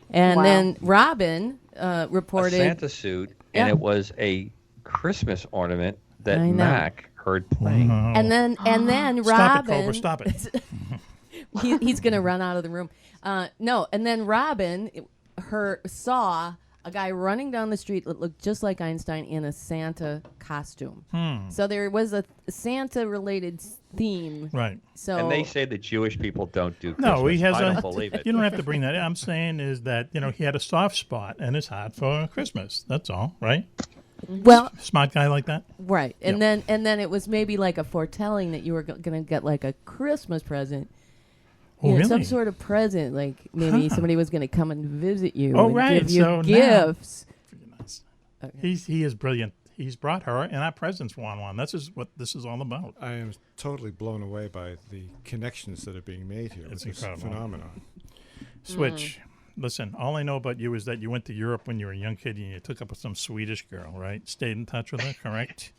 And then Robin reported... A Santa suit, and it was a Christmas ornament that Mack heard playing. And then Robin... Stop it, Cobra, stop it. He's going to run out of the room. No, and then Robin saw a guy running down the street that looked just like Einstein in a Santa costume. So there was a Santa-related theme. Right. So and they say that Jewish people don't do Christmas. No, he has I don't believe it. You don't have to bring that in. I'm saying is that, he had a soft spot in his heart for Christmas. That's all, right? Well, smart guy like that. Right. And then it was maybe like a foretelling that you were going to get like a Christmas present. Really? Some sort of present, like maybe somebody was going to come and visit you and give you gifts. Okay. He is brilliant. He's brought her and our presents, Juan-Juan. This is what this is all about. I am totally blown away by the connections that are being made here. It's this incredible. phenomenon. Switch. Listen, all I know about you is that you went to Europe when you were a young kid and you took up with some Swedish girl, right? Stayed in touch with her, correct?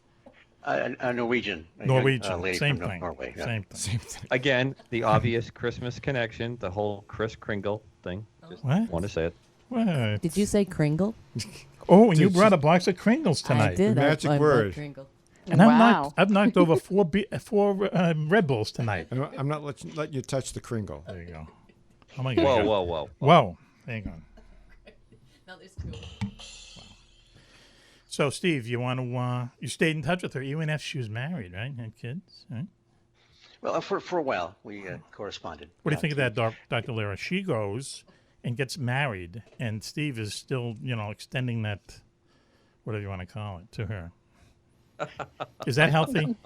A Norwegian. Norwegian. Same from thing. Norway, yeah. Same thing. Again, the obvious Christmas connection, the whole Kris Kringle thing. Just want to say it. What? Did you say Kringle? Oh, and you brought a box of Kringles tonight. I did. Magic word. Kringle. And I've knocked over four Red Bulls tonight. I'm not letting you touch the Kringle. There you go. Oh my God. Whoa. Hang on. No, there's two. So, Steve, you want to? You stayed in touch with her even after she was married, right? Had kids, right? Well, for a while we corresponded. What do you think of that, Dr. Liira? She goes and gets married, and Steve is still, extending that, whatever you want to call it, to her. Is that healthy?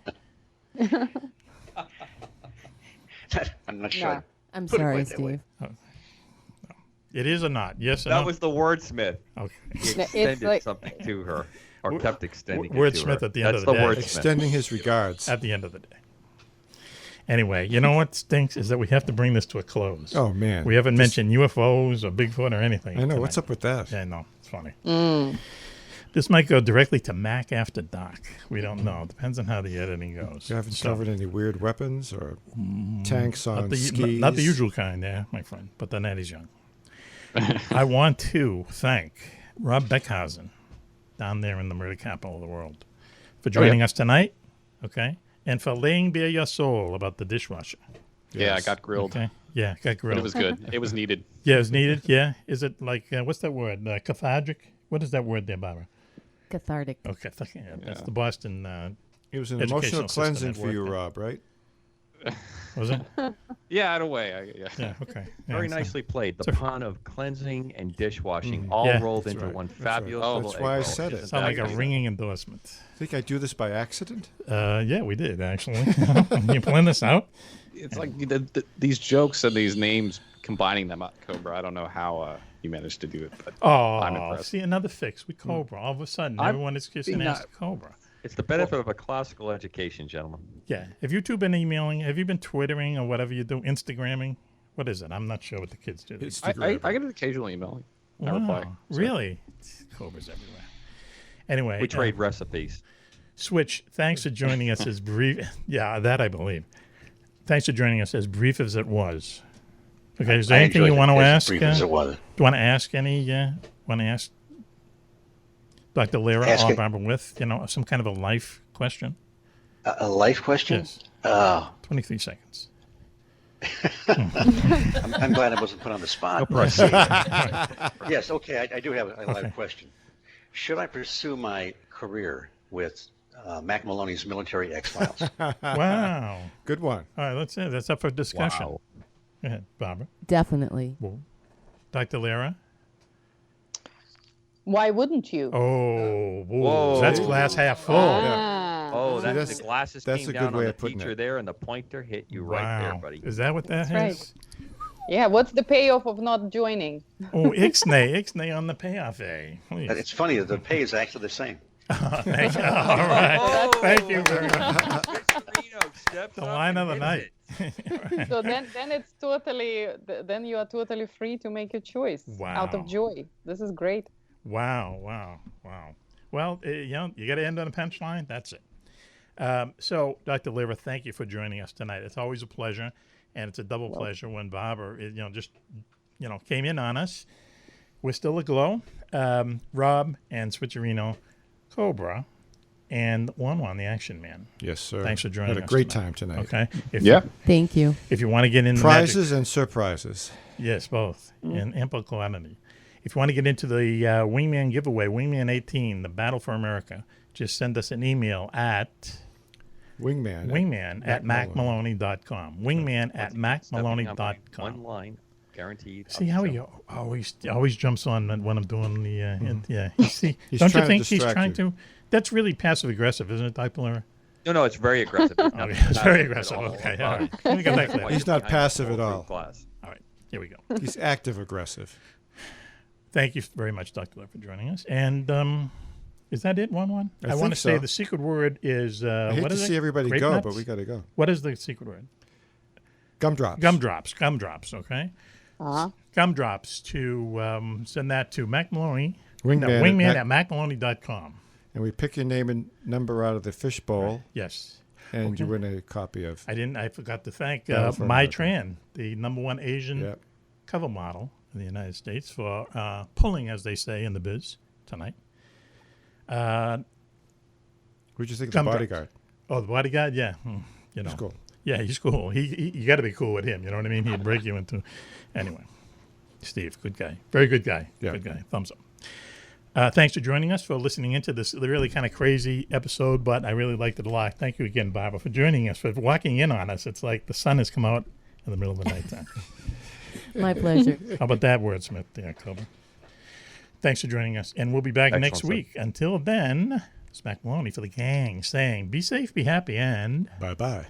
I'm not sure. No. I'm sorry, Steve. It is or not? Yes or that no? was the wordsmith. Okay. He extended something to her, or kept extending it to Wordsmith her. at the end That's of the day. Wordsmith. Extending his regards. At the end of the day. Anyway, you know what stinks is that we have to bring this to a close. Oh, man. We haven't mentioned UFOs or Bigfoot or anything. I know. tonight. What's up with that? Yeah, I know. It's funny. This might go directly to Mac after Doc. We don't know. Depends on how the editing goes. You haven't covered any weird weapons or tanks on skis? Not the usual kind, my friend, but the Natty's young. I want to thank Rob Beckhausen down there in the murder capital of the world for joining us tonight, okay? And for laying bare your soul about the dishwasher. Yeah, I got grilled. Okay. Yeah, got grilled. But it was good. It was needed. Yeah, it was needed, yeah. Is it like, what's that word? Cathartic? What is that word there, Barbara? Cathartic. Okay, that's the Boston it was an emotional cleansing for you, Rob, right? Was it? Yeah, in a way. Yeah, okay. Very nicely played. The pun of cleansing and dishwashing all rolled into one fabulous. That's why I said it. Sound like a ringing endorsement. Think I do this by accident? Yeah, we did, actually. You plan this out? It's like these jokes and these names, combining them up, Cobra. I don't know how you managed to do it, but I'm impressed. See, another fix with Cobra. All of a sudden, everyone is kissing ass to Cobra. It's the benefit of a classical education, gentlemen. Yeah. Have you two been emailing? Have you been Twittering or whatever you do? Instagramming? What is it? I'm not sure what the kids do. I get an occasional email. I reply. So. Really? Cobra's everywhere. Anyway. We trade recipes. Switch, thanks for joining us as brief. Yeah, that I believe. Thanks for joining us as brief as it was. Okay, is there anything you want to ask? Brief as it was. Do you want to ask any? Want to ask Dr. Liira or Barbara with, some kind of a life question? A life question? Yes. 23 seconds. I'm glad I wasn't put on the spot. Yes, okay, I do have a live question. Should I pursue my career with Mack Maloney's Military X-Files? Wow. Good one. All right, let's see. That's up for discussion. Wow. Go ahead, Barbara. Definitely. Well, Dr. Liira? Why wouldn't you? Oh, that's glass half full. Oh, that's the glasses came down on the teacher there, and the pointer hit you right there, buddy. Is that what that is? Right. Yeah, what's the payoff of not joining? Oh, ixnay on the payoff, Please. It's funny, the pay is actually the same. Thank you. All right. Thank you very much. The line of the night. Right. So then it's totally, then you are totally free to make your choice out of joy. This is great. Wow. Well, you got to end on a punchline. That's it. So, Dr. Liira, thank you for joining us tonight. It's always a pleasure, and it's a double pleasure when Barbara, came in on us. We're still aglow. Rob and Switcherino, Cobra, and Juan-Juan, the Action Man. Yes, sir. Thanks for joining us. Had a great time tonight. Okay. Thank you. If you want to get into prizes and surprises. Yes, both in ample quantity. If you want to get into the Wingman giveaway, Wingman 18, the Battle for America, just send us an email at Wingman at MackMaloney.com. Wingman at MackMaloney.com. One line, guaranteed. See how he always jumps on when I'm doing the See, he's don't you trying think to he's trying distract to? That's really passive aggressive, isn't it, Dr. Liira? No, it's very aggressive. It's very aggressive. Okay, all right. Let me get that clear. He's not passive at all. All right, here we go. He's active aggressive. Thank you very much, Dr. Liira, for joining us. And is that it, Juan-Juan? I want to say the secret word is I hate to see everybody Grape go, nuts? but we got to go. What is the secret word? Gumdrops. Gumdrops, okay? Gumdrops to send that to Mack Maloney. Wingman at MackMaloney.com. And we pick your name and number out of the fishbowl. Yes. And you win a copy of... I forgot to thank my Tran, the number1 Asian cover model in the United States, for pulling, as they say in the biz, tonight. What did you think of the bodyguard? Oh, the bodyguard? Yeah. He's cool. Yeah, he's cool. You got to be cool with him. You know what I mean? He'd break you into... Anyway, Steve, good guy. Very good guy. Yeah. Good guy. Thumbs up. Thanks for joining us, for listening into this really kind of crazy episode, but I really liked it a lot. Thank you again, Barbara, for joining us, for walking in on us. It's like the sun has come out in the middle of the nighttime. My pleasure. How about that wordsmith there, Cobra? Thanks for joining us, and we'll be back next week. Until then, it's Mack Maloney for the gang saying, be safe, be happy, and bye-bye.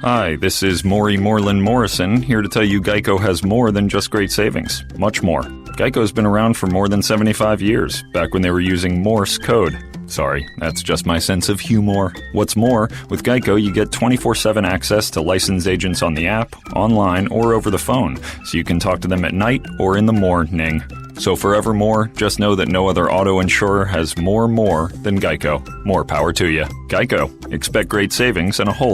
Hi, this is Maury Moreland Morrison, here to tell you Geico has more than just great savings. Much more. Geico's been around for more than 75 years, back when they were using Morse code. Sorry, that's just my sense of humor. What's more, with Geico you get 24/7 access to licensed agents on the app, online, or over the phone, so you can talk to them at night or in the morning. So forevermore, just know that no other auto insurer has more than Geico. More power to you. Geico. Expect great savings and a whole lot